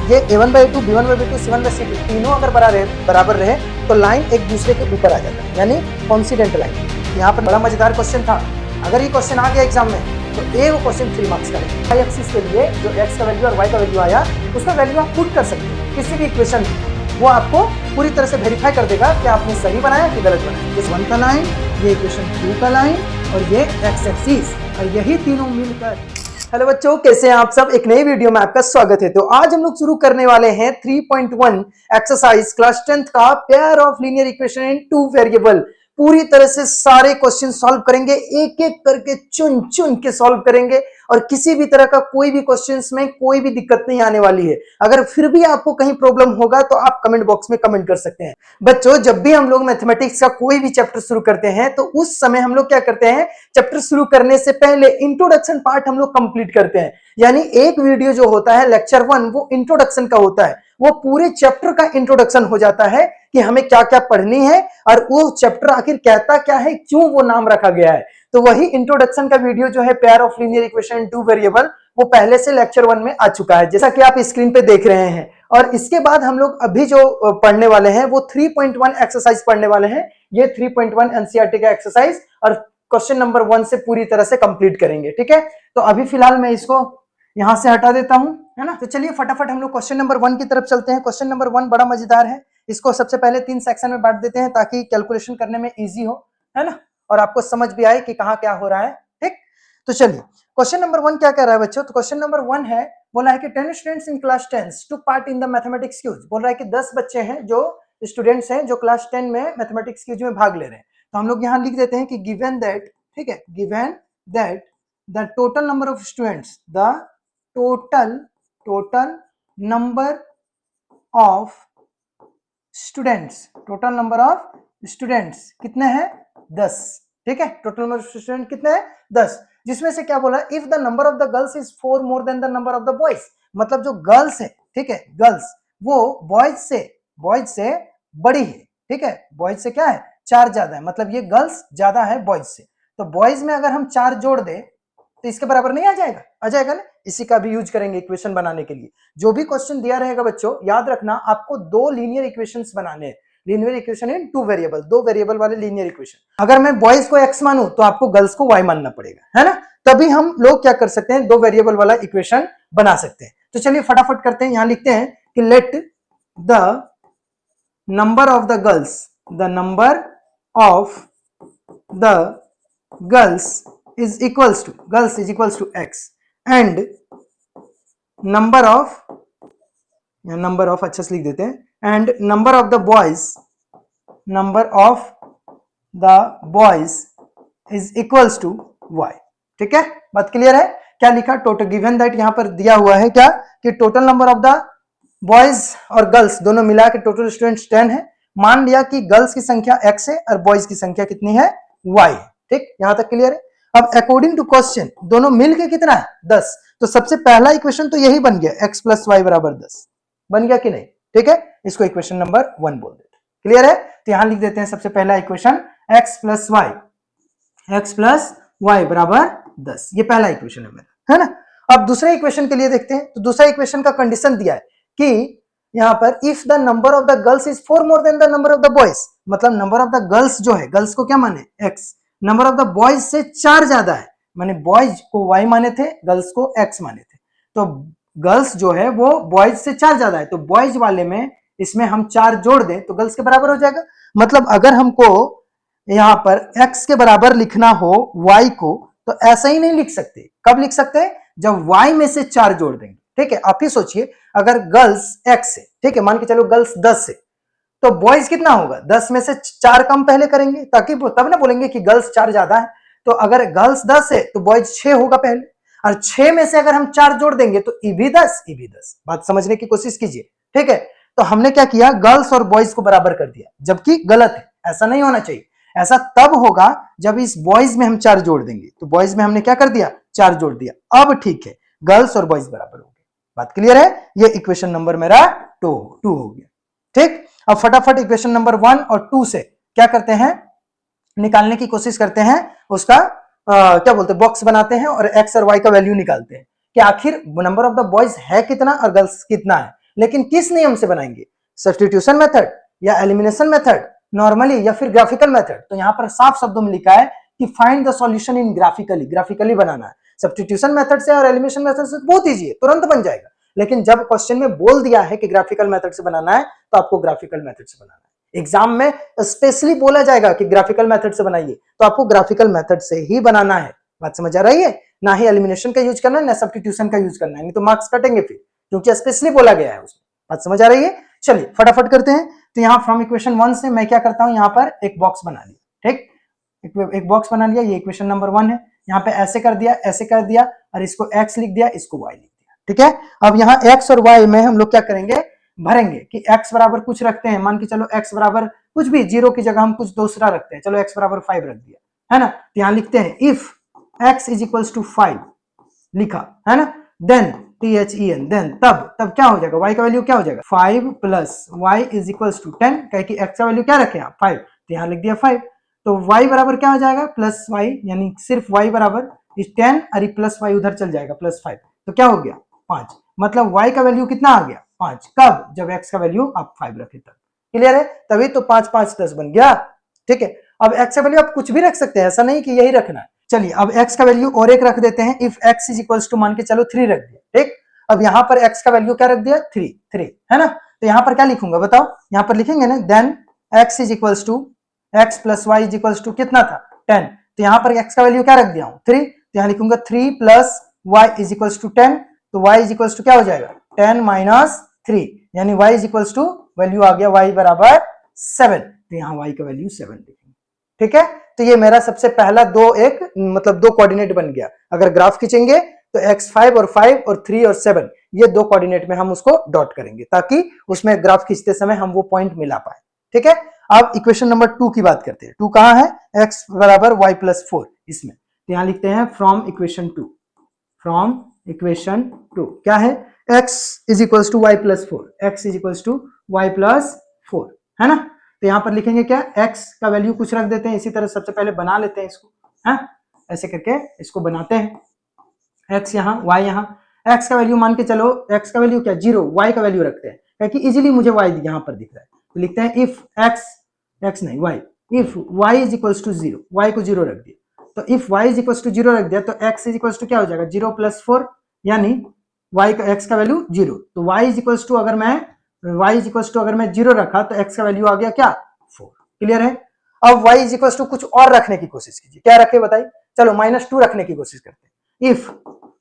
ये a1/a2, b1/b2, c1/c2 तीनों अगर बराबर रहे तो लाइन एक दूसरे के ऊपर आ जाता है, यानी कॉन्सिडेंट लाइन। यहाँ पर बड़ा मजेदार क्वेश्चन था। अगर ये क्वेश्चन आ गया एग्जाम में तो एक क्वेश्चन 3 मार्क्स का है। y एक्सिस के लिए जो x का वैल्यू और y का वैल्यू आया उसका वैल्यू आप पुट कर सकते हैं किसी भी इक्वेशन में, वो आपको पूरी तरह से वेरीफाई कर देगा कि आपने सही बनाया कि गलत बनाया। इस 1 का लाइन, ये इक्वेशन 2 का लाइन और ये x एक्सिस, और यही तीनों मिलकर। हेलो बच्चों, कैसे हैं आप सब। एक नई वीडियो में आपका स्वागत है। तो आज हम लोग शुरू करने वाले हैं 3.1 एक्सरसाइज क्लास 10th का pair of linear equation in 2 variable. पूरी तरह से सारे क्वेश्चन सॉल्व करेंगे, एक एक करके चुन चुन के सॉल्व करेंगे और किसी भी तरह का कोई भी क्वेश्चंस में कोई भी दिक्कत नहीं आने वाली है। अगर फिर भी आपको कहीं प्रॉब्लम होगा तो आप कमेंट बॉक्स में कमेंट कर सकते हैं। बच्चों, जब भी हम लोग मैथमेटिक्स का कोई भी चैप्टर शुरू करते हैं तो उस समय हम लोग क्या करते हैं, चैप्टर शुरू करने से पहले इंट्रोडक्शन पार्ट हम लोग कंप्लीट करते हैं। यानी एक वीडियो जो होता है लेक्चर 1 वो इंट्रोडक्शन का होता है, वो पूरे चैप्टर का इंट्रोडक्शन हो जाता है कि हमें क्या क्या पढ़नी है और वो चैप्टर आखिर कहता क्या है, क्यों वो नाम रखा गया है। तो वही इंट्रोडक्शन का वीडियो जो है pair of linear equation in 2 variable, वो पहले से लेक्चर 1 में आ चुका है, जैसा कि आप स्क्रीन पे देख रहे हैं। और इसके बाद हम लोग अभी जो पढ़ने वाले हैं वो 3.1 एक्सरसाइज पढ़ने वाले हैं। ये 3.1 एनसीईआरटी का एक्सरसाइज और क्वेश्चन नंबर 1 से पूरी तरह से कंप्लीट करेंगे। ठीक है, तो अभी फिलहाल मैं इसको यहां से हटा देता हूं, है ना। तो चलिए फटाफट हम लोग क्वेश्चन नंबर 1 की तरफ चलते हैं। क्वेश्चन नंबर 1 बड़ा मजेदार है। इसको सबसे पहले 3 सेक्शन में बांट देते हैं ताकि कैलकुलेशन करने में इजी हो, है ना, और आपको समझ भी आए कि कहाँ क्या हो रहा है। ठीक, तो चलिए क्वेश्चन नंबर 1 क्या कह रहा है बच्चों। तो क्वेश्चन नंबर 1 है, बोला है कि 10 students in class 10 took part in the mathematics quiz. बोल रहा है कि 10 बच्चे हैं जो स्टूडेंट्स हैं जो क्लास 10 में मैथमेटिक्स क्विज में भाग ले रहे हैं। तो हम लोग यहाँ लिख देते हैं कि गिवन दैट, ठीक है, given that the total number of students, the total number of students, total number of students कितने हैं, 10। ठीक है, टोटल नंबर ऑफ स्टूडेंट कितने हैं, 10। जिसमें से क्या बोला, if the number of the girls is 4 more than the number of the boys. मतलब जो गर्ल्स है, ठीक है, गर्ल्स वो बॉयज से बड़ी है। ठीक है, बॉयज से क्या है, 4 ज्यादा है, मतलब ये गर्ल्स ज्यादा है बॉयज से। तो बॉयज में अगर हम 4 जोड़ दें तो इसके बराबर नहीं आ जाएगा, आ जाएगा ना। इसी का भी यूज करेंगे इक्वेशन बनाने के लिए। जो भी क्वेश्चन दिया रहेगा बच्चों, याद रखना आपको 2 लीनियर इक्वेशंस बनाने हैं। Linear equation in 2 variable, 2 variable वाले लीनियर इक्वेशन। अगर मैं बॉयज को x मानूं तो आपको गर्ल्स को y मानना पड़ेगा, है ना। तभी हम लोग क्या कर सकते हैं, 2 वेरिएबल वाला इक्वेशन बना सकते हैं। तो चलिए फटाफट करते हैं। यहां लिखते हैं कि let the number of the girls, the number of the girls is equals to x and number of, या number of अच्छा से लिख देते हैं, and number of the boys is equals to y। ठीक है, बात क्लियर है। क्या लिखा, टोटल गिवन दैट, यहां पर दिया हुआ है क्या कि total number of the boys और गर्ल्स दोनों मिला के टोटल स्टूडेंट्स 10 है। मान लिया कि गर्ल्स की संख्या x है और बॉयज की संख्या कितनी है, y है। ठीक, यहां तक क्लियर है। अब अकॉर्डिंग टू क्वेश्चन दोनों मिलके कितना है, 10। तो सबसे पहला इक्वेशन तो यही बन गया, x + y = 10 बन गया कि नहीं। ठीक है, इसको इक्वेशन नंबर 1 बोल देते हैं। क्लियर है, तो यहां लिख देते हैं सबसे पहला इक्वेशन x + y = 10। ये पहला इक्वेशन है मेरा, है ना। अब दूसरे इक्वेशन के लिए देखते हैं। तो दूसरा इक्वेशन का कंडीशन दिया है कि यहां पर if the number of the girls is 4 more than the number of the boys, मतलब नंबर ऑफ द गर्ल्स जो है, गर्ल्स को क्या माने, x, number of the boys से 4 ज्यादा है, माने बॉयज को y माने थे, गर्ल्स को x माने थे। तो गर्ल्स जो है वो बॉयज से 4 ज्यादा है, तो बॉयज वाले में इसमें हम 4 जोड़ दें तो गर्ल्स के बराबर हो जाएगा। मतलब अगर हमको यहां पर x के बराबर लिखना हो y को, तो ऐसा ही नहीं लिख सकते। कब लिख सकते हैं, जब y में से 4 जोड़ देंगे। ठीक है, आप ही सोचिए, अगर गर्ल्स x है, ठीक है, मान के चलो गर्ल्स 10 है, तो बॉयज कितना होगा, 10 में से 4 कम पहले करेंगे ताकि तब ना बोलेंगे कि गर्ल्स 4 ज्यादा है। तो अगर गर्ल्स 10 है तो बॉयज 6 होगा पहले, और 6 में से अगर हम 4 जोड़ देंगे तो ई भी 10। बात समझने की कोशिश कीजिए। ठीक है, तो हमने क्या किया, गर्ल्स और बॉयज को बराबर कर दिया, जबकि गलत है, ऐसा नहीं होना चाहिए। ऐसा तब होगा जब इस बॉयज में हम 4 जोड़ देंगे। तो बॉयज में हमने क्या कर दिया, 4 जोड़ दिया। अब ठीक है, गर्ल्स और बॉयज बराबर हो गए। बात क्लियर है, ये इक्वेशन नंबर मेरा 2 हो गया। ठीक, अब फटाफट इक्वेशन नंबर 1 और 2 से क्या करते हैं, निकालने की कोशिश करते हैं। उसका क्या बोलते हैं, बॉक्स बनाते हैं और x और y का वैल्यू निकालते हैं कि आखिर नंबर ऑफ द बॉयज है कितना और गर्ल्स कितना है। लेकिन किस नियम से बनाएंगे, सब्स्टिट्यूशन मेथड या एलिमिनेशन मेथड, नॉर्मली या फिर ग्राफिकल मेथड। तो यहाँ पर साफ शब्दों में लिखा है कि find the solution in graphically, graphically बनाना है। सब्स्टिट्यूशन मेथड से और एलिमिनेशन मेथड से बहुत इजी है, तुरंत बन जाएगा, लेकिन जब क्वेश्चन में बोल दिया है कि ग्राफिकल मेथड से बनाना है तो आपको ग्राफिकल मेथड से बनाना है। एग्जाम में स्पेशली बोला जाएगा कि ग्राफिकल मेथड से बनाइए, तो आपको ग्राफिकल मेथड से ही बनाना है। बात समझ आ रही है? ना ही एलिमिनेशन का यूज करना है, ना सब्स्टिट्यूशन का यूज करना है, नहीं तो मार्क्स कटेंगे फिर, क्योंकि स्पेशली बोला गया है उसमें। बात समझ आ रही है? चलिए फटाफट करते हैं। तो यहाँ फ्रॉम इक्वेशन 1 से मैं क्या करता हूँ, यहाँ पर एक बॉक्स बना लिया, ठीक, एक बॉक्स बना लिया, ये इक्वेशन नंबर 1 है। यहाँ पे ऐसे कर दिया, ऐसे कर दिया, और इसको x लिख दिया, इसको y लिख दिया, ठीक है। अब यहाँ x और y में हम लोग क्या करेंगे, भरेंगे कि x बराबर कुछ रखते हैं, मान के चलो x बराबर कुछ भी, 0 की जगह हम कुछ दूसरा रखते हैं, चलो x बराबर 5 रख दिया, है ना। तो यहाँ लिखते हैं if x is equals to 5 लिखा, है ना, देन THEN, देन तब क्या हो जाएगा, y का वैल्यू क्या हो जाएगा, 5 plus y is equals to 10, कहे कि x का वैल्यू क्या रखे आप 5, तो यहाँ लिख दिया 5। तो y बराबर क्या हो जाएगा, प्लस y, यानी सिर्फ y बराबर इस 10 और प्लस y उधर चल जाएगा, प्लस 5, तो क्या हो गया 5, मतलब y का वैल्यू कितना आ गया 5, कब, जब x का वैल्यू आप 5 रखे तब। क्लियर है? तभी तो 5 5 10 बन गया, ठीक है। अब x का वैल्यू आप कुछ भी रख सकते हैं, ऐसा नहीं कि यही रखना है। चलिए अब x का वैल्यू और एक रख देते हैं, if x is equals to मान के चलो 3 रख दिया, ठीक। अब यहाँ पर x का वैल्यू क्या रख दिया 3 है ना। तो यहाँ पर क्या लिखूंगा बताओ, यहाँ पर लिखेंगे ना, then x is equals to x plus y is equals to कितना था 10, तो यहाँ पर x का वैल्यू क्या रख दिया हूँ 3, तो यहाँ लिखूंगा 3 plus y is equals to 10, तो y इज इक्वल्स टू क्या हो जाएगा 10 माइनस 3, यानी y is equals to value आ गया y बराबर 7, तो यहाँ y का वैल्यू 7 लिखेंगे, ठीक है। तो ये मेरा सबसे पहला दो कोऑर्डिनेट बन गया। अगर ग्राफ खींचेंगे तो x5 और 5 और 3 और 7 ये दो कोऑर्डिनेट में हम उसको डॉट करेंगे, ताकि उसमें ग्राफ खींचते समय हम वो पॉइंट मिला पाए, ठीक है। अब इक्वेशन नंबर 2 की बात करते हैं। 2 कहां है, x बराबर y प्लस 4 इसमें, तो यहां लिखते हैं फ्रॉम इक्वेशन 2, फ्रॉम इक्वेशन 2 क्या है, x is equals to y plus 4, x is equals to y plus 4, है ना। तो यहां पर लिखेंगे क्या, x का वैल्यू कुछ रख देते हैं, इसी तरह सबसे पहले बना लेते हैं इसको, है ऐसे करके इसको बनाते हैं, x यहाँ y यहाँ, x का वैल्यू मान के चलो, x का वैल्यू क्या 0, y का वैल्यू रखते हैं, क्योंकि इजीली मुझे y यहाँ पर दिख रहा है, तो लिखते हैं इफ x नहीं y, if y is equals to 0, y को 0 रख दिया, तो if y is equals to 0 रख दिया तो x इज इक्वल्स टू क्या हो जाएगा 0 प्लस 4, यानी y का x का वैल्यू 0, तो y इज इक्वल्स टू अगर मैं 0 रखा तो x का वैल्यू आ गया क्या 4। क्लियर है? अब y इज इक्वल्स टू कुछ और रखने की कोशिश कीजिए, क्या रखे बताइए, चलो -2 रखने की कोशिश करते हैं, इफ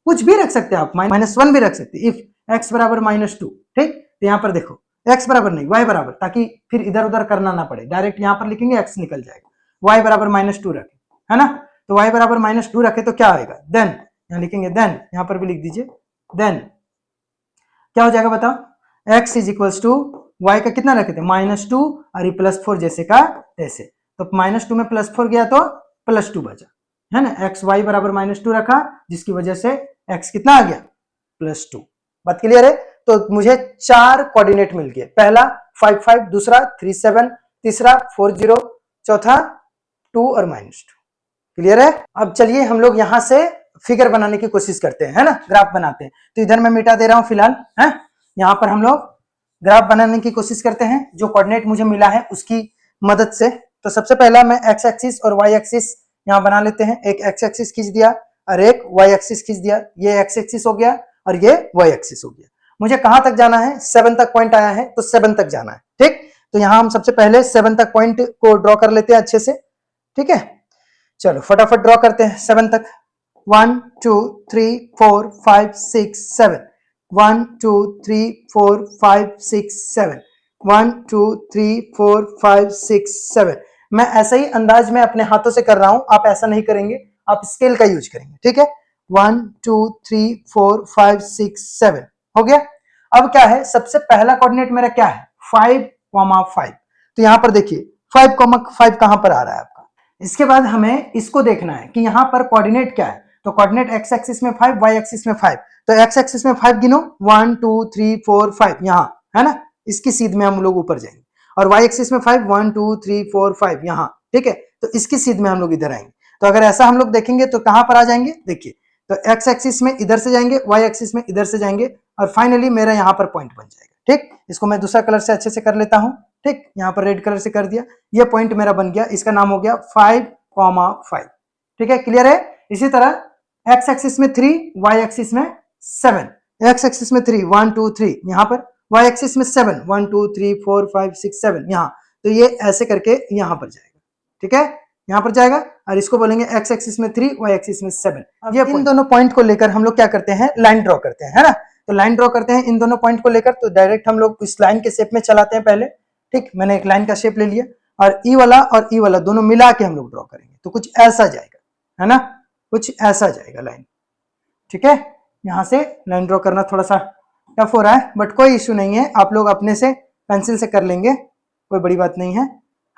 कुछ भी रख सकते हैं आप, -1 भी रख सकते हैं, इफ x बराबर -2, ठीक। तो यहाँ पर देखो x बराबर नहीं y बराबर, ताकि फिर इधर उधर करना ना पड़े, डायरेक्ट यहाँ पर लिखेंगे x निकल जाएगा, y बराबर -2 रखे, है ना। तो y बराबर -2 रखे तो क्या आएगा, देन यहाँ लिखेंगे, देन यहाँ पर भी लिख दीजिए, देन क्या हो जाएगा बताओ, x is equals to y का कितना रखे थे -2 और +4 जैसे का तैसे, तो -2 में +4 गया तो +2 बचा, है ना। x y बराबर -2 रखा, जिसकी वजह से x कितना आ गया +2। बात क्लियर है? तो मुझे 4 कोऑर्डिनेट मिल गए, पहला 5 5, दूसरा 3 7, तीसरा 4 0, चौथा 2 और -2। क्लियर है? अब चलिए हम लोग यहां से फिगर बनाने की कोशिश करते हैं, है ना, ग्राफ बनाते हैं। तो इधर मैं मिटा दे रहा हूं फिलहाल, है यहाँ पर हम लोग ग्राफ बनाने की कोशिश करते हैं, जो कोऑर्डिनेट मुझे मिला है उसकी मदद से। तो सबसे पहला मैं x एक्सिस और y एक्सिस यहाँ बना लेते हैं, एक x एक्सिस खींच दिया और एक y एक्सिस खींच दिया, ये x एक्सिस हो गया और ये y एक्सिस हो गया। मुझे कहां तक जाना है, 7 तक पॉइंट आया है तो 7 तक जाना है, ठीक। तो यहाँ हम सबसे पहले 7 तक पॉइंट को ड्रॉ कर लेते हैं अच्छे से, ठीक है। चलो फटाफट ड्रॉ करते हैं 7 तक, 1 2 3 4 5 6 7, 1 2 3 4 5 6 7, 1 2 3 4 5 6 7। मैं ऐसा ही अंदाज में अपने हाथों से कर रहा हूं, आप ऐसा नहीं करेंगे, आप स्केल का यूज करेंगे, ठीक है। 1 2 3 4 5 6 7 हो गया। अब क्या है, सबसे पहला कोऑर्डिनेट मेरा क्या है 5,5, तो यहां पर देखिए 5,5 कहां पर आ रहा है आपका। इसके बाद हमें इसको देखना है कि यहां पर कोऑर्डिनेट क्या है, तो कोऑर्डिनेट x एक्सिस में 5, y एक्सिस में 5, तो x एक्सिस में 5 गिनो, 1 2 3 4 5 यहां, है ना, इसकी सीध में हम लोग ऊपर जाएंगे, और y एक्सिस में 5, 1 2 3 4 5 यहां, ठीक है, तो इसकी सीध में हम लोग इधर आएंगे। तो अगर ऐसा हम लोग देखेंगे तो कहां पर आ जाएंगे, देखिए, तो x एक्सिस में इधर से जाएंगे, y एक्सिस में इधर से जाएंगे, और फाइनली मेरा यहां पर पॉइंट बन जाएगा, ठीक, इसको मैं दूसरा कलर से अच्छे से कर लेता हूं। ठीक, यहाँ पर रेड कलर से कर दिया, ये पॉइंट मेरा बन गया, इसका नाम हो गया 5,5। ठीक है, क्लियर है। इसी तरह एक्स एक्सिस में 3, वाई एक्सिस में 7, एक्स एक्सिस में 3 1 2 3 यहाँ पर, वाई एक्सिस में 7 1 2 3 4 5 6 7 यहाँ, तो ये ऐसे करके यहाँ पर जाएगा। ठीक है, यहाँ पर जाएगा, और इसको बोलेंगे एक्स एक्सिस में 3, वाई एक्सिस में 7। ये इन दोनों पॉइंट को लेकर हम लोग क्या करते हैं, लाइन ड्रॉ करते हैं, है ना। तो लाइन ड्रॉ करते हैं इन दोनों पॉइंट को लेकर, तो डायरेक्ट हम लोग इस लाइन के शेप में चलाते हैं पहले। ठीक, मैंने एक लाइन का शेप ले लिया, और ई वाला और ई वाला दोनों मिला के हम लोग ड्रॉ करेंगे, तो कुछ ऐसा जाएगा, है ना, कुछ ऐसा जाएगा लाइन। ठीक है, यहाँ से लाइन ड्रॉ करना थोड़ा सा टफ हो रहा है, बट कोई इश्यू नहीं है, आप लोग अपने से पेंसिल से कर लेंगे, कोई बड़ी बात नहीं है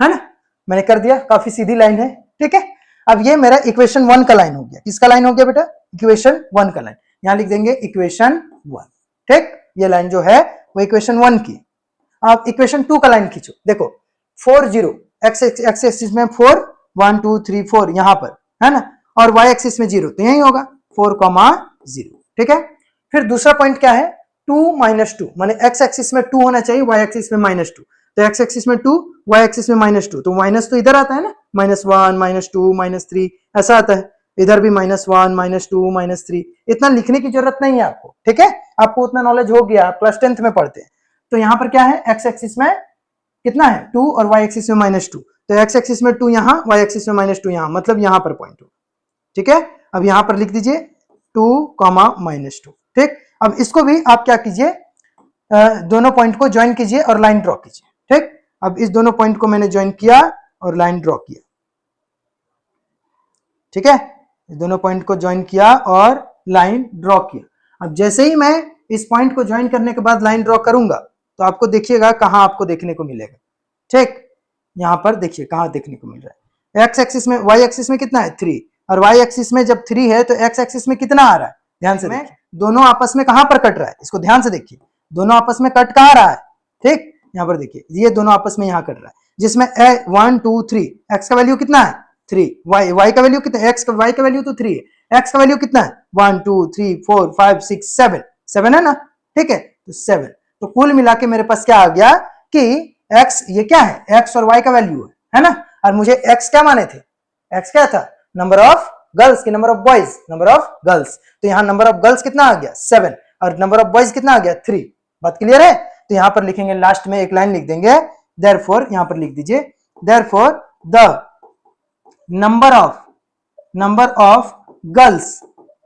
ना। मैंने कर दिया, काफी सीधी लाइन है। ठीक है, अब ये मेरा इक्वेशन 1 का लाइन हो गया। किसका लाइन हो गया बेटा, इक्वेशन 1 का लाइन। यहां लिख देंगे इक्वेशन 1। ठीक, ये लाइन जो है वो इक्वेशन 1 की। अब इक्वेशन 2 का लाइन खींचो, देखो 4 0, एक्स एक्सिस में 4 1 2 3 4 यहां पर, है ना, और वाई एक्सिस में 0, तो यही होगा 4,0। ठीक है, फिर दूसरा पॉइंट क्या है, 2 -2, माने एक्स एक्सिस में 2 होना चाहिए, वाई एक्सिस में -2, तो एक्स एक्सिस में 2, वाई एक्सिस में -2, तो माइनस तो इधर आता है ना, -1 -2 -3 ऐसा आता है, इधर भी -1 -2 -3, इतना लिखने की जरूरत नहीं है आपको। ठीक है, आपको उतना नॉलेज हो गया, क्लास 10th में पढ़ते हैं। तो यहाँ पर क्या है, एक्स एक्सिस में कितना है 2 और वाई एक्सिस में -2, तो एक्स एक्सिस में 2 यहाँ, वाई एक्सिस में -2 यहाँ, मतलब यहाँ पर पॉइंट हो। ठीक है, अब यहाँ पर लिख दीजिए 2, -2। ठीक, अब इसको भी आप क्या कीजिए, दोनों पॉइंट को ज्वाइन कीजिए और लाइन ड्रॉ कीजिए। ठीक, अब इस दोनों पॉइंट को मैंने ज्वाइन किया और लाइन ड्रॉ किया। ठीक है, इस दोनों पॉइंट को ज्वाइन किया और लाइन ड्रॉ किया। अब जैसे ही मैं इस पॉइंट को ज्वाइन करने के बाद लाइन ड्रॉ करूंगा, तो आपको देखिएगा कहां आपको देखने को मिलेगा। ठीक, यहां पर देखिए कहां देखने को मिल रहा है, एक्स एक्सिस में, वाई एक्सिस में कितना है 3, और वाई एक्सिस में जब 3 है तो एक्स एक्सिस में कितना आ रहा है, ध्यान से देखिए, दोनों आपस में कहां पर कट रहा है, इसको ध्यान से देखिए, दोनों आपस में कट कहां रहा है। ठीक, यहां पर देखिए, ये दोनों आपस में यहां कट रहा है, जिसमें 1 2 3, एक्स का वैल्यू कितना है 3, वाई का वैल्यू कितना, एक्स का वाई का वैल्यू तो 3 है, एक्स का वैल्यू कितना है 1 2 3 4 5 6 7 है ना। ठीक है, तो 7, तो कुल मिला के मेरे पास क्या आ गया कि एक्स, ये क्या है, एक्स और वाई का वैल्यू है ना, और मुझे एक्स क्या माने थे, एक्स क्या था, नंबर ऑफ गर्ल्स की, number of boys, number of girls, तो यहां नंबर ऑफ गर्ल्स कितना आ गया 7, और नंबर ऑफ बॉयज कितना आ गया 3। बात क्लियर है। तो यहां पर लिखेंगे, लास्ट में एक लाइन लिख देंगे, देयरफॉर, यहां पर लिख दीजिए, therefore the number of girls,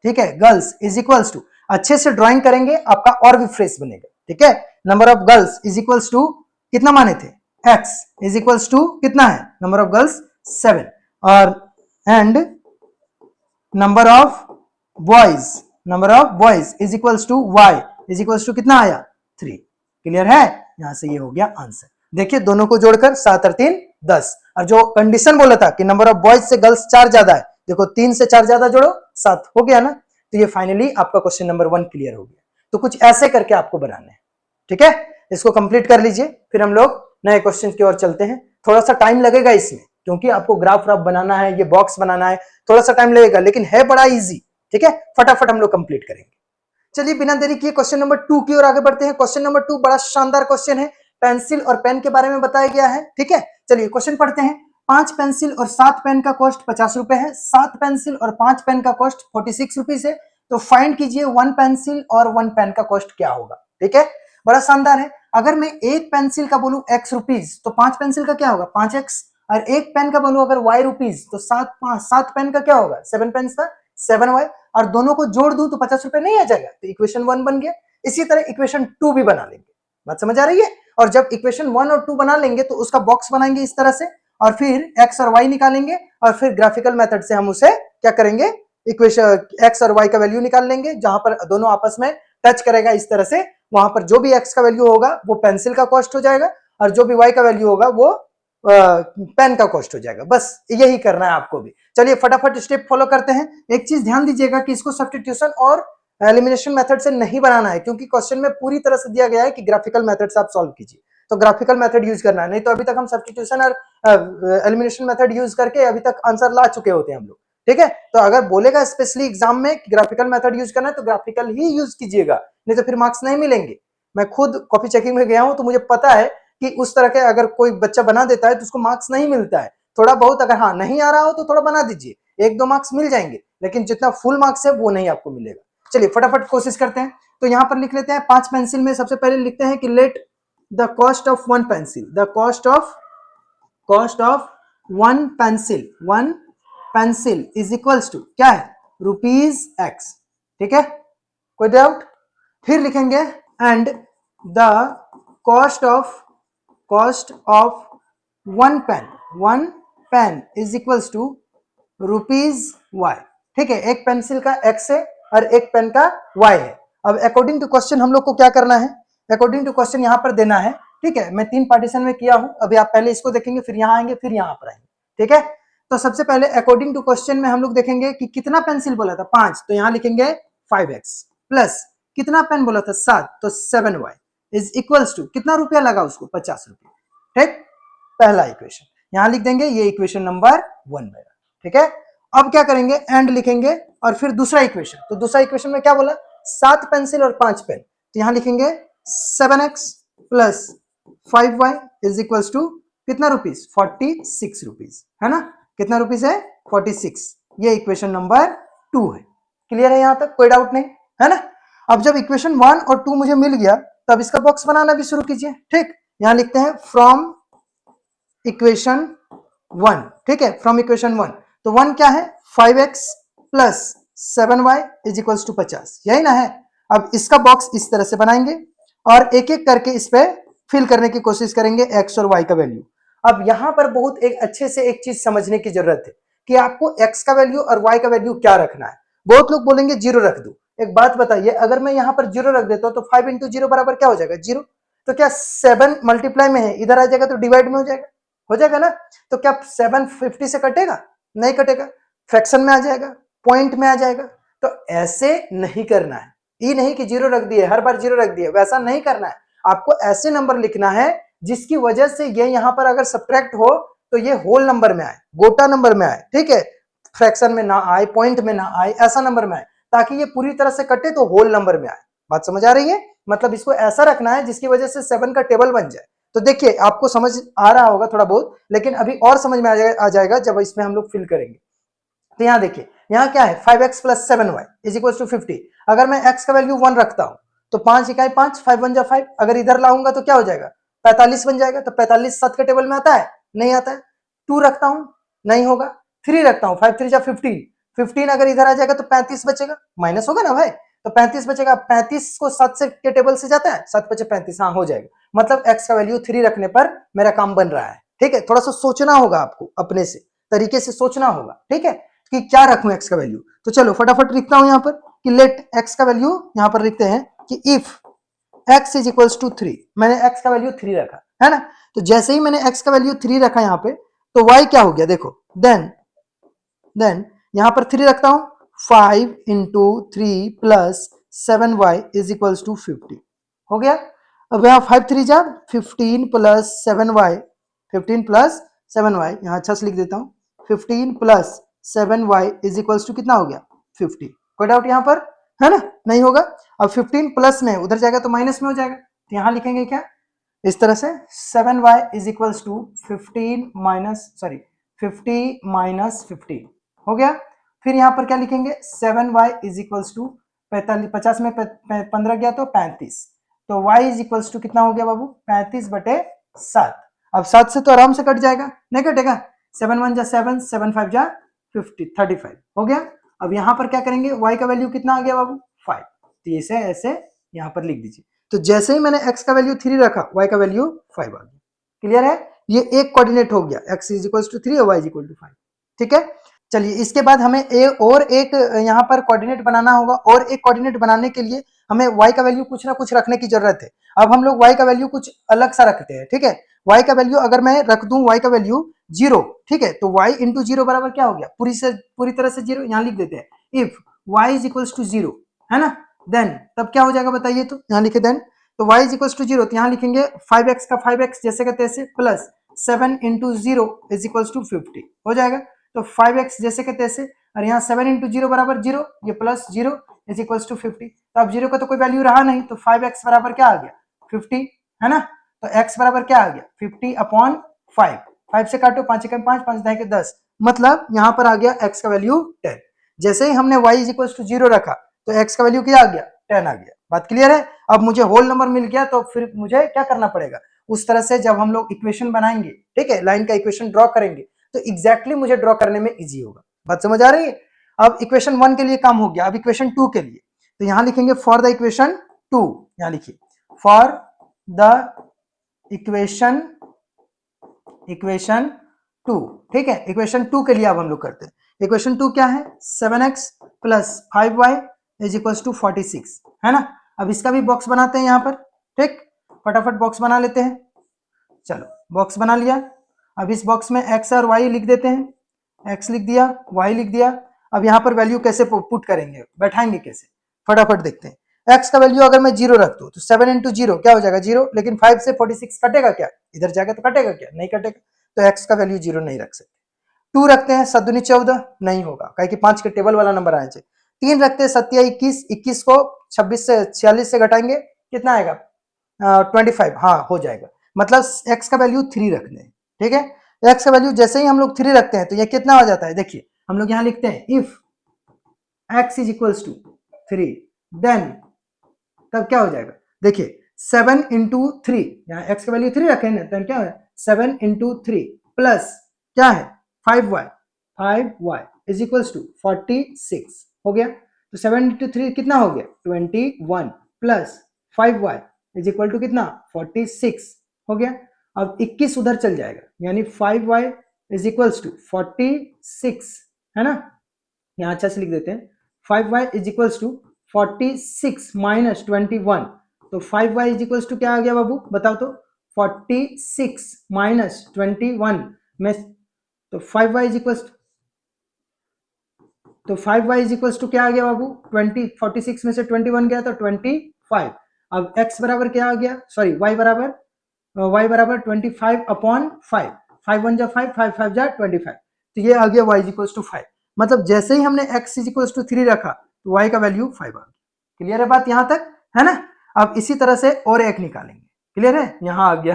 ठीक है, गर्ल्स इज इक्वल्स टू, अच्छे से ड्राइंग करेंगे आपका और भी फ्रेश बनेगा। ठीक है, number of girls is equals to कितना माने थे, एक्स इज इक्वल्स टू कितना है, नंबर ऑफ गर्ल्स 7, और and number of boys is equals to y is equals to कितना आया 3। क्लियर है, यहां से ये हो गया आंसर। देखिए दोनों को जोड़कर 7 और 3 10, और जो कंडीशन बोला था कि नंबर ऑफ बॉयज से गर्ल्स 4 ज्यादा है, देखो 3 से 4 ज्यादा जोड़ो 7 हो गया ना। तो ये फाइनली आपका क्वेश्चन नंबर 1 क्लियर हो गया। तो कुछ ऐसे करके आपको बनाना है। ठीक है, इसको कंप्लीट कर लीजिए, फिर हम लोग नए क्वेश्चन की ओर चलते हैं। थोड़ा सा टाइम लगेगा इसमें, क्योंकि आपको ग्राफ बनाना है, ये बॉक्स बनाना है, थोड़ा सा टाइम लगेगा, लेकिन है बड़ा इजी। ठीक है, फटाफट हम लोग कंप्लीट करेंगे। चलिए बिना देरी किए क्वेश्चन नंबर 2 की ओर आगे बढ़ते हैं। क्वेश्चन नंबर 2 बड़ा शानदार क्वेश्चन है, पेंसिल और पेन के बारे में बताया गया है। ठीक है, चलिए क्वेश्चन पढ़ते हैं। 5 पेंसिल और 7 पेन का कॉस्ट 50 रुपए है, 7 पेंसिल और 5 पेन का कॉस्ट 46 रुपीज है। तो फाइंड कीजिए 1 पेंसिल और 1 पेन का कॉस्ट क्या होगा। ठीक है, बड़ा शानदार है। अगर मैं एक पेंसिल का बोलूं x रुपीज, तो 5 पेंसिल का क्या होगा 5x, और एक पेन का बोलूं अगर y रुपीज, तो 7 पेन का क्या होगा 7 पेन का 7y, और दोनों को जोड़ दूं तो 50 रुपए नहीं आ जाएगा, तो इक्वेशन 1 बन गया। इसी तरह इक्वेशन 2 भी बना लेंगे। बात समझ आ रही है। और जब इक्वेशन 1 और 2 बना लेंगे तो उसका बॉक्स बनाएंगे इस तरह से, और फिर x और y निकालेंगे, और फिर ग्राफिकल मेथड से हम उसे क्या करेंगे, इक्वेशन x और y का वैल्यू निकाल लेंगे, जहां पर दोनों आपस में टच करेगा इस तरह से, वहां पर जो भी x का वैल्यू होगा वो पेंसिल का कॉस्ट हो जाएगा, और जो भी y का वैल्यू होगा वो पेन का कॉस्ट हो जाएगा। बस यही करना है आपको भी। चलिए फटाफट स्टेप फॉलो करते हैं। एक चीज ध्यान दीजिएगा कि इसको सब्स्टिट्यूशन और एलिमिनेशन मेथड से नहीं बनाना है, क्योंकि क्वेश्चन में पूरी तरह से दिया गया है कि ग्राफिकल मेथड से आप सॉल्व कीजिए, तो ग्राफिकल मेथड यूज करना है। नहीं तो अभी तक हम सब्स्टिट्यूशन और एलिमिनेशन मेथड यूज करके अभी तक आंसर ला चुके होते हैं हम लोग। ठीक है, तो अगर बोलेगा स्पेशली एग्जाम में कि ग्राफिकल मेथड यूज करना है, तो ग्राफिकल ही यूज कीजिएगा, नहीं तो फिर मार्क्स नहीं मिलेंगे। मैं खुद कॉपी चेकिंग में गया हूं, तो मुझे पता है कि उस तरह के अगर कोई बच्चा बना देता है तो उसको मार्क्स नहीं मिलता है। थोड़ा बहुत अगर हाँ नहीं आ रहा हो तो थोड़ा बना दीजिए, 1-2 मार्क्स मिल जाएंगे, लेकिन जितना फुल मार्क्स है वो नहीं आपको मिलेगा। चलिए फटाफट कोशिश करते हैं। तो यहाँ पर लिख लेते हैं 5 पेंसिल में सबसे पहले लिखते हैं कि let the cost of one pencil, the cost of one pencil is equals to क्या है, ₹X। ठीक है, कोई डाउट? फिर लिखेंगे and the cost of one pen is equals to ₹Y। ठीक है, एक पेंसिल का X है और एक पेन का Y है। अब अकॉर्डिंग टू क्वेश्चन हम लोग को क्या करना है, अकॉर्डिंग टू क्वेश्चन यहाँ पर देना है। ठीक है, मैं 3 पार्टीशन में किया हूं, अभी आप पहले इसको देखेंगे, फिर यहाँ आएंगे, फिर यहाँ पर आएंगे। ठीक है, तो सबसे पहले अकॉर्डिंग टू क्वेश्चन में हम लोग देखेंगे कि कितना पेंसिल बोला था 5, तो यहाँ लिखेंगे 5x प्लस कितना पेन बोला था 7, तो 7y इज इक्वल्स टू कितना रुपया लगा उसको, 50 रुपया। ठीक, पहला इक्वेशन यहां लिख देंगे, ये इक्वेशन नंबर 1 मेरा। ठीक है, अब क्या करेंगे, एंड लिखेंगे और फिर दूसरा इक्वेशन। तो दूसरा इक्वेशन में क्या बोला, 7 पेंसिल और 5 पेन, तो यहां लिखेंगे 7x plus 5y is equals to कितना रुपीस, 46 रुपीस, है ना। कितना रुपीस है, 46। ये इक्वेशन नंबर 2 है। क्लियर है यहां तक, कोई डाउट नहीं है ना। अब जब इक्वेशन 1 और 2 मुझे मिल गया, तब इसका बॉक्स बनाना भी शुरू कीजिए। ठीक, यहां लिखते हैं फ्रॉम इक्वेशन 1। ठीक है, फ्रॉम इक्वेशन 1, तो 1 क्या है, 5x plus 7y is equals to 50, यही ना है। अब इसका बॉक्स इस तरह से बनाएंगे और एक एक करके इस पे फिल करने की कोशिश करेंगे x और y का वैल्यू। अब यहां पर बहुत एक अच्छे से एक चीज समझने की जरूरत है कि आपको x का वैल्यू और y का वैल्यू क्या रखना है। बहुत लोग बोलेंगे 0 रख दो। एक बात बताइए, अगर मैं यहां पर 0 रख देता हूं तो 5 इंटू 0 बराबर क्या हो जाएगा, 0। तो क्या 7 मल्टीप्लाई में है, इधर आ जाएगा तो डिवाइड में हो जाएगा ना। तो क्या 7 50 से कटेगा, नहीं कटेगा, फ्रैक्शन में आ जाएगा, पॉइंट में आ जाएगा। तो ऐसे नहीं करना है, ये नहीं कि 0 रख दिए, हर बार 0 रख दिए, वैसा नहीं करना है। आपको ऐसे नंबर लिखना है जिसकी वजह से ये यहां पर अगर सब्ट्रैक्ट हो तो ये होल नंबर में आए, गोटा नंबर में आए। ठीक है, फ्रैक्शन में ना आए, पॉइंट में ना आए, ऐसा नंबर में आए, ताकि ये पूरी तरह से कटे तो होल नंबर में आए। बात समझ आ रही है, मतलब इसको ऐसा रखना है जिसकी वजह से 7 का टेबल बन जाए। तो देखिए आपको समझ आ रहा होगा थोड़ा बहुत, लेकिन अभी और समझ में आ जाएगा जब इसमें हम लोग फिल करेंगे। तो यहाँ देखिए, यहाँ क्या है, 5x plus 7y is equal to 50। अगर मैं x का वैल्यू 1 रखता हूं तो 5 इकाई 5, 5 1 जा 5। अगर इधर लाऊंगा तो क्या हो जाएगा, 45 बन जाएगा। तो 45 7 के टेबल में आता है, नहीं आता है। 2 रखता हूं, नहीं होगा। 3 रखता हूं, 5 3 जा 15, 15 अगर इधर आ जाएगा तो 35 बचेगा, माइनस होगा ना भाई, तो 35 बचेगा। 35 को 7 से के टेबल से जाता है, 7 5 35, हाँ हो जाएगा। मतलब x का वैल्यू 3 रखने पर मेरा काम बन रहा है। ठीक है, थोड़ा सा सोचना होगा आपको, अपने से तरीके से सोचना होगा। ठीक है, कि क्या रखूं x का वैल्यू। तो चलो फटाफट लिखता हूं यहां पर कि लेट x का वैल्यू, यहां पर लिखते हैं कि if x is equals to 3, मैंने x का वैल्यू 3 रखा है ना। तो जैसे ही मैंने x का वैल्यू 3 रखा यहां पे, तो y क्या हो गया देखो, देन यहां पर 3 रखता हूं, 5 into 3 plus 7y is equals to 50 हो गया। अब यहाँ 5 3 जा 15 प्लस 7y, 15 प्लस 7y, यहाँ अच्छा से लिख देता हूँ, 15 plus 7y is equals to कितना हो गया, 50। कोई डाउट यहाँ पर है ना, नहीं होगा। अब 15 प्लस में उधर जाएगा तो माइनस में हो जाएगा, तो यहाँ लिखेंगे क्या, इस तरह से 7y is equals to 15 minus 50 minus 15 हो गया। फिर यहाँ पर क्या लिखेंगे, 7y इज इक्वल्स टू 45, 50 में 15 गया तो 35, तो y इज इक्वल्स टू कितना हो गया बाबू, 35/7। अब 7 से तो आराम से कट जाएगा, नहीं कटेगा, 7 1 जा 7, 7 5 जा 50, 35 हो गया। अब यहाँ पर क्या करेंगे, y का वैल्यू कितना आ गया बाबू, 5। तो ऐसे ऐसे यहाँ पर लिख दीजिए। तो जैसे ही मैंने x का वैल्यू 3 रखा, y का वैल्यू 5 आ गया। क्लियर है, ये एक कोऑर्डिनेट हो गया, x इज इक्वल टू 3 और y इज इक्वल टू 5। ठीक है, चलिए इसके बाद हमें और एक यहाँ पर कोऑर्डिनेट बनाना होगा, और एक कोऑर्डिनेट बनाने के लिए हमें y का वैल्यू कुछ ना कुछ रखने की जरूरत है। अब हम लोग y का वैल्यू कुछ अलग सा रखते हैं। ठीक है, y का वैल्यू अगर मैं रख दूं, y का वैल्यू 0, ठीक है, तो y इंटू 0 बराबर क्या हो गया, पूरी तरह से 0। यहाँ लिख देते हैं if y is equal to 0, है ना, देन तब क्या हो जाएगा बताइए, तो यहाँ लिखे देन, तो y इज इक्वल टू 0, तो यहाँ लिखेंगे 5x का 5x जैसे का तैसे plus 7 into 0 is equal to 50 हो जाएगा। तो 5x जैसे के तैसे, और यहाँ 7 इंटू 0 बराबर 0, ये प्लस 0 इज इक्वल टू 50। तो अब 0 का तो कोई वैल्यू रहा नहीं, तो 5x बराबर क्या आ गया, 50, है ना। तो x बराबर क्या आ गया 50/5, 5 से काटो, 5 एकम 5, 5 दाई के 10, मतलब यहाँ पर आ गया x का वैल्यू 10। जैसे ही हमने y इज इक्वल टू 0 रखा तो x का वैल्यू क्या आ गया 10 आ गया। बात क्लियर है। अब मुझे होल नंबर मिल गया तो फिर मुझे क्या करना पड़ेगा, उस तरह से जब हम लोग इक्वेशन बनाएंगे, ठीक है, लाइन का इक्वेशन ड्रॉ करेंगे तो एग्जैक्टली मुझे ड्रॉ करने में इजी होगा। बात समझ आ रही है। अब इक्वेशन 1 के लिए काम हो गया, अब इक्वेशन 2 के लिए तो यहां लिखेंगे फॉर द इक्वेशन 2, यहां लिखिए फॉर द इक्वेशन 2, ठीक है। इक्वेशन 2 के लिए अब हम लोग करते हैं। इक्वेशन 2 क्या है 7x plus 5y is equal to 46, है ना। अब इसका भी बॉक्स बनाते हैं यहाँ पर, ठीक, फटाफट बॉक्स बना लेते हैं। चलो बॉक्स बना लिया। अब इस बॉक्स में x और y लिख देते हैं, x लिख दिया, y लिख दिया। अब यहाँ पर वैल्यू कैसे पुट करेंगे, बैठाएंगे कैसे, फटाफट देखते हैं। x का वैल्यू अगर मैं 0 रख दूं तो 7 इंटू 0 क्या हो जाएगा 0, लेकिन 5 से 46 कटेगा क्या, इधर जाएगा तो कटेगा क्या, नहीं कटेगा, तो x का वैल्यू 0 नहीं रख सकते। 2 रखते हैं 7 दूनी 14, नहीं होगा कहे कि 5 के टेबल वाला नंबर आना चाहिए। 3 रखते हैं 7 21, 21 को 26 से 46 से घटाएंगे कितना आएगा 25, हाँ हो जाएगा, मतलब x का वैल्यू 3 रखते हैं, ठीक है। x का वैल्यू जैसे ही हम लोग 3 रखते हैं तो ये कितना हो जाता है, देखिए हम लोग यहाँ लिखते हैं if x is equals to 3 then, तब क्या हो जाएगा, देखिए 7 इंटू 3, यहाँ x का वैल्यू 3 रखे ना, तो क्या है 7 इंटू 3 प्लस क्या है 5y इज इक्वल्स टू 46 हो गया। तो 7 इंटू 3 कितना हो गया 21 plus 5y is equal to कितना 46 हो गया। अब 21 उधर चल जाएगा, यानी 5y इज इक्वल्स टू 46, है ना। यहाँ अच्छा से लिख देते हैं 5y is equals to 46 minus 21, तो 5y इज इक्वल्स टू क्या आ गया बाबू बताओ तो 46 माइनस 21 में, तो 5y इज इक्वल्स टू क्या आ गया बाबू 20, 46 में से 21 गया तो 25। अब x बराबर क्या आ गया, सॉरी y बराबर 25/5, 5 1 जा 5, 5 5 जा 25, तो ये आ गया y इज इक्वल्स टू 5। मतलब जैसे ही हमने x इज इक्वल्स टू 3 रखा तो y का वैल्यू 5 आ गया। क्लियर है बात यहाँ तक, है ना। अब इसी तरह से और एक निकालेंगे, क्लियर है, यहाँ आ गया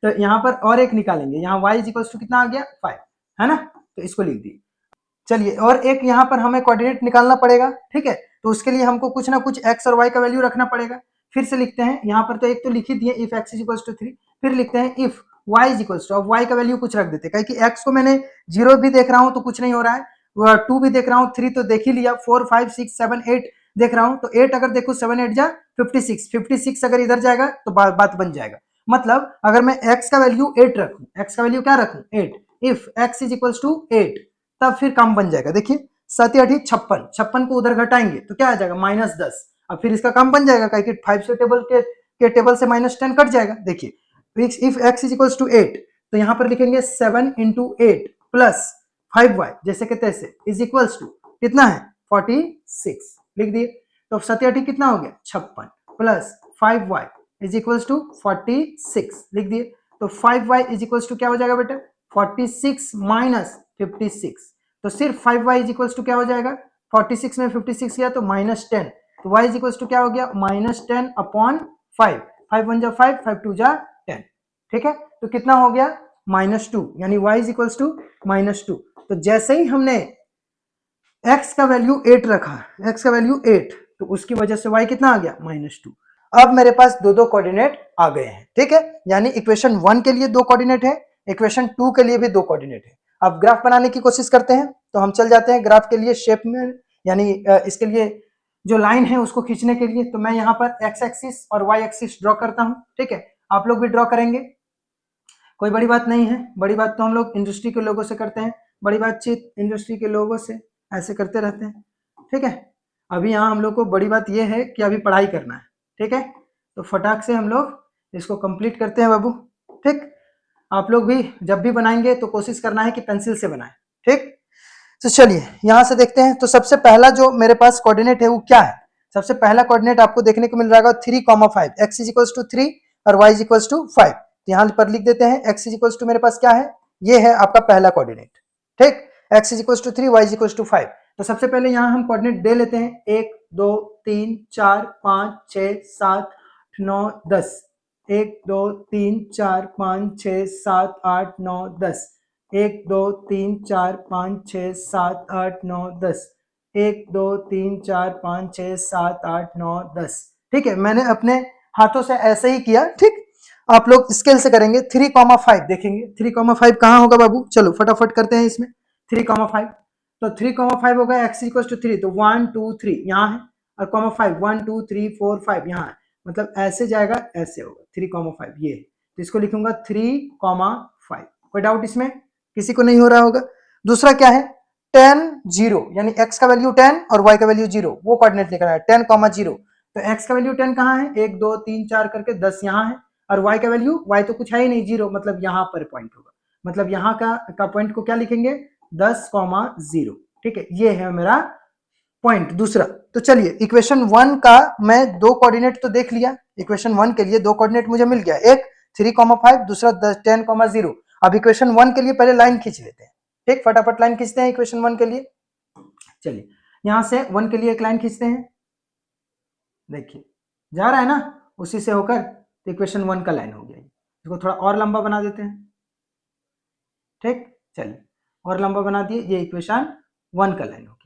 तो यहाँ पर और एक निकालेंगे, यहाँ y इज इक्वल्स टू कितना आ गया 5, है ना, तो इसको लिख दिए। चलिए और एक यहाँ पर हमें कोऑर्डिनेट निकालना पड़ेगा, ठीक है, तो उसके लिए हमको कुछ ना कुछ x और y का वैल्यू रखना पड़ेगा। फिर से लिखते हैं, यहाँ पर तो एक तो लिख ही दिए if x is equals to 3, फिर लिखते हैं if y is equals to, अब y का वैल्यू कुछ रख देते हैं, कि x को मैंने 0 भी देख रहा हूँ तो कुछ नहीं हो रहा है, 2 भी देख रहा हूँ, 3 तो देख ही लिया, 4 5 6 7 8 देख रहा हूँ, तो 8 अगर देखो 7 8 जा 56, 56 अगर इधर जाएगा तो बात बन जाएगा। मतलब अगर मैं x का वैल्यू 8 रखूं, x का वैल्यू क्या रखूं 8, if x is equals to 8, तब फिर काम बन जाएगा। देखिए 7 8 56, 56 को उधर घटाएंगे तो क्या आ जाएगा -10, अब फिर इसका काम बन जाएगा, कि 5 से टेबल से -10 कट जाएगा। देखिए if x is equals to 8 तो यहाँ पर लिखेंगे 7 इंटू 8 प्लस 5y जैसे के तैसे इज इक्वल्स टू कितना है 46, लिख दिए। तो 7 8 कितना हो गया 56 plus 5y is equals to 46, लिख दिए। तो 5y इज इक्वल्स टू क्या हो जाएगा बेटा 46 माइनस 56, तो सिर्फ 5y इज इक्वल्स टू क्या हो जाएगा 46 में 56 गया तो -10, तो y इज इक्वल्स टू क्या हो गया -10/5, 5 1 जा 5, 5 2 जा 10, ठीक है। तो कितना हो गया -2, यानी y इज इक्वल्स टू -2। तो जैसे ही हमने x का वैल्यू 8 रखा, x का वैल्यू 8, तो उसकी वजह से y कितना आ गया -2। अब मेरे पास दो कोऑर्डिनेट आ गए हैं, ठीक है, यानी इक्वेशन 1 के लिए 2 कोऑर्डिनेट है, इक्वेशन 2 के लिए भी 2 कोऑर्डिनेट है। अब ग्राफ बनाने की कोशिश करते हैं, तो हम चल जाते हैं ग्राफ के लिए शेप में, यानी इसके लिए जो लाइन है उसको खींचने के लिए, तो मैं यहाँ पर x एक्सिस और y एक्सिस ड्रॉ करता हूँ, ठीक है, आप लोग भी ड्रॉ करेंगे, कोई बड़ी बात नहीं है, बड़ी बात तो हम लोग इंडस्ट्री के लोगों से करते हैं, बड़ी बातचीत इंडस्ट्री के लोगों से ऐसे करते रहते हैं, ठीक है। अभी यहाँ हम लोग को बड़ी बात यह है कि अभी पढ़ाई करना है, ठीक है, तो फटाक से हम लोग इसको कंप्लीट करते हैं बाबू, ठीक। आप लोग भी जब भी बनाएंगे तो कोशिश करना है कि पेंसिल से बनाएं, ठीक। तो चलिए यहाँ से देखते हैं, तो सबसे पहला जो मेरे पास कोऑर्डिनेट है वो क्या है, सबसे पहला कोऑर्डिनेट आपको देखने को मिल रहा है 3,5, x इज इक्वल्स टू 3 और y इज इक्वल्स टू 5, तो यहाँ पर लिख देते हैं x इज इक्वल्स टू मेरे पास क्या है, ये है आपका पहला कोऑर्डिनेट, ठीक, x is equals to 3 y is equals to 5। तो सबसे पहले यहाँ हम कोऑर्डिनेट दे लेते हैं 1 2 3 4 5 6 7 9 10, 1 2 3 4 5 6 7 8 9 10, 1 2 3 4 5 6 7 8 9 10, 1 2 3 4 5 6 7 8 9 10। ठीक है, मैंने अपने हाथों से ऐसे ही किया। ठीक, आप लोग स्केल से करेंगे। 3,5 देखेंगे, 3,5 कहाँ होगा बाबू? चलो फटाफट करते हैं इसमें। 3,5 तो 3,5 होगा एक्स इक्वल टू 3, तो 1 2 3 यहाँ है, और कॉमा 5 1 2 3 4 5 यहाँ है, मतलब ऐसे जाएगा, ऐसे होगा 3,5 ये, तो इसको लिखूंगा 3,5। कोई डाउट इसमें किसी को नहीं हो रहा होगा? दूसरा क्या है? 10 0, यानी x का वैल्यू 10 और y का वैल्यू 0, वो कोऑर्डिनेट लिखना है 10,0। तो x का वैल्यू 10 कहाँ है? 1 2 3 4 करके 10 यहाँ है, और y का वैल्यू, y तो कुछ है ही नहीं, 0, मतलब यहाँ पर पॉइंट होगा, मतलब यहाँ का पॉइंट को क्या लिखेंगे? 10,0। ठीक है, ये है मेरा पॉइंट दूसरा। तो चलिए इक्वेशन 1 का मैं दो कोऑर्डिनेट तो देख लिया, इक्वेशन 1 के लिए दो कोऑर्डिनेट मुझे मिल गया, एक 3,5, दूसरा 10,0। अब इक्वेशन 1 के लिए पहले लाइन खींच लेते हैं। ठीक, फटाफट लाइन खींचते हैं इक्वेशन 1 के लिए। चलिए यहां से 1 के लिए एक लाइन खींचते हैं, देखिए जा रहा है ना, उसी से होकर तो इक्वेशन 1 का लाइन हो गया। इसको थोड़ा और लंबा बना देते हैं। ठीक, चलिए और लंबा बना दिए, ये इक्वेशन 1 का लाइन हो गया।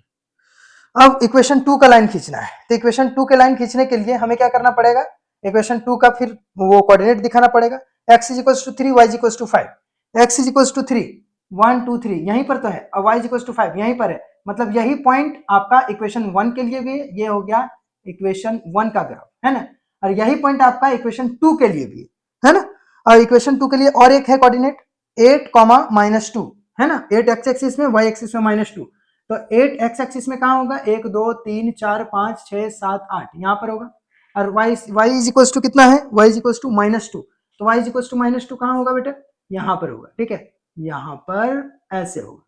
अब इक्वेशन 2 का लाइन खींचना है, तो इक्वेशन 2 के लाइन खींचने के लिए हमें क्या करना पड़ेगा? इक्वेशन 2 का फिर वो कोऑर्डिनेट दिखाना पड़ेगा। x is equals to 3, y is equals to 5, x is equals to 3 1 2 3 यहीं पर तो है, और y इज इक्वल्स टू 5 यहीं पर है, मतलब यही पॉइंट आपका इक्वेशन 1 के लिए भी है, ये हो गया इक्वेशन 1 का ग्राफ, है ना, और यही पॉइंट आपका इक्वेशन 2 के लिए भी है ना। और इक्वेशन 2 के लिए और एक है कोऑर्डिनेट 8, -2, है ना, 8 x एक्सिस में, y एक्सिस में -2, तो 8 x एक्सिस में कहाँ होगा? 1 2 3 4 5 6 7 8 यहाँ पर होगा, और y इज इक्वल्स टू कितना है? y इज इक्वल्स टू -2, तो y इज इक्वल्स टू -2 कहाँ होगा बेटा? यहाँ पर होगा। ठीक है, यहाँ पर ऐसे होगा।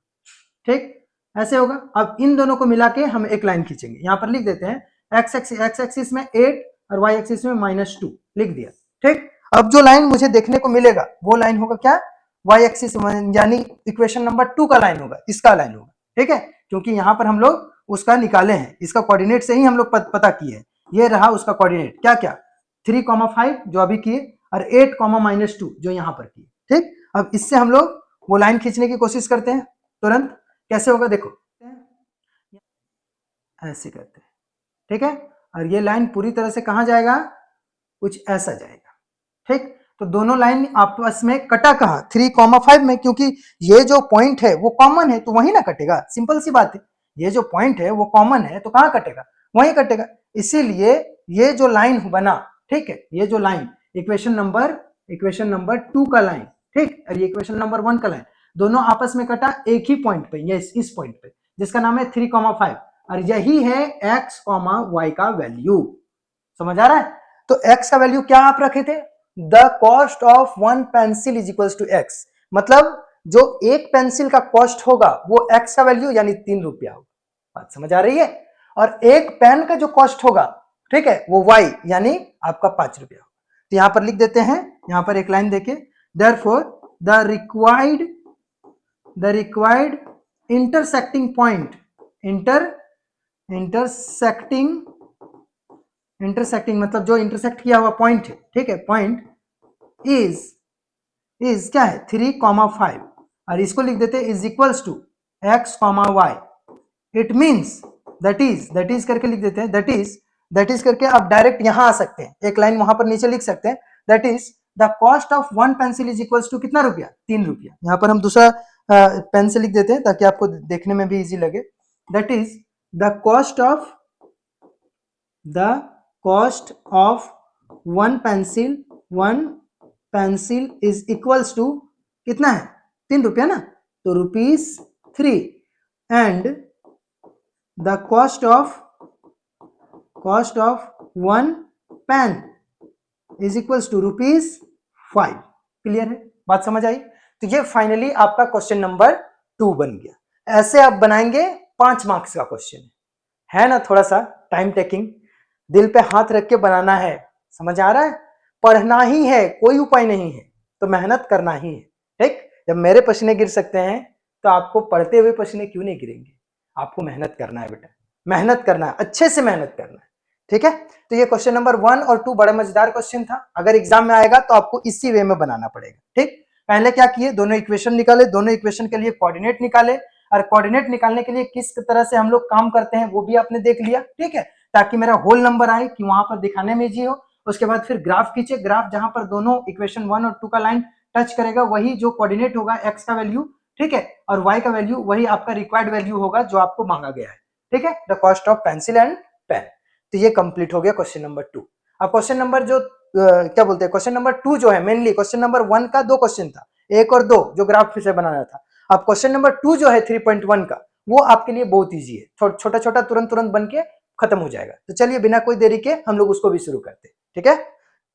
ठीक, ऐसे होगा। अब इन दोनों को मिला के हम एक लाइन खींचेंगे, यहाँ पर लिख देते हैं x एक्सिस में 8 और y एक्सिस में -2 लिख दिया। ठीक, अब जो लाइन मुझे देखने को मिलेगा वो लाइन होगा क्या? y एक्सिस, यानी इक्वेशन नंबर 2 का लाइन होगा, इसका लाइन होगा। ठीक है, क्योंकि यहाँ पर हम लोग उसका निकाले हैं, इसका कोऑर्डिनेट से ही हम लोग पता किए हैं। ये रहा उसका कोऑर्डिनेट, क्या क्या? 3,5 जो अभी किए, और 8, -2 जो यहाँ पर किए। ठीक, अब इससे हम लोग वो लाइन खींचने की कोशिश करते हैं तुरंत। कैसे होगा देखो, ऐसे करते हैं। ठीक है, और ये लाइन पूरी तरह से कहां जाएगा? कुछ ऐसा जाएगा। ठीक, तो दोनों लाइन आपस में कटा कहां? 3,5 में, क्योंकि ये जो पॉइंट है वो कॉमन है, तो वहीं ना कटेगा, सिंपल सी बात है। ये जो पॉइंट है वो कॉमन है, तो कहां कटेगा? वहीं कटेगा। इसीलिए ये जो लाइन बना, ठीक है, ये जो लाइन इक्वेशन नंबर 2 का लाइन, ठीक, और ये इक्वेशन नंबर 1 का लाइन, दोनों आपस में कटा एक ही पॉइंट पे, ये इस पॉइंट पे, जिसका नाम है 3,5, और यही है x, y का वैल्यू। समझ आ रहा है? तो x का वैल्यू क्या आप रखे थे? The cost of one pencil is equal to x, मतलब जो एक पेंसिल का कॉस्ट होगा वो x का वैल्यू यानी 3 रुपया होगा। बात समझ आ रही है? और एक पेन का जो कॉस्ट होगा, ठीक है, वो y यानी आपका 5 रुपया होगा। तो यहां पर लिख देते हैं, यहां पर एक लाइन देके, therefore the required intersecting point, intersecting मतलब जो इंटरसेक्ट किया हुआ पॉइंट है, ठीक है, पॉइंट इज क्या है? 3,5, और इसको लिख देते हैं is equals to x, y। It means that is करके लिख देते हैं, दैट इज करके आप डायरेक्ट यहां आ सकते हैं, एक लाइन वहां पर नीचे लिख सकते हैं, that is the cost of one pencil is equals to कितना रुपया? 3 रुपया। यहां पर हम दूसरा पेन से लिख देते हैं ताकि आपको देखने में भी इजी लगे। That is the cost of one pencil is equals to कितना है? 3 रुपया ना, तो ₹3, and the cost of one pen is equals to ₹5। Clear है? बात समझ आई? तो ये फाइनली आपका क्वेश्चन नंबर 2 बन गया। ऐसे आप बनाएंगे 5 मार्क्स का क्वेश्चन है ना, थोड़ा सा टाइम टेकिंग, दिल पे हाथ रख के बनाना है। समझ आ रहा है? पढ़ना ही है, कोई उपाय नहीं है, तो मेहनत करना ही है। ठीक, जब मेरे पसीने गिर सकते हैं तो आपको पढ़ते हुए पसीने क्यों नहीं गिरेंगे? आपको मेहनत करना है बेटा, मेहनत करना है, अच्छे से मेहनत करना है। ठीक है, तो ये क्वेश्चन नंबर 1 और 2 बड़ा मजेदार क्वेश्चन था। अगर एग्जाम में आएगा तो आपको इसी वे में बनाना पड़ेगा। ठीक, पहले क्या किए, दोनों इक्वेशन निकाले, दोनों इक्वेशन के लिए कोऑर्डिनेट निकाले, और कोऑर्डिनेट निकालने के लिए किस तरह से हम लोग काम करते हैं वो भी आपने देख लिया। ठीक है, ताकि मेरा होल नंबर आए कि वहां पर दिखाने में इजी हो। उसके बाद फिर ग्राफ खींचे, ग्राफ जहां पर दोनों इक्वेशन 1 और 2 का लाइन टच करेगा वही जो कोऑर्डिनेट होगा एक्स का वैल्यू, ठीक है, और वाई का वैल्यू वही आपका रिक्वायर्ड वैल्यू होगा जो आपको मांगा गया है। ठीक है, the cost of pencil and pen. तो ये कंप्लीट हो गया क्वेश्चन नंबर 2। अब क्वेश्चन नंबर जो क्या बोलते हैं, क्वेश्चन नंबर 2 जो है, मेनली क्वेश्चन नंबर 1 का 2 क्वेश्चन था, 1 और 2 जो ग्राफ से बनाना था। अब क्वेश्चन नंबर 2 जो है 3.1 का, वो आपके लिए बहुत ईजी है, छोटा छोटा तुरंत तुरंत बन के खत्म हो जाएगा। तो चलिए बिना कोई देरी के हम लोग उसको भी शुरू करते हैं। ठीक है,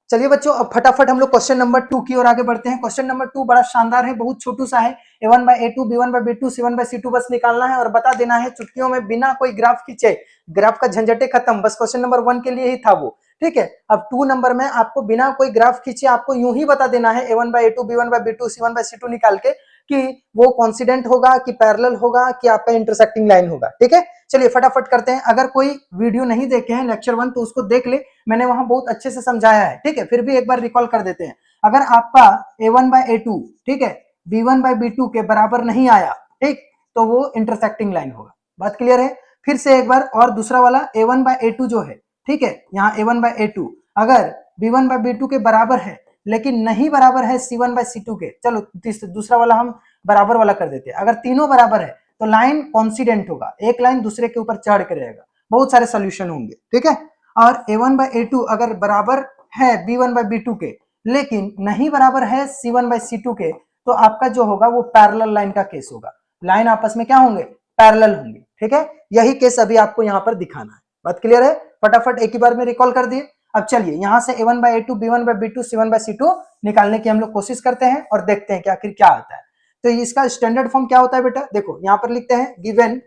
चलिए बच्चों अब फटाफट हम लोग क्वेश्चन नंबर 2 की ओर आगे बढ़ते हैं। क्वेश्चन नंबर 2 बड़ा शानदार है, बहुत छोटू सा है। a1 by a2 b1 by b2 c1 by c2 बस निकालना है और बता देना है चुटकियों में, बिना कोई ग्राफ खींचे। ग्राफ का झंझटे खत्म, बस क्वेश्चन नंबर 1 के लिए ही था वो। ठीक है, अब 2 नंबर में आपको बिना कोई ग्राफ खींचे आपको यूं ही बता देना है a1 by a2 b1 by b2 c1 by c2 निकाल के कि वो कॉन्सिडेंट होगा कि पैरेलल होगा कि आपका इंटरसेक्टिंग लाइन होगा। ठीक है, चलिए फटाफट करते हैं। अगर कोई वीडियो नहीं देखे हैं लेक्चर 1 तो उसको देख ले, मैंने वहां बहुत अच्छे से समझाया है। ठीक है, फिर भी एक बार रिकॉल कर देते हैं। अगर आपका a1 by a2, ठीक है, b1 by b2 के बराबर नहीं आया, ठीक, तो वो इंटरसेक्टिंग लाइन होगा। बात क्लियर है? फिर से एक बार, और दूसरा वाला a1 by a2 जो है, ठीक है, यहाँ a1 by a2 अगर b1 by b2 के बराबर है लेकिन नहीं बराबर है c1 by c2 के, चलो दूसरा वाला हम बराबर वाला कर देते हैं। अगर तीनों बराबर है तो लाइन कॉन्सिडेंट होगा, एक लाइन दूसरे के ऊपर चढ़ के रहेगा, बहुत सारे सोल्यूशन होंगे। ठीक है, और a1 by a2 अगर बराबर है b1 by b2 के लेकिन नहीं बराबर है c1 by c2 के, तो आपका जो होगा वो पैरेलल लाइन का केस होगा। लाइन आपस में क्या होंगे, पैरेलल होंगे। ठीक है, यही केस अभी आपको यहाँ पर दिखाना है। बात क्लियर है? फटाफट एक ही बार में रिकॉल कर दिए। अब चलिए यहाँ से a1 by a2 b1 by b2 c1 by c2 निकालने की हम लोग कोशिश करते हैं और देखते हैं कि आखिर क्या आता है। तो इसका स्टैंडर्ड फॉर्म क्या होता है बेटा, देखो यहाँ पर लिखते हैं given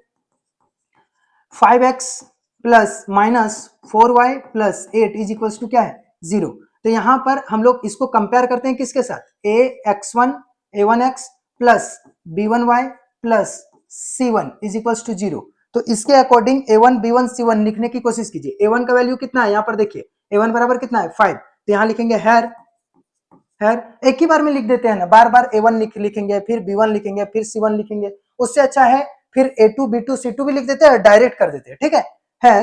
5x plus minus 4y plus 8 is equal to क्या है, 0। तो यहाँ पर हम लोग इसको कंपेयर करते हैं किसके साथ, ax1 a1x plus b1y plus c1 is equal to 0। तो इसके अकॉर्डिंग a1 b1 c1 लिखने की कोशिश कीजिए। a1 का वैल्यू कितना है, यहाँ पर देखिए a1 बराबर कितना है 5, तो यहाँ लिखेंगे हैर एक ही बार में लिख देते हैं ना, बार बार a1 लिखेंगे फिर b1 लिखेंगे फिर c1 लिखेंगे, उससे अच्छा है फिर a2 b2 c2 भी लिख देते हैं, डायरेक्ट कर देते हैं। ठीक है,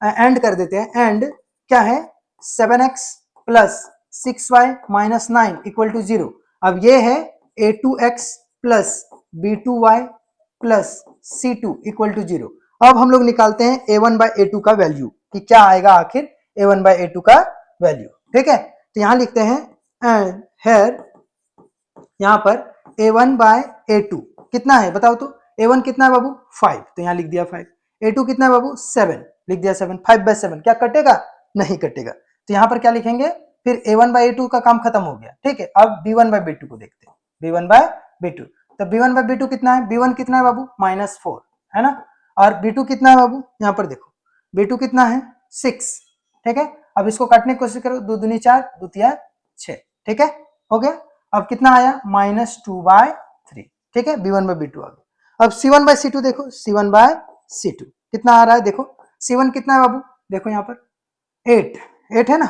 एंड कर देते हैं, एंड क्या है 7x plus 6y minus 9 equal to 0। अब ये है a2x plus b2y plus c2 equal to 0। अब हम लोग निकालते हैं a1 by a2 का वैल्यू कि क्या आएगा आखिर a1 by a2 का वैल्यू। ठीक है, तो यहां लिखते हैं एंड हेयर यहां पर a1 by a2 कितना है बताओ तो, a1 कितना है बाबू 5, तो यहां लिख दिया 5, a2 कितना है बाबू 7, लिख दिया 7, 5 by 7 क्या कटेगा, नहीं कटेगा। तो यहां पर क्या लिखेंगे, फिर a1 by a2 का काम खत्म हो गया। ठीक है, अब b1 by b2 को देखते हैं, b1 by b2, तो b1 by b2 कितना है, b1 कितना है बाबू -4 है ना, और b2 कितना है बाबू, यहां पर देखो b2 कितना है 6। ठीक है, अब इसको काटने की कोशिश करो, 2 दूनी 4 2 तिया 6। ठीक है, हो गया। अब कितना आया -2/3। ठीक है, b1 by b2 आ गया। अब c1 by c2 देखो, c1 by c2 कितना आ रहा है, देखो c1 कितना है बाबू, देखो यहाँ पर 8 है ना,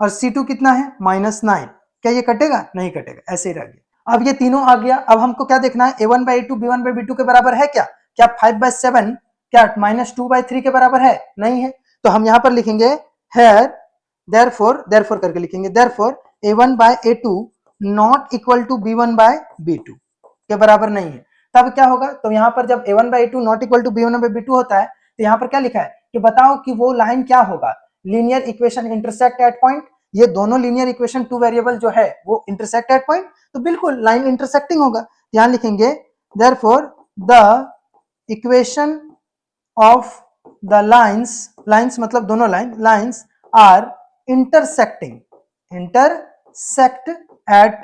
और c2 कितना है -9, क्या ये कटेगा, नहीं कटेगा, ऐसे ही रह गया। अब ये तीनों आ गया। अब हमको क्या देखना है, a1 by a2 b1 by b2 के बराबर है क्या, क्या 5/7 क्या -2/3 के बराबर है, नहीं है। तो हम यहाँ पर लिखेंगे here therefore करके लिखेंगे therefore a1 by a2 not equal to b1 by b2 के बराबर नहीं है। तब क्या होगा, तो यहाँ पर जब a1 by a2 not equal to b1 by b2 होता है तो यहाँ पर क्या लिखा है कि बताओ कि वो लाइन क्या होगा, linear equation intersect at point. ये दोनों लीनियर इक्वेशन 2 वेरिएबल जो है वो इंटरसेक्ट एट पॉइंट, तो बिल्कुल लाइन इंटरसेक्टिंग होगा। यहाँ लिखेंगे therefore the equation of the lines मतलब दोनों lines are intersect at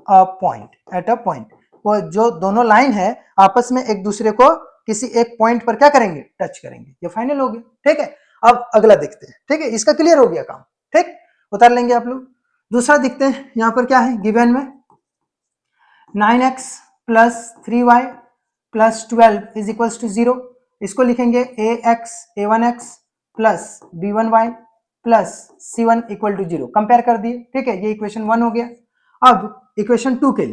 a point। वो जो दोनों लाइन है आपस में एक दूसरे को किसी एक पॉइंट पर क्या करेंगे, टच करेंगे। ये फाइनल हो गया। ठीक है, अब अगला देखते हैं। ठीक है, इसका क्लियर हो गया काम, ठीक, उतार लेंगे आप लोग। दूसरा देखते हैं, यहाँ पर क्या है गिवन में 9x plus 3y plus 12 is equal to 0। इसको लिखेंगे ax a1x plus b1y plus c1 equal to 0 compare कर दिए, ठीक है, ये इक्वेशन 1 हो गया। अब इक्वेशन 2 के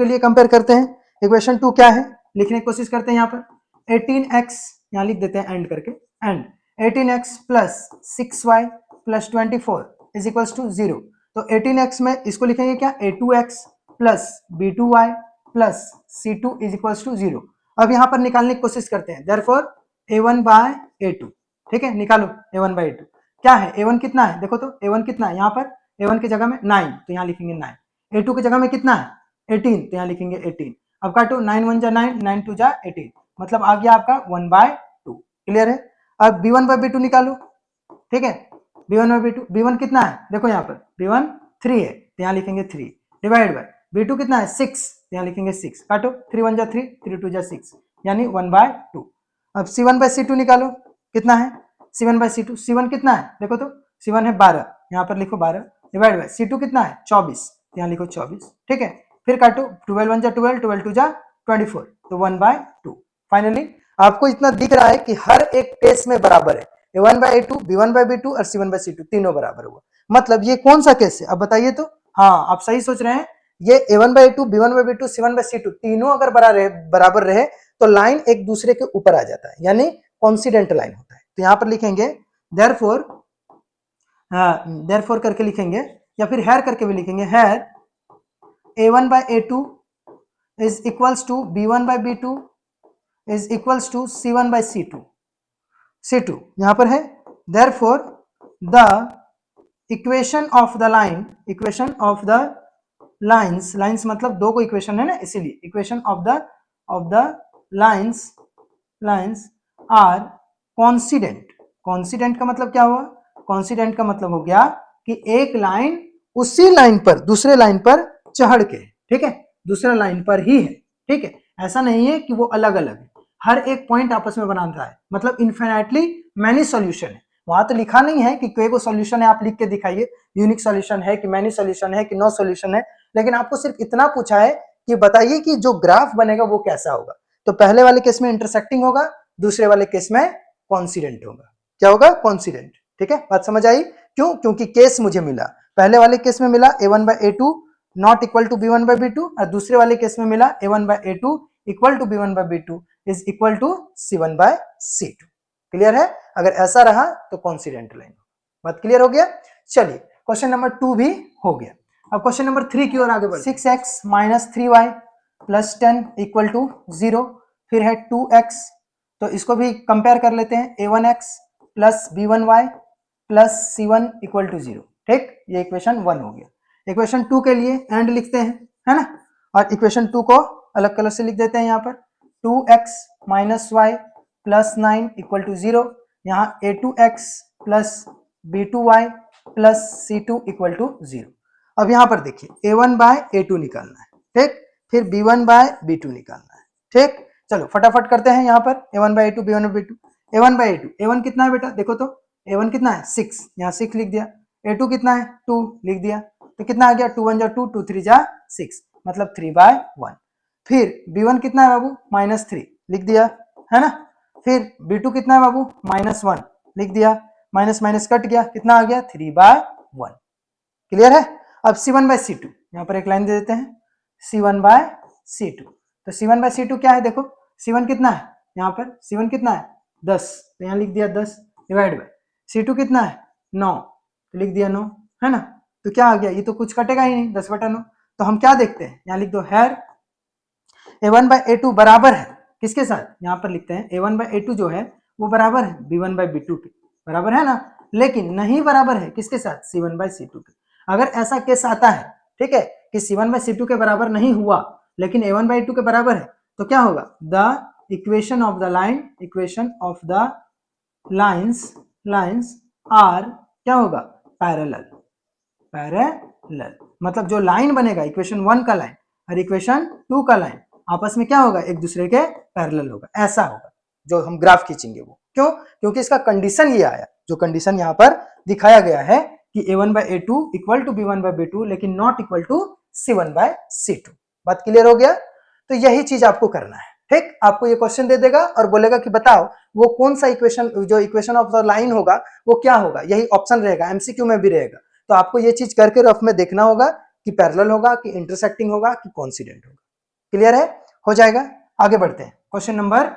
लिए कंपेयर करते हैं। इक्वेशन 2 क्या है, लिखने की कोशिश करते हैं। यहाँ पर 18x यहाँ लिख देते हैं एंड करके, and 18x plus 6y plus 24 is equals to 0। तो 18x में इसको लिखेंगे क्या, a2x plus b2y plus c2 is equals to 0। अब यहाँ पर निकालने की कोशिश करते हैं, देयरफॉर a1 बाय a2, ठीक है, निकालो a1 बाय a2 क्या है, a1 कितना है, देखो तो a1 कितना है, यहाँ पर a1 की जगह में 9 तो यहाँ लिखेंगे 9, a2 की जगह में कितना है 18 तो यहाँ लिखेंगे 18। अब काटो 9 1 जा 9, 9 2 जा 18, मतलब आ गया आपका 1/2। क्लियर है। अब b1 बाय b2 निकालो, ठीक है, b1 बाय b2, b1 कितना है, देखो यहाँ पर b1 3 है तो यहाँ लिखेंगे 3 डिवाइड बाय b2 कितना है 6 तो यहाँ लिखेंगे 6, काटो 3 1 जा 3, 3 2 जा 6 यानी 1/2। अब c1 बाय c2 निकालो, कितना है c1 बाय c2, c1 कितना है देखो तो c1 है 12, यहाँ पर लिखो 12 डिवाइड बाय c2 कितना है 24 तो यहाँ लिखो 24, ठीक है, फिर काटो 12 1 जा 12, 12 2 जा 24 तो 1/2। फाइनली आपको इतना दिख रहा है कि हर एक केस में बराबर है, a1 by a2, b1 by b2 और c1 बाय c2 तीनों बराबर हुआ। मतलब ये कौन सा केस है, अब बताइए तो। हाँ, आप सही सोच रहे हैं, ये a1 by a2, b1 by b2, c1 by c2 तीनों अगर बराबर रहे तो लाइन एक दूसरे के ऊपर आ जाता है, यानी कॉन्सिडेंट लाइन होता है। तो यहाँ पर लिखेंगे देयरफॉर करके लिखेंगे, या फिर हैर करके भी लिखेंगे, here a1 by a2 is equals to b1 by b2 is equals to c1 by c2 यहाँ पर है। Therefore the equation of the lines मतलब दो को इक्वेशन है ना, इसीलिए equation of the lines are coincident का मतलब क्या हुआ, कॉन्सिडेंट का मतलब हो गया कि एक लाइन उसी लाइन पर दूसरे लाइन पर चढ़ के, ठीक है, दूसरा लाइन पर ही है, ठीक है, ऐसा नहीं है कि वो अलग अलग है, हर एक पॉइंट आपस में बनाता है, मतलब इन्फिनिटली मैनी सॉल्यूशन है। वहां तो लिखा नहीं है कि कोई को सॉल्यूशन है आप लिख के दिखाइए, यूनिक सॉल्यूशन है कि मैनी सॉल्यूशन है कि नो सॉल्यूशन है, लेकिन आपको सिर्फ इतना पूछा है कि बताइए कि जो ग्राफ बनेगा वो कैसा होगा। तो पहले वाले केस में इंटरसेक्टिंग होगा, दूसरे वाले केस में कॉन्सिडेंट होगा। क्या होगा, कॉन्सिडेंट, ठीक है, बात समझ आई। क्यों, क्योंकि केस मुझे मिला, पहले वाले केस में मिला a1 by a2 not equal to b1 by b2, और दूसरे वाले केस में मिला a1 by a2 equal to b1 by b2 is equal to c1 by c2। Clear है, अगर ऐसा रहा तो कॉन्सिडेंट लाइन। बात क्लियर हो गया। चलिए क्वेश्चन नंबर 2 भी हो गया। अब क्वेश्चन नंबर 3 की ओर आगे बढ़ते हैं। 6x minus 3y plus 10 equal to 0, फिर है 2x, तो इसको भी कंपेयर कर लेते हैं, a1x plus b1y plus c1 equal to 0, ठीक, ये इक्वेशन 1 हो गया। इक्वेशन 2 के लिए एंड लिखते हैं, है ना, और इक्वेशन 2 को अलग कलर से लिख देते हैं, यहाँ पर 2x minus y plus 9 equal to 0, यहाँ a2x plus b2y plus c2 equal to 0। अब यहाँ पर देखिए a1 बाय a2 निकालना है, ठीक, फिर b1 बाय b2 निकालना है, ठीक, चलो फटाफट करते हैं। यहाँ पर a1 by a2, b1 by b2, a1 by a2, a1 कितना है बेटा, देखो तो a1 कितना है 6, यहाँ 6 लिख दिया, a2 कितना है 2 लिख दिया, तो कितना आ गया 2 1 जा 2, 2 3 जा 6, मतलब 3/1। फिर b1 कितना है बाबू -3 लिख दिया, है ना, फिर b2 कितना है बाबू -1 लिख दिया, माइनस माइनस कट गया, कितना आ गया 3/1। क्लियर है। अब c1 बाय c2, यहाँ पर एक लाइन दे देते हैं, c1 बाय c2, तो c1 बाय c2 क्या है, देखो c1 कितना है, यहाँ पर c1 कितना है 10, तो यहाँ लिख दिया 10 डिवाइड बाय c2 कितना है 9, तो लिख दिया 9, है ना, तो क्या आ गया, ये तो कुछ कटेगा ही नहीं, 10/9। तो हम क्या देखते हैं, यहाँ लिख दो हैर a1 बाय a2 बराबर है किसके साथ, यहाँ पर लिखते हैं a1 बाय a2 जो है वो बराबर है b1 बाय b2 के, बराबर है ना, लेकिन नहीं बराबर है किसके साथ, c1 बाय c2 के। अगर ऐसा केस आता है, ठीक है, कि c1 बाय c2 के बराबर नहीं हुआ लेकिन a1 बाय a2 के बराबर है, तो क्या होगा, the equation of the lines are क्या होगा, पैरेलल, मतलब जो लाइन बनेगा इक्वेशन 1 का लाइन और इक्वेशन 2 का लाइन आपस में क्या होगा, एक दूसरे के पैरेलल होगा, ऐसा होगा जो हम ग्राफ खींचेंगे वो। क्यों, क्योंकि इसका कंडीशन ये आया, जो कंडीशन यहाँ पर दिखाया गया है कि a1 by a2 equal to b1 by b2 लेकिन not equal to c1 by c2। बात क्लियर हो गया। तो यही चीज आपको करना है, ठीक, आपको ये क्वेश्चन दे देगा और बोलेगा कि बताओ वो कौन सा इक्वेशन, जो इक्वेशन ऑफ द लाइन होगा वो क्या होगा, यही ऑप्शन रहेगा, एमसीक्यू में भी रहेगा। तो आपको ये चीज करके रफ में देखना होगा कि पैरेलल होगा कि इंटरसेक्टिंग होगा कि कोइंसिडेंट होगा। क्लियर है, हो जाएगा। आगे बढ़ते हैं क्वेश्चन नंबर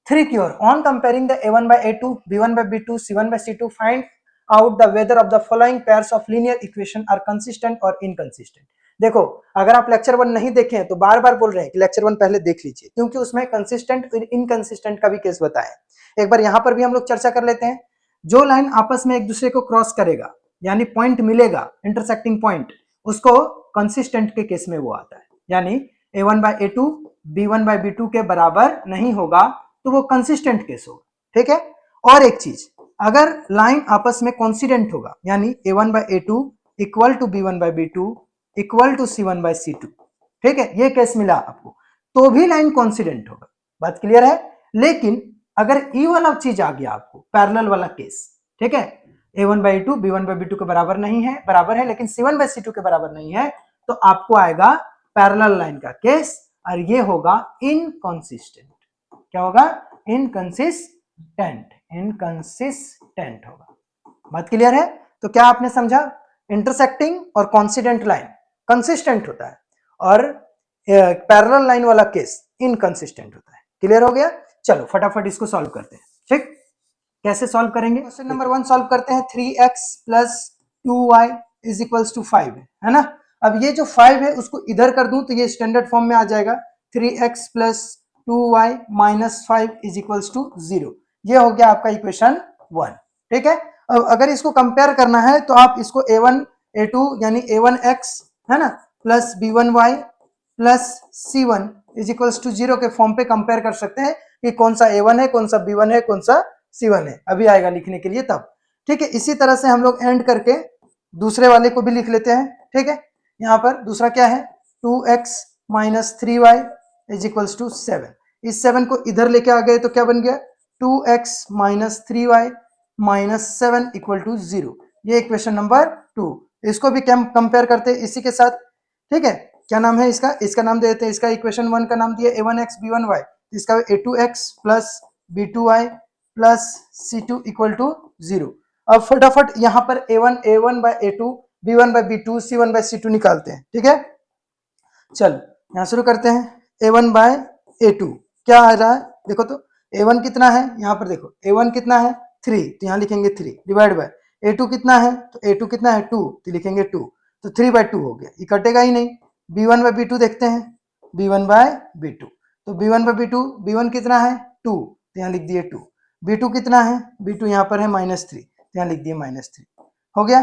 3 की ओर। On comparing the a1 by a2, b1 by b2, c1 by c2, find out the whether of the following pairs of linear equation are consistent और इनकंसिस्टेंट। देखो, अगर आप लेक्चर 1 नहीं देखे हैं तो बार बार बोल रहे हैं कि लेक्चर 1 पहले देख लीजिए, क्योंकि उसमें कंसिस्टेंट और इनकंसिस्टेंट का भी केस बताया है। एक बार यहां पर भी हम लोग चर्चा कर लेते हैं। जो लाइन आपस में एक दूसरे को क्रॉस करेगा, यानी पॉइंट मिलेगा, इंटरसेक्टिंग पॉइंट, उसको कंसिस्टेंट के केस में वो आता है। यानी a1 by a2 b1 by b2 के बराबर नहीं होगा तो वो कंसिस्टेंट केस होगा। ठीक है, और एक चीज, अगर लाइन आपस में कोइंसिडेंट होगा, यानी a1 by a2 equal to b1 by b2 equal to c1 by c2, ठीक है, ये केस मिला आपको, तो भी लाइन कोइंसिडेंट होगा। बात क्लियर है। लेकिन अगर ई वाला चीज आ गया आपको, पैरेलल वाला केस, ठीक है, a1 by a2 b1 by b2 के बराबर नहीं है, बराबर है लेकिन c1 by c2 के बराबर नहीं है, तो आपको आएगा पैरेलल लाइन का केस, और ये होगा इनकंसिस्टेंट। क्या होगा? इनकंसिस्टेंट, इनकंसिस्टेंट होगा। बात क्लियर है। तो क्या आपने समझा? इंटरसेक्टिंग और कोइंसिडेंट लाइन कंसिस्टेंट होता है और पैरेलल लाइन वाला केस इनकंसिस्टेंट होता है। क्लियर हो गया? चलो फटाफट इसको सॉल्व करते हैं। ठीक, कैसे सॉल्व करेंगे? क्वेश्चन नंबर 1 सॉल्व करते हैं। 3x plus 2y is equals to 5 है ना। अब ये जो 5 है उसको इधर कर दूं तो ये स्टैंडर्ड फॉर्म में आ जाएगा, 3x plus 2y minus 5 is equals to 0। ये हो गया आपका इक्वेशन 1। ठीक है, अब अगर इसको कंपेयर करना है तो आप इसको a1 a2 यानी a1x है ना plus b1y plus c1 is equals to 0 के फॉर्म पे कंपेयर कर सकते हैं कि कौन सा a1 है, कौन सा b1 है, कौन सा c1 है। अभी आएगा लिखने के लिए तब। ठीक है, इसी तरह से हम लोग एंड करके दूसरे वाले को भी लिख लेते हैं। ठीक है, यहाँ पर दूसरा क्या है, 2x minus 3y is equals to 7। इस 7 को इधर लेके आ गए तो क्या बन गया, 2x minus 3y minus 7 equal to 0। ये इक्वेशन नंबर 2। इसको भी कंपेयर करते हैं इसी के साथ। ठीक है, क्या नाम है इसका, इसका नाम दे देते हैं, इसका इक्वेशन 1 का नाम दिया a1x b1y, इसका a2x plus b2y plus c2 equal to 0। अब फटाफट यहाँ पर a1 by a2 b1 by b2 c1 by c2 निकालते हैं। ठीक है, चल यहाँ शुरू करते हैं। a1 by a2 क्या आ रहा है, देखो तो a1 कितना है, यहाँ पर देखो a1 कितना है 3, तो यहाँ लिखेंगे 3 डिवाइड बाय a2 कितना है, तो a2 कितना है 2, तो लिखेंगे 2, तो 3/2 हो गया, ये कटेगा ही नहीं। b1 by b2 देखते हैं, b1 by b2, तो b1 by b2, b1 कितना है 2, तो यहाँ लिख दिए 2, b2 कितना है, b2 यहाँ पर है -3, तो यहाँ लिख दिए -3। हो गया,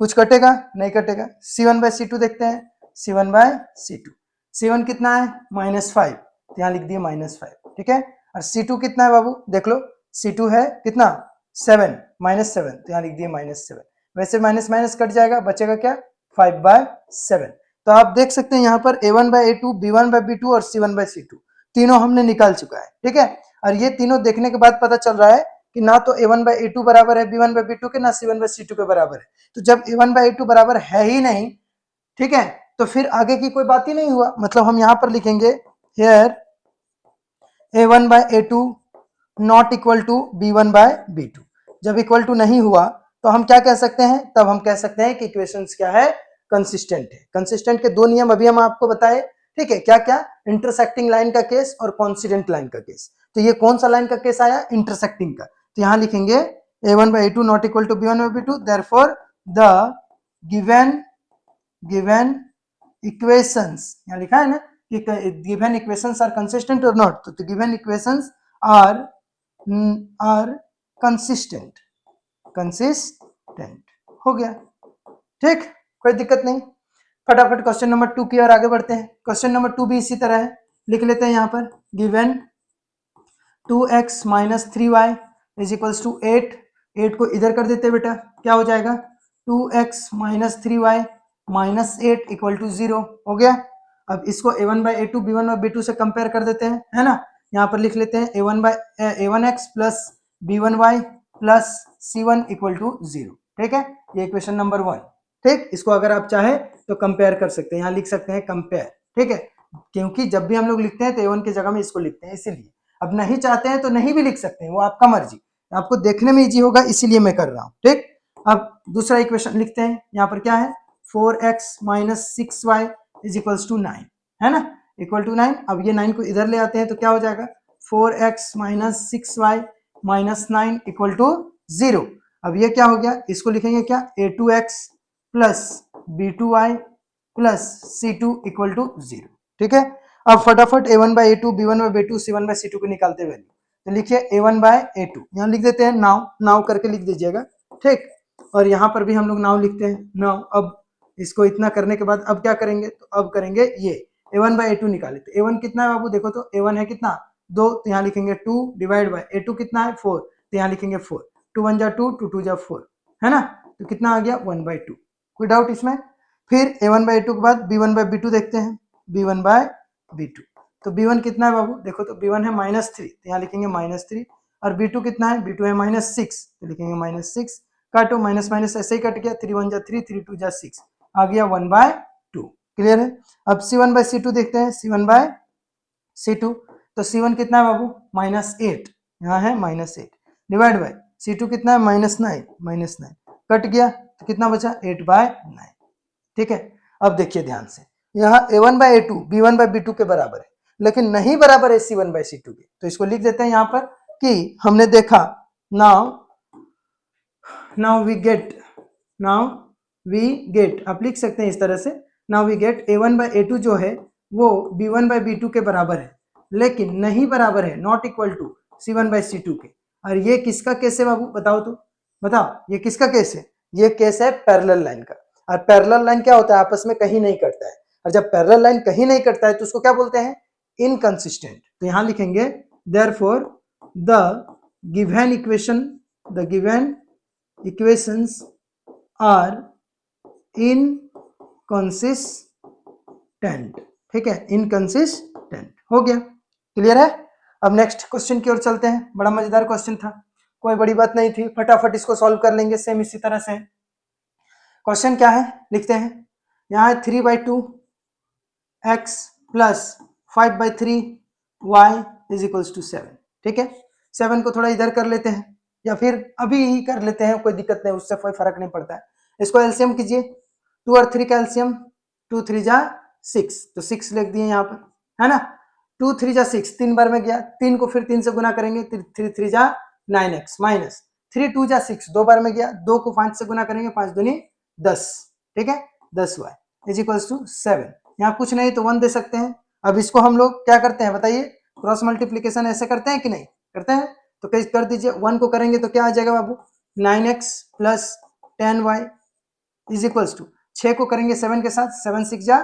कुछ कटेगा नहीं कटेगा। c1 by c2 देखते हैं, c1 by c2, c1 कितना है -5, तो यहाँ लिख दिए -5। ठीक है, और c2 कितना है बाबू देख लो, c2 है कितना 7 -7, तो यहाँ लिख दिए -7। वैसे माइनस माइनस कट जाएगा, बचेगा क्या 5/7। तो आप देख सकते हैं यहाँ पर a1 by a2 b1 by b2 और c1 by c2 तीनों हमने निकाल चुका है। ठीक है, और ये तीनों देखने के बाद पता चल रहा है कि ना तो a1 by a2 बराबर है b1 by b2 के, ना c1 by c2 के बराबर है। तो जब a1 by a2 बराबर है ही नहीं, ठीक है, तो फिर आगे की कोई बात ही नहीं हुआ। मतलब हम यहाँ पर लिखेंगे here a1 by a2 not equal to b1 by b2। जब इक्वल टू नहीं हुआ तो हम क्या कह सकते हैं, तब हम कह सकते हैं कि इक्वेशंस क्या है, कंसिस्टेंट है। कंसिस्टेंट के 2 नियम अभी हम आपको बताए। ठीक है, क्या क्या, इंटरसेक्टिंग लाइन का केस और कोइंसिडेंट लाइन का केस। तो ये कौन सा लाइन का केस आया, इंटरसेक्टिंग का। तो यहाँ लिखेंगे a1 by a2 not equal to b1 by b2, therefore the given equations, यहाँ लिखा है ना कि गिवन इक्वेशंस आर कंसिस्टेंट और नॉट, तो given equations are consistent, consistent हो गया। ठीक, कोई दिक्कत नहीं। फटाफट क्वेश्चन नंबर 2 की ओर आगे बढ़ते हैं। क्वेश्चन नंबर 2 भी इसी तरह है, लिख लेते हैं यहाँ पर, given 2x minus 3y is equals to 8। 8 को इधर कर देते बेटा, क्या हो जाएगा 2x minus 3y minus 8 equal to 0 हो गया। अब इसको a1 by a2 b1 by b2 से कंपेयर कर देते हैं, है ना। यहाँ पर लिख लेते हैं a1x plus b1y plus c1 equal to 0। ठीक है, ये इक्वेशन नंबर 1। ठीक, इसको अगर आप चाहे तो कंपेयर कर सकते हैं, यहाँ लिख सकते हैं कंपेयर। ठीक है, क्योंकि जब भी हम लोग लिखते हैं तो A1 की जगह में इसको लिखते हैं, इसीलिए। अब नहीं चाहते हैं तो नहीं भी लिख सकते हैं, वो आपका मर्जी, आपको देखने में इजी होगा इसीलिए मैं कर रहा हूँ, ठीक। अब दूसरा इक्वेशन लिखते हैं, यहाँ पर क्या है 4x minus 6y is equals to 9, है ना, इक्वल टू 9। अब ये 9 को इधर ले आते हैं तो क्या हो जाएगा 4x minus 6y minus 9 equal to 0। अब ये क्या हो गया, इसको लिखेंगे क्या a2x plus b2y plus c2 equal to 0, ठीक है। अब फटाफट a1 by a2 b1 by b2 c1 by c2 को निकालते वैल्यू, तो लिखिए a1 बाय a2, यहाँ लिख देते हैं नाउ, नाउ करके लिख दीजिएगा, ठीक। और यहाँ पर भी हम लोग नाउ लिखते हैं नाउ। अब इसको इतना करने के बाद अब क्या करेंगे, तो अब करेंगे ये a1 बाय a2 निकाले, तो a1 कितना है बाबू, देखो तो a1 है कितना 2, तो यहाँ लिखेंगे 2 डिवाइड बाय a2 कितना है 4, तो यहाँ लिखेंगे 4, 2 1 जा 2, 2 2 जा 4, है ना, तो कितना आ गया 1/2। कोई डाउट इसमें। फिर a1 बाय a2 के बाद b1 बाय b2 देखते हैं, b1 बाय b2, तो b1 कितना है बाबू, देखो तो b1 है -3, तो यहाँ लिखेंगे -3, और b2 कितना है, b2 है -6, तो लिखेंगे -6, काटो माइनस माइनस ऐसे ही कट गया, 3 1 जा 3, 3 2 जा 6, आ गया 1/2, क्लियर है। अब c1 बाय c2 देखते हैं, c1 बाय c2, तो c1 कितना है बाबू -8, यहाँ है -8 डिवाइड बाय c2 कितना है -9, कट गया तो कितना बचा 8/9, ठीक है। अब देखिए ध्यान से, यहाँ a1 by a2 b1 by b2 के बराबर है, लेकिन नहीं बराबर है c1 बाय c2 के, तो इसको लिख देते हैं यहाँ पर कि हमने देखा नाउ वी गेट, आप लिख सकते हैं इस तरह से, now we get a1 by a2 जो है वो b1 बाय b2 के बराबर है, लेकिन नहीं बराबर है, not equal to c1 by c2 के। और ये किसका केस है बाबू, बताओ तो, बताओ ये किसका केस है, ये केस है पैरेलल लाइन का। और पैरेलल लाइन क्या होता है, आपस में कहीं नहीं कटता है, और जब पैरेलल लाइन कहीं नहीं कटता है तो उसको क्या बोलते हैं, इनकंसिस्टेंट। तो यहां लिखेंगे therefore the given equations are inconsistent, ठीक है, इनकंसिस्टेंट हो गया, क्लियर है। अब नेक्स्ट क्वेश्चन की ओर चलते हैं, बड़ा मजेदार क्वेश्चन था, कोई बड़ी बात नहीं थी, फटाफट इसको सॉल्व कर लेंगे सेम इसी तरह से। क्वेश्चन क्या है लिखते हैं, यहाँ है 3/2 x plus 5/3 y is equals to 7, ठीक है। 7 को थोड़ा इधर कर लेते हैं या फिर अभी ही कर लेते हैं, कोई दिक्कत नहीं, उससे कोई फर्क नहीं पड़ता है। इसको एलसीएम कीजिए, 2 और 3 का एलसीएम, 2 3 जा 6, तो 6 लिख दिए यहाँ पर, है ना। 2 3 जा 6 3 बार में गया, 3 को फिर 3 से गुना करेंगे, 3 3 जा 9x माइनस 3 2 जा 6 2 बार में गया, 2 को 5 से गुना करेंगे, 5 दूनी 10, ठीक है, 10y इज इक्वल्स टू 7। यहाँ कुछ नहीं तो 1 दे सकते हैं। अब इसको हम लोग क्या करते हैं बताइए, क्रॉस मल्टीप्लीकेशन ऐसे करते हैं कि नहीं करते हैं, तो कैसे कर दीजिए, 1 को करेंगे तो क्या आ जाएगा बाबू 9x plus 10y is equals to, 6 को करेंगे 7 के साथ, 7 6 जा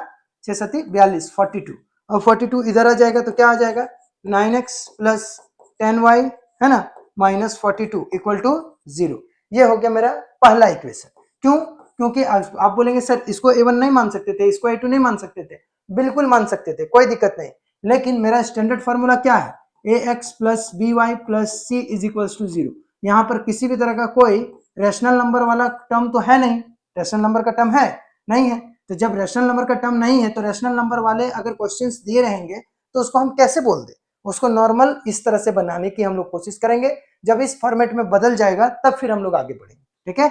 6 7 42 42, और 42 इधर आ जाएगा तो क्या आ जाएगा 9x प्लस 10y, है ना, माइनस 42 इक्वल टू 0। ये हो गया मेरा पहला इक्वेशन। क्यों, क्योंकि आप बोलेंगे सर इसको a1 नहीं मान सकते थे, इसको a2 नहीं मान सकते थे, बिल्कुल मान सकते थे, कोई दिक्कत नहीं, लेकिन मेरा स्टैंडर्ड फॉर्मूला क्या है, ax plus by plus c is equals to 0। यहाँ पर किसी भी तरह का कोई रैशनल नंबर वाला टर्म तो है नहीं, रैशनल नंबर का टर्म है नहीं है, तो जब रैशनल नंबर का टर्म नहीं है तो रैशनल नंबर वाले अगर क्वेश्चंस दिए रहेंगे तो उसको हम कैसे बोल दे, उसको नॉर्मल इस तरह से बनाने की हम लोग कोशिश करेंगे। जब इस फॉर्मेट में बदल जाएगा तब फिर हम लोग आगे बढ़ेंगे, ठीक है।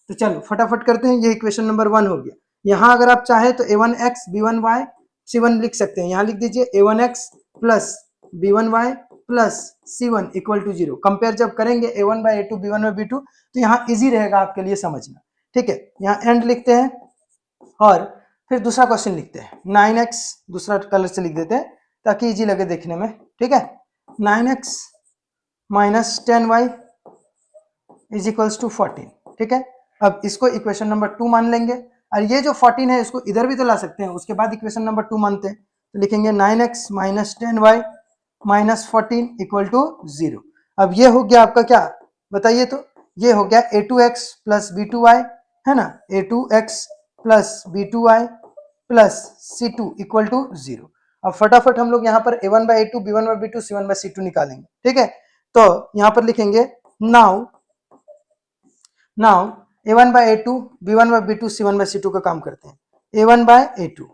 तो चलो फटाफट करते हैं, ये इक्वेशन नंबर 1 हो गया। यहाँ अगर आप चाहे तो a1x b1y c1 लिख सकते हैं, यहाँ लिख दीजिए a1x plus b1y plus c1 equal to 0। Compare जब करेंगे a1 by a2 b1 by b2 तो यहाँ इजी रहेगा आपके लिए समझना, ठीक है। यहाँ एंड लिखते हैं और फिर दूसरा क्वेश्चन लिखते हैं, 9x दूसरा कलर से लिख देते हैं ताकि इजी लगे देखने में, ठीक है। 9x minus 10y is equals to 14, ठीक है। अब इसको इक्वेशन नंबर 2 मान लेंगे, और ये जो 14 है इसको इधर भी तो ला सकते हैं, उसके बाद इक्वेशन नंबर 2 मानते हैं, तो लिखेंगे 9x minus 10y minus 14 equal to 0। अब ये हो गया आपका क्या बताइए, तो ये हो गया a2x प्लस b2y, है ना, a2x plus b2y plus c2 equal to 0। अब फटाफट हम लोग यहाँ पर a1 by a2 b1 by b2 c1 by c2 निकालेंगे, ठीक है। तो यहाँ पर लिखेंगे now a1 by a2 b1 by b2 c1 by c2 का काम करते हैं, a1 by a2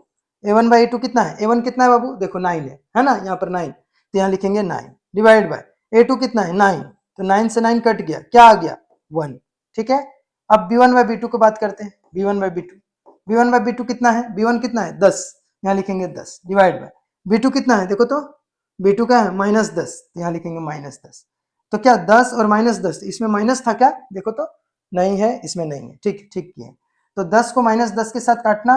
a1 by a2 कितना है, a1 कितना है बाबू, देखो 9 है ना, यहाँ पर 9, तो यहाँ लिखेंगे 9 डिवाइड बाय a2 कितना है 9, तो 9 से 9 कट गया, क्या आ गया 1, ठीक है। अब b1 बाई b2 को बात करते हैं, b1 बाई b2 कितना है, b1 कितना है 10, यहाँ लिखेंगे 10 डिवाइड बाय b2 कितना है, देखो तो b2 का है -10, यहाँ लिखेंगे -10, तो क्या 10 और -10, इसमें माइनस था क्या, देखो तो नहीं है, इसमें नहीं है, ठीक ठीक किए, तो 10 को -10 के साथ काटना,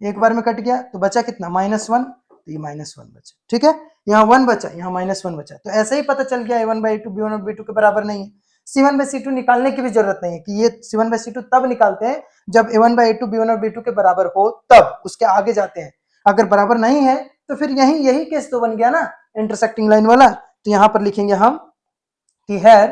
एक बार में कट गया, तो बचा कितना -1, तो ये -1 बचा, ठीक है, यहाँ 1 बचा, यहाँ -1 बचा, तो ऐसे ही पता चल गया a1 बाई a2 b1 और b2 के बराबर नहीं है। c1 बाई c2 निकालने की भी जरूरत नहीं है कि ये c1 बाई c2 तब निकालते हैं जब a1 बाई a2 b1 और b2 के बराबर हो, तब उसके आगे जाते हैं, अगर बराबर नहीं है तो फिर यही केस तो बन गया ना इंटरसेक्टिंग लाइन वाला, तो यहाँ पर लिखेंगे हम कि हेयर,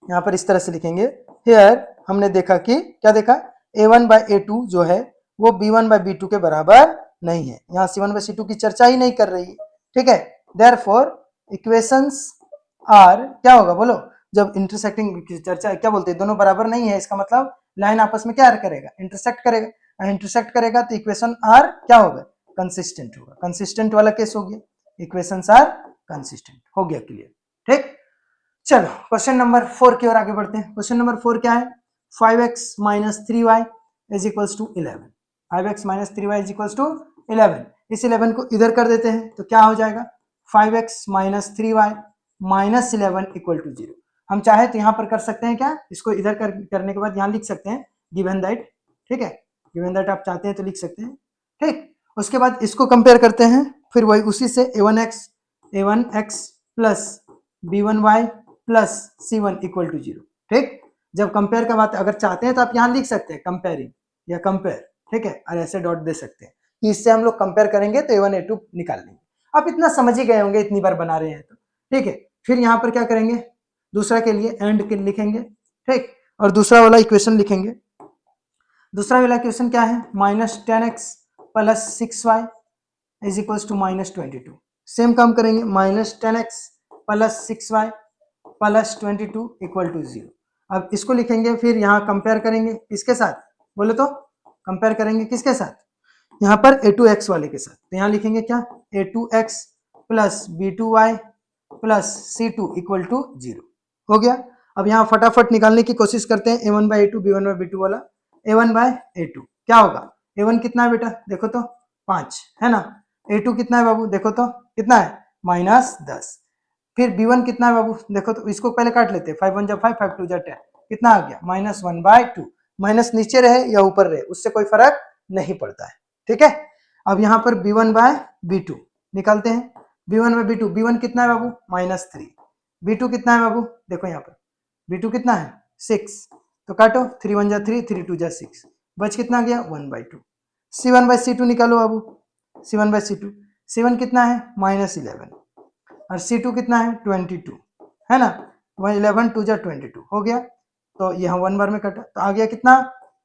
यहाँ पर इस तरह से लिखेंगे हेयर, हमने देखा कि क्या देखा, a1 बाई a2 जो है वो b1 बाई b2 के बराबर नहीं है, यहाँ c1 बाई c2 की चर्चा ही नहीं कर रही है, ठीक है। देयरफॉर इक्वेशंस आर, क्या होगा बोलो, जब इंटरसेक्टिंग की चर्चा क्या बोलते हैं, दोनों बराबर नहीं है, इसका मतलब लाइन आपस में क्या करेगा, इंटरसेक्ट करेगा, इंटरसेक्ट करेगा तो इक्वेशन आर क्या होगा, कंसिस्टेंट होगा, कंसिस्टेंट वाला केस हो गया, इक्वेशंस आर कंसिस्टेंट, हो गया क्लियर, ठीक। चलो क्वेश्चन नंबर 4 की ओर आगे बढ़ते हैं। क्वेश्चन नंबर 4 क्या है, 5x minus 3y is equals to 11, 5x minus 3y is equals to 11, इस 11 को इधर कर देते हैं तो क्या हो जाएगा, 5x minus 3y minus 11 equal to 0, हम चाहे तो यहाँ पर कर सकते हैं क्या, इसको इधर करने के बाद यहाँ लिख सकते हैं गिवन दैट, ठीक है, गिवन दैट आप चाहते हैं तो लिख सकते हैं, ठीक। उसके बाद इसको कंपेयर करते हैं, फिर वही उसी से a1x plus b1y plus c1 equal to 0, ठीक। जब कंपेयर का बात अगर चाहते हैं तो आप यहाँ लिख सकते हैं कंपेयरिंग या कंपेयर, ठीक है, और ऐसे डॉट दे सकते हैं कि इससे हम लोग कंपेयर करेंगे तो a1 a2 निकाल लेंगे, आप इतना समझ ही गए होंगे, इतनी बार बना रहे हैं तो, ठीक है। फिर यहाँ पर क्या करेंगे, दूसरा के लिए एंड के लिखेंगे, ठीक, और दूसरा वाला इक्वेशन लिखेंगे, दूसरा वाला इक्वेशन क्या है, -10x plus 6y is equals to -22, same काम करेंगे, -10x plus 6y plus 22 equal to 0, अब इसको लिखेंगे, फिर यहाँ कंपेयर करेंगे किसके साथ, बोले तो कंपेयर करेंगे किसके साथ, यहाँ पर a2x वाले के साथ, तो यहाँ लिखेंगे क्या, a2x plus b2y plus c2 equal to 0, हो गया। अब यहाँ फटाफट निकालने की कोशिश करते हैं a1 by a2 b1 by b2 वाला, a1 बाई a2 क्या होगा, a1 कितना है बेटा, देखो तो 5 है ना, a2 कितना है बाबू, देखो तो कितना है -10, फिर b1 कितना है बाबू, देखो तो इसको पहले काट लेते हैं, 5 1 जा 5 5 2 जा 10, कितना आ गया -1 बाई 2, माइनस नीचे रहे या ऊपर रहे उससे कोई फर्क नहीं पड़ता है, ठीक है। अब यहाँ पर b1 बाय b2 निकालते हैं, b1 बाय b2, b1 कितना है बाबू -3, b2 कितना है बाबू, देखो यहाँ पर b2 कितना है 6, तो काटो 3 1 जा 3 3 2 जा 6, बच कितना गया 1 बाई 2, c1 बाय c2 निकालो बाबू, c1 बाय c2, c1 कितना है -11 और c2 कितना है 22, है ना, 11 2 जा 22 हो गया, तो यहाँ 1 बार में कटा तो आ गया कितना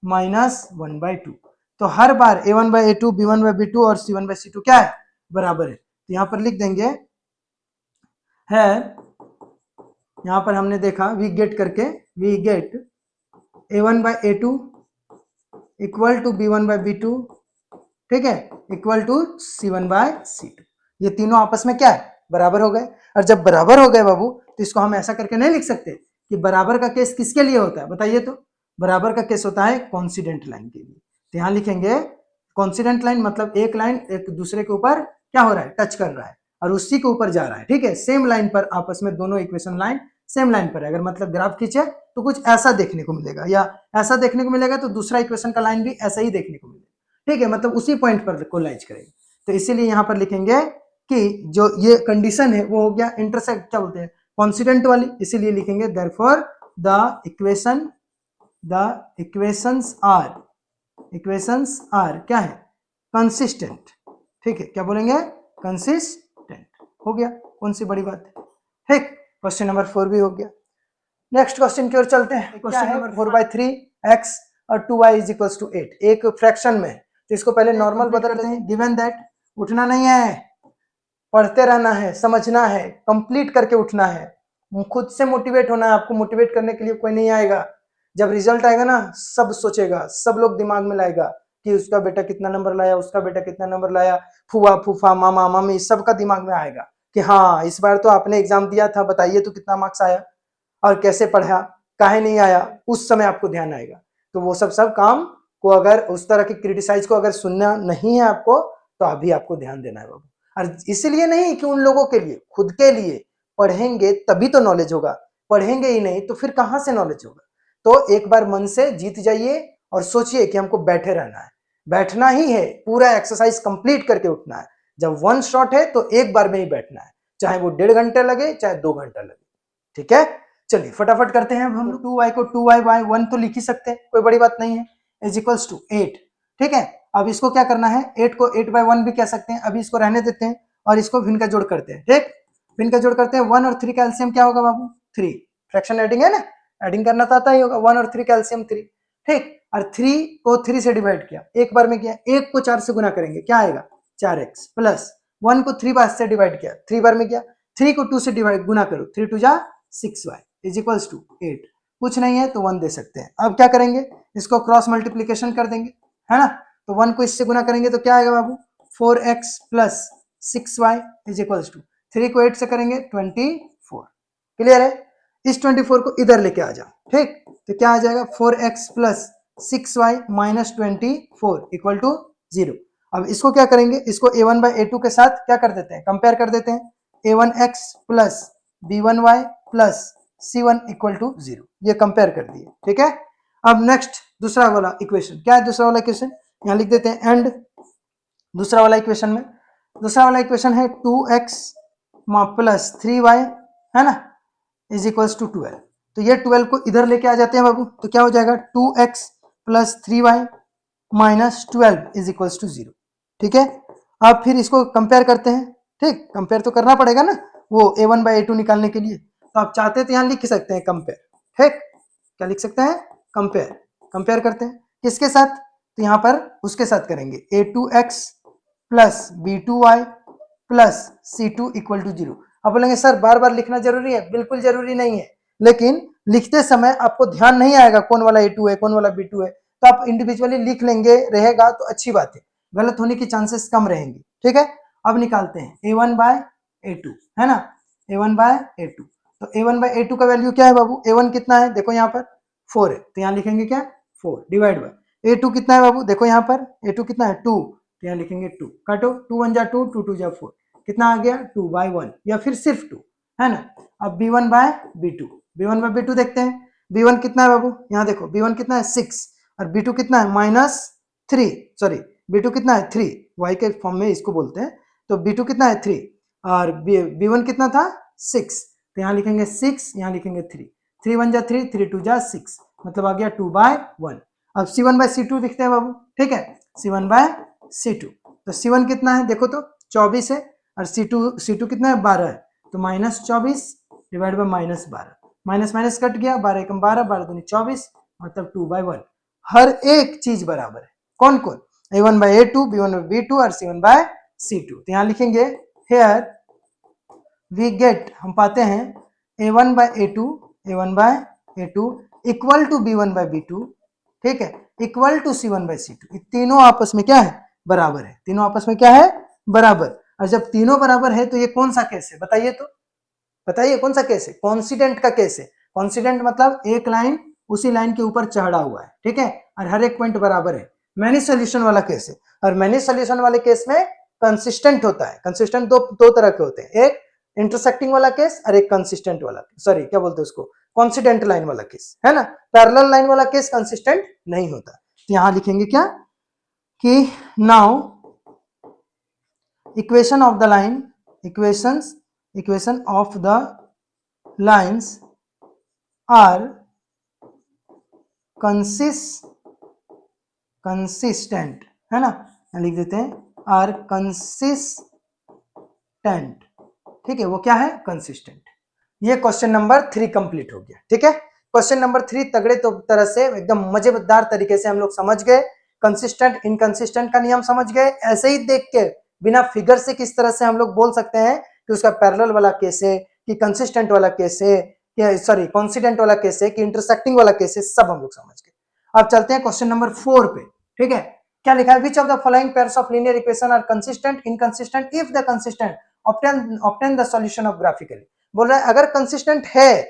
-1 बाई 2, तो हर बार a1 by a2 b1 by b2 और c1 बाई c2 क्या है बराबर है, तो यहाँ पर लिख देंगे है, यहाँ पर हमने देखा वी गेट करके, we get a1 by a2 equal to b1 by b2, ठीक है, equal to c1 by c2, ये तीनों आपस में क्या है बराबर हो गए, और जब बराबर हो गए बाबू तो इसको हम ऐसा करके नहीं लिख सकते कि बराबर का केस किसके लिए होता है बताइए, तो बराबर का केस होता है कॉन्सिडेंट लाइन के लिए, तो यहाँ लिखेंगे कॉन्सिडेंट लाइन मतलब एक लाइन एक दूसरे के ऊपर क्या हो रहा है टच कर रहा है और उसी के ऊपर जा रहा है, ठीक है, सेम लाइन पर आपस में दोनों इक्वेशन लाइन सेम लाइन पर है, अगर मतलब ग्राफ खींचे तो कुछ ऐसा देखने को मिलेगा या ऐसा देखने को मिलेगा, तो दूसरा इक्वेशन का लाइन भी ऐसा ही देखने को मिलेगा, ठीक है, मतलब उसी पॉइंट पर कोलाइज करेगा, तो इसीलिए यहाँ पर लिखेंगे कि जो ये कंडीशन है वो हो गया इंटरसेक्ट क्या बोलते हैं कॉन्सिडेंट वाली, इसीलिए लिखेंगे देयरफॉर द इक्वेशंस आर क्या है कंसिस्टेंट, ठीक है, क्या बोलेंगे कंसिस्टेंट, हो गया, कौन सी बड़ी बात है, ठीक, क्वेश्चन नंबर 4 भी हो गया। नेक्स्ट क्वेश्चन की ओर चलते हैं, क्वेश्चन नंबर 4/3x और 2y इज इक्वल्स टू 8, एक फ्रैक्शन में, तो इसको पहले नॉर्मल बदलते हैं, गिवन दैट उठना नहीं है, पढ़ते रहना है, समझना है, कंप्लीट करके उठना है, खुद से मोटिवेट होना है, आपको मोटिवेट करने के लिए कोई नहीं आएगा, जब रिजल्ट आएगा ना सब सोचेगा, सब लोग दिमाग में लाएगा कि उसका बेटा कितना नंबर लाया, उसका बेटा कितना नंबर लाया, फूफा फूफा मामा मामी सबका दिमाग में आएगा कि हाँ इस बार तो आपने एग्जाम दिया था, बताइए तो कितना मार्क्स आया और कैसे पढ़ा, काहे नहीं आया, उस समय आपको ध्यान आएगा। तो वो सब काम को अगर उस तरह की क्रिटिसाइज को अगर सुनना नहीं है आपको तो अभी आपको ध्यान देना है बाबू। और इसलिए नहीं कि उन लोगों के लिए, खुद के लिए पढ़ेंगे तभी तो नॉलेज होगा, पढ़ेंगे ही नहीं तो फिर कहां से नॉलेज होगा। तो एक बार मन से जीत जाइए और सोचिए कि हमको बैठे रहना है, बैठना ही है, पूरा एक्सरसाइज कंप्लीट करके उठना है। जब वन शॉट है तो एक बार में ही बैठना है, चाहे वो 1.5 घंटे लगे चाहे 2 घंटा लगे। ठीक है, चलिए फटाफट करते हैं। हम 2y को 2y 1 तो लिख ही सकते हैं, कोई बड़ी बात नहीं है, इज इक्वल्स टू 8। ठीक है, अब इसको क्या करना है, 8 को 8/1 भी कह सकते हैं। अभी इसको रहने देते हैं और इसको भिन्न का जोड़ करते हैं। ठीक, भिन्न का जोड़ करते हैं। 1 और 3 का एलसीएम क्या होगा बाबू, 3। फ्रैक्शन एडिंग है ना, एडिंग करना तो आता ही होगा। 1 और 3 का एलसीएम 3। ठीक, और 3 को 3 से डिवाइड किया, एक बार में किया, 1 को 4 से गुना करेंगे, क्या आएगा 4x, प्लस 1 को 3 बार से डिवाइड किया, 3 बार में किया, 3 को 2 से डिवाइड गुना करो, 3 2 जा 6y इज इक्वल्स टू 8। कुछ नहीं है तो 1 दे सकते हैं। अब क्या करेंगे, इसको क्रॉस मल्टीप्लीकेशन कर देंगे, है ना। तो 1 को इससे गुना करेंगे तो क्या आएगा बाबू, 4x plus 6y is equals to 3 को 8 से करेंगे 24। क्लियर है, इस 24 को इधर लेके आ जाओ। ठीक, तो क्या आ जाएगा 4x plus 6y minus 24 equal to 0। अब इसको क्या करेंगे, इसको a1/a2 के साथ क्या कर देते हैं, कंपेयर कर देते हैं। a1x plus b1y plus c1 equal to 0, ये कंपेयर कर दिए। ठीक है, अब नेक्स्ट दूसरा वाला इक्वेशन, क्या है दूसरा वाला इक्वेशन, यहां लिख देते हैं एंड दूसरा वाला इक्वेशन में, दूसरा वाला इक्वेशन है 2x प्लस 3y, है ना, इज इक्वल्स टू 12। तो ये 12 को इधर लेके आ जाते हैं बाबू, तो क्या हो जाएगा 2x plus 3y minus 12 is equals to 0। ठीक है, अब फिर इसको कंपेयर करते हैं। ठीक, कंपेयर तो करना पड़ेगा ना वो a1/a2 निकालने के लिए, तो आप चाहते तो यहां लिख सकते हैं कंपेयर। ठीक, क्या लिख सकते हैं, कंपेयर। कंपेयर करते हैं किसके साथ, तो यहां पर उसके साथ करेंगे a2x plus b2y plus c2 equal to 0। अब बोलेंगे सर बार बार लिखना जरूरी है, बिल्कुल जरूरी नहीं है, लेकिन लिखते समय आपको ध्यान नहीं आएगा कौन वाला a2 है कौन वाला b2 है, तो आप इंडिविजुअली लिख लेंगे, रहेगा तो अच्छी बात है, गलत होने की चांसेस कम रहेंगे। ठीक है, अब निकालते हैं a1/a2, है ना, a1/a2। तो a1/a2 का वैल्यू क्या है बाबू, a1 कितना है देखो यहाँ पर 4 है, तो यहाँ लिखेंगे क्या 4 डिवाइड बाय a2 कितना है बाबू, देखो यहाँ पर a2 कितना है 2, तो यहाँ लिखेंगे 2, काटो 2 1 जा 2, 2 2 जा 4, कितना आ गया 2/1 या फिर सिर्फ 2, है ना। अब b1/b2, b1/b2 देखते हैं, b1 कितना है बाबू, यहाँ देखो b1 कितना है 6 और b2 कितना है -3, सॉरी b2 कितना है 3, y के फॉर्म में इसको बोलते हैं, तो b2 कितना है 3 और b1 कितना था 6, तो यहाँ लिखेंगे 6, यहाँ लिखेंगे 3, 3 1 जा 3, 3 2 जा 6, मतलब आ गया 2/1। अब c1/c2 लिखते हैं बाबू। ठीक है, c1/c2, तो c1 कितना है देखो तो 24 है और c2 कितना है 12 है, तो -24 divide by -12, minus minus cut गया, 12 एकम 12, 12 दूनी 24, मतलब 2/1। हर एक चीज बराबर है, कौन कौन, a1/a2, b1/b2 और c1/c2। तो यहाँ लिखेंगे हेयर वी गेट, हम पाते हैं a1/a2 इक्वल टू b1/b2, ठीक है, इक्वल टू c1/c2। तीनों आपस में क्या है, बराबर है, तीनों आपस में क्या है, बराबर। और जब तीनों बराबर है तो ये कौन सा केस है बताइए, तो बताइए कौन सा केस है, कॉन्सिडेंट का केस है। कॉन्सिडेंट मतलब एक लाइन उसी लाइन के ऊपर चढ़ा हुआ है, ठीक है, और हर एक पॉइंट बराबर है। मैनी सोल्यूशन वाला केस है, और मैनी सोल्यूशन वाले केस में कंसिस्टेंट होता है। कंसिस्टेंट दो तरह के होते हैं, एक इंटरसेक्टिंग वाला केस और एक कंसिस्टेंट वाला, सॉरी क्या बोलते हैं उसको, कॉन्सिडेंट लाइन वाला केस, है ना। पैरेलल लाइन वाला केस कंसिस्टेंट नहीं होता। तो यहां लिखेंगे क्या कि now equation of the line, equation of the lines are consistent, है ना, लिख देते हैं आर कंसिस्टेंट। ठीक है, वो क्या है, कंसिस्टेंट। ये क्वेश्चन नंबर 3 कंप्लीट हो गया। ठीक है, क्वेश्चन नंबर 3 तगड़े तो तरह से एकदम मजेदार तरीके से हम लोग समझ गए। कंसिस्टेंट इनकंसिस्टेंट का नियम समझ गए। ऐसे ही देख के बिना फिगर से किस तरह से हम लोग बोल सकते हैं कि उसका पैरेलल वाला केस है, कि कंसिस्टेंट वाला केस है, कि सॉरी कॉन्सिडेंट वाला केस है, कि इंटरसेक्टिंग वाला केस है, सब हम लोग समझ गए। अब चलते हैं क्वेश्चन नंबर 4 पे। ठीक है, क्या लिखा है, which of the following pairs of linear equation are consistent, inconsistent, if the consistent obtain the solution of graphically. बोल रहा है अगर कंसिस्टेंट है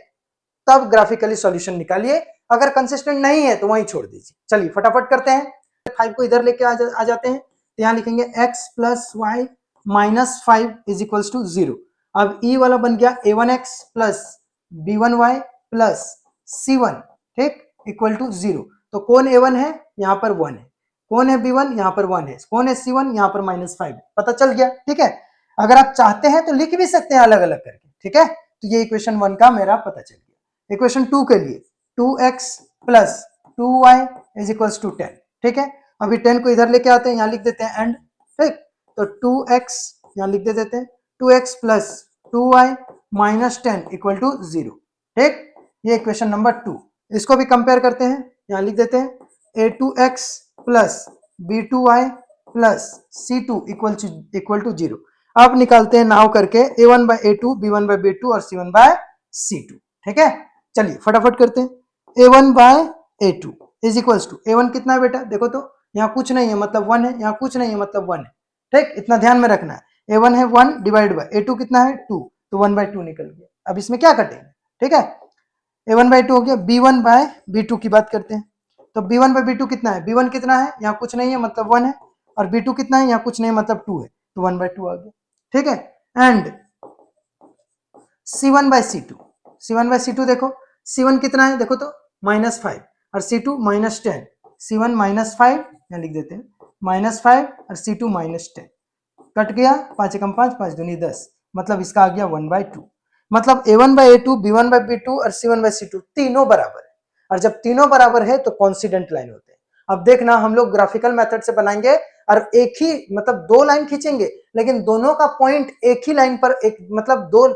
तब ग्राफिकली सॉल्यूशन निकालिए, अगर कंसिस्टेंट नहीं है तो वहीं छोड़ दीजिए। चलिए फटाफट करते हैं। 5 को इधर लेके आ जाते हैं, तो यहाँ लिखेंगे x plus y minus 5 is equals to 0। अब e वाला बन गया a1x plus b1y plus c1, ठीक, इक्वल टू 0। तो कौन a1 है, यहाँ पर 1 है, कौन है b1, यहाँ पर 1 है, कौन है c1, यहाँ पर -5, पता चल गया। ठीक है, अगर आप चाहते हैं तो लिख भी सकते हैं अलग अलग करके। ठीक है, तो ये इक्वेशन 1 का मेरा पता चल गया। इक्वेशन 2 के लिए 2x plus 2y is equals to 10। ठीक है, अभी 10 को इधर लेके आते हैं, यहाँ लिख देते हैं एंड। ठीक, तो 2x यहाँ लिख देते हैं, 2x plus 2y minus 10 equal to 0। ठीक, ये इक्वेशन नंबर 2। इसको भी कंपेयर करते हैं, यहाँ लिख देते हैं a2x plus b2y plus c2 equal to 0। अब निकालते हैं नाव करके a1 by a2, b1 by b2 और c1 बाय c2। ठीक है, चलिए फटाफट करते हैं। a1 by a2 is equals to, a1 कितना है बेटा, देखो तो यहाँ कुछ नहीं है मतलब 1 है, यहाँ कुछ नहीं है मतलब 1 है। ठीक, इतना ध्यान में रखना है। a1 है 1 डिवाइड बाय a2 कितना है 2, तो 1 बाय 2 निकल गया। अब इसमें क्या कटेंगे, ठीक है, a1 बाय 2 हो गया। b1 बाय b2 की बात करते हैं, तो b1 बाय b2 कितना है, b1 कितना है, यहाँ कुछ नहीं है मतलब 1 है, और b2 कितना है, यहाँ कुछ नहीं है मतलब 2 है, तो 1 बाय 2 आ गया। ठीक है, and c1 by c2, c1 by c2 देखो, c1 कितना है देखो तो -5 और c2 -10, c1 -5 यहाँ लिख देते हैं -5 और c2 -10, कट गया, 5 एकम 5, 5 दूनी 10, मतलब इसका आ गया 1 बाय 2। मतलब a1 by a2, b1 by b2 और c1 बाय c2 तीनों बराबर है, और जब तीनों बराबर है तो कॉन्सिडेंट लाइन होते हैं। अब देखना हम लोग ग्राफिकल मेथड से बनाएंगे और एक ही मतलब 2 लाइन खींचेंगे, लेकिन दोनों का पॉइंट एक ही लाइन पर, एक मतलब 2।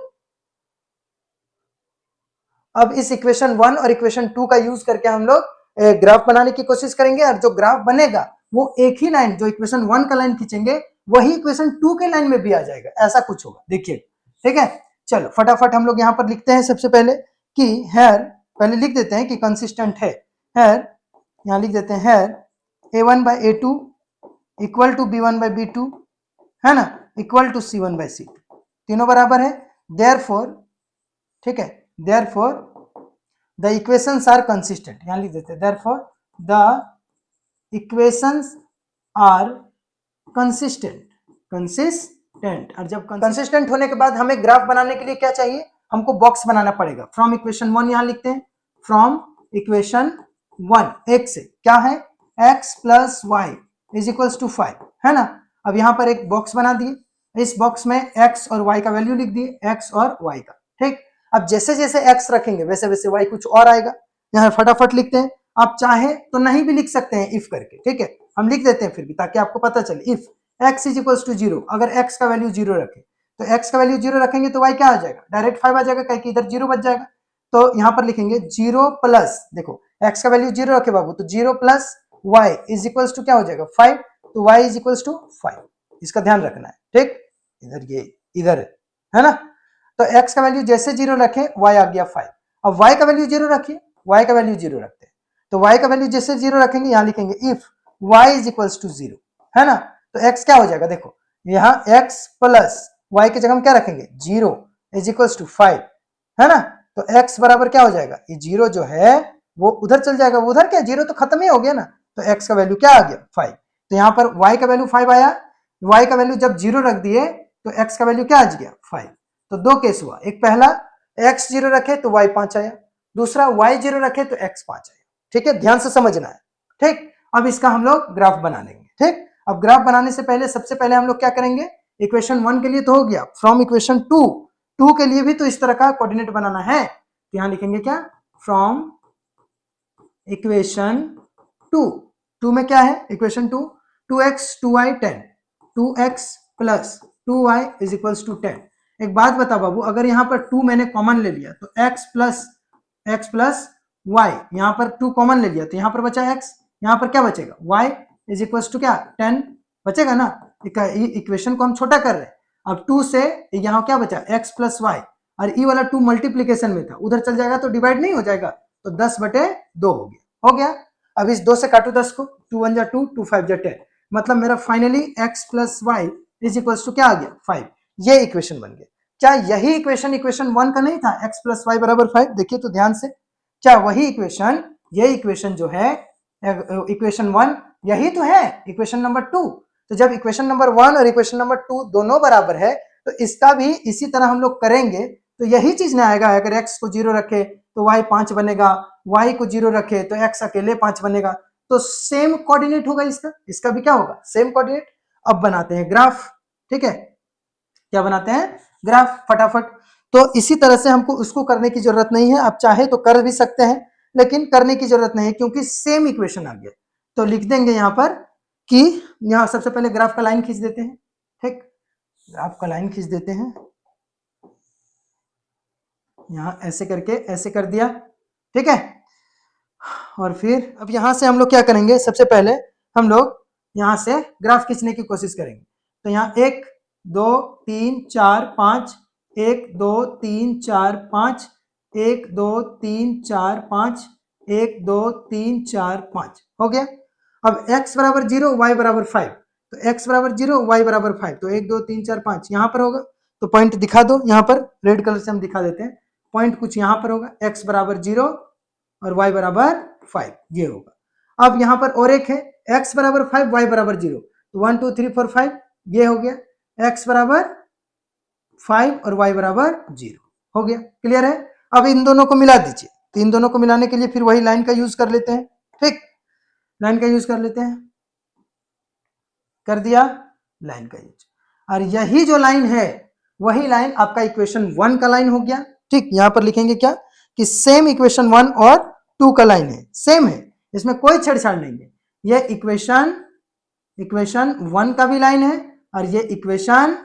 अब इस इक्वेशन 1 और इक्वेशन 2 का यूज करके हम लोग ग्राफ बनाने की कोशिश करेंगे, और जो ग्राफ बनेगा वो एक ही लाइन, जो इक्वेशन 1 का लाइन खींचेंगे वही इक्वेशन 2 के लाइन में भी आ जाएगा, ऐसा कुछ होगा, देखिए। ठीक है, चलो फटाफट हम लोग यहाँ पर लिखते हैं सबसे पहले कि हेयर, पहले लिख देते हैं कि कंसिस्टेंट है। हेयर यहाँ लिख देते हैं here a1 by a2 equal to b1 by b2 है ना, equal to c1 by c2, तीनों बराबर है। देयरफॉर, ठीक है, therefore the equations are consistent, यहाँ लिख देते हैं therefore the equations are consistent, consistent. और जब कंसिस्टेंट होने के बाद हमें ग्राफ बनाने के लिए क्या चाहिए, हमको बॉक्स बनाना पड़ेगा। फ्रॉम इक्वेशन 1 यहाँ लिखते हैं, फ्रॉम इक्वेशन 1 x से क्या है, x plus y is equals to 5 है ना। अब यहाँ पर एक बॉक्स बना दिए, इस बॉक्स में x और y का वैल्यू लिख दिए, x और y का। ठीक, अब जैसे जैसे x रखेंगे वैसे वैसे y कुछ और आएगा। यहाँ फटाफट लिखते हैं, आप चाहे तो नहीं भी लिख सकते हैं इफ करके, ठीक है, हम लिख देते हैं फिर भी ताकि आपको पता चले। If x is equals to 0, अगर x का वैल्यू 0 रखे तो x का वैल्यू 0 रखेंगे तो y क्या आ जाएगा, डायरेक्ट 5 आ जाएगा, क्योंकि इधर 0 बच जाएगा। तो यहाँ पर लिखेंगे 0 प्लस, देखो x का वैल्यू 0 रखे बाबू, तो 0 plus y is equals to क्या हो जाएगा 5, तो y इज इक्वल्स टू 5, इसका ध्यान रखना है। ठीक, इधर ये इधर है ना, तो x का वैल्यू जैसे 0 रखे y आ गया 5। अब y का वैल्यू 0 रखिए, y का वैल्यू 0 रखते हैं, तो y का वैल्यू जैसे 0 रखेंगे यहाँ लिखेंगे if y is equals to 0 है ना, तो x क्या हो जाएगा, देखो यहाँ x प्लस y की जगह हम क्या रखेंगे 0 इज इक्वल्स टू 5 है ना, तो x बराबर क्या हो जाएगा, ये 0 जो है वो उधर चल जाएगा, वो उधर क्या 0 तो खत्म ही हो गया ना, तो x का वैल्यू क्या आ गया 5। तो यहाँ पर y का वैल्यू 5 आया, y का वैल्यू जब 0 रख दिए तो x का वैल्यू क्या आ गया 5। तो दो केस हुआ, एक पहला x 0 रखे तो y 5 आया, दूसरा y 0 रखे तो x 5 आया। ठीक है, ध्यान से समझना है। ठीक, अब इसका हम लोग ग्राफ बना लेंगे। ठीक, अब ग्राफ बनाने से पहले सबसे पहले हम लोग क्या करेंगे, इक्वेशन 1 के लिए तो हो गया, फ्रॉम इक्वेशन 2 के लिए भी तो इस तरह का कोऑर्डिनेट बनाना है, तो यहां लिखेंगे क्या, फ्रॉम इक्वेशन 2 में क्या है, equation 2x 2y 10, 2x plus 2y is equals to 10। एक बात बता बाबू, अगर यहाँ पर 2 मैंने कॉमन ले लिया तो x प्लस y, यहाँ पर 2 कॉमन ले लिया तो यहाँ पर बचा x, यहाँ पर क्या बचेगा y इज इक्वल्स टू क्या 10 बचेगा ना। इक्वेशन को हम छोटा कर रहे हैं, अब 2 से यहाँ क्या बचा x प्लस वाई, और ई वाला 2 मल्टीप्लीकेशन में था, उधर चल जाएगा तो डिवाइड नहीं हो जाएगा, तो 10/2 हो गया। अब इस 2 से काटो 10 को, 2 1 जा 2, 2 5 जा 10, मतलब मेरा finally x plus y is equal to क्या आ गया 5। ये इक्वेशन बन गया। क्या यही इक्वेशन इक्वेशन 1 का नहीं था, x प्लस वाई बराबर 5? देखिए तो ध्यान से, क्या वही इक्वेशन, ये इक्वेशन जो है इक्वेशन 1 यही तो है इक्वेशन नंबर 2। तो जब इक्वेशन नंबर 1 और इक्वेशन नंबर 2 दोनों बराबर है तो इसका भी इसी तरह हम लोग करेंगे तो यही चीज ना आएगा। अगर x को 0 रखे तो y 5 बनेगा, y को 0 रखे तो x अकेले 5 बनेगा, तो सेम कोऑर्डिनेट होगा इसका, इसका भी क्या होगा सेम कोऑर्डिनेट। अब बनाते हैं ग्राफ, ठीक है, क्या बनाते हैं ग्राफ फटाफट। तो इसी तरह से हमको उसको करने की जरूरत नहीं है, आप चाहे तो कर भी सकते हैं लेकिन करने की जरूरत नहीं है क्योंकि सेम इक्वेशन आ गया। तो लिख देंगे यहां पर कि यहां सबसे पहले ग्राफ का लाइन खींच देते हैं, ठीक, ग्राफ का लाइन खींच देते हैं, यहां ऐसे करके ऐसे कर दिया, ठीक है। और फिर अब यहां से हम लोग क्या करेंगे, सबसे पहले हम लोग यहां से ग्राफ खींचने की कोशिश करेंगे। तो यहाँ 1 2 3 4 5, 1 2 3 4 5, 1 2 3 4 5, 1 2 3 4 5 हो गया। अब x बराबर 0 y बराबर 5, तो x बराबर 0 y बराबर 5, तो 1 2 3 4 5 यहाँ पर होगा। तो पॉइंट दिखा दो, यहाँ पर रेड कलर से हम दिखा देते हैं, पॉइंट कुछ यहाँ पर होगा, x बराबर 0 और y बराबर 5 ये होगा। अब यहाँ पर और एक है x बराबर 5 y बराबर 0, तो 1 2 3 4 5 ये हो गया, x बराबर 5 और y बराबर 0 हो गया। क्लियर है। अब इन दोनों को मिला दीजिए, तो इन दोनों को मिलाने के लिए फिर वही लाइन का यूज कर लेते हैं, ठीक, लाइन का यूज कर लेते हैं, कर दिया लाइन का यूज। और यही जो लाइन है वही लाइन आपका इक्वेशन 1 का लाइन हो गया, ठीक। यहां पर लिखेंगे क्या कि सेम इक्वेशन 1 और 2 का लाइन है, सेम है, इसमें कोई छेड़छाड़ नहीं है। ये इक्वेशन 1 का भी लाइन है और ये इक्वेशन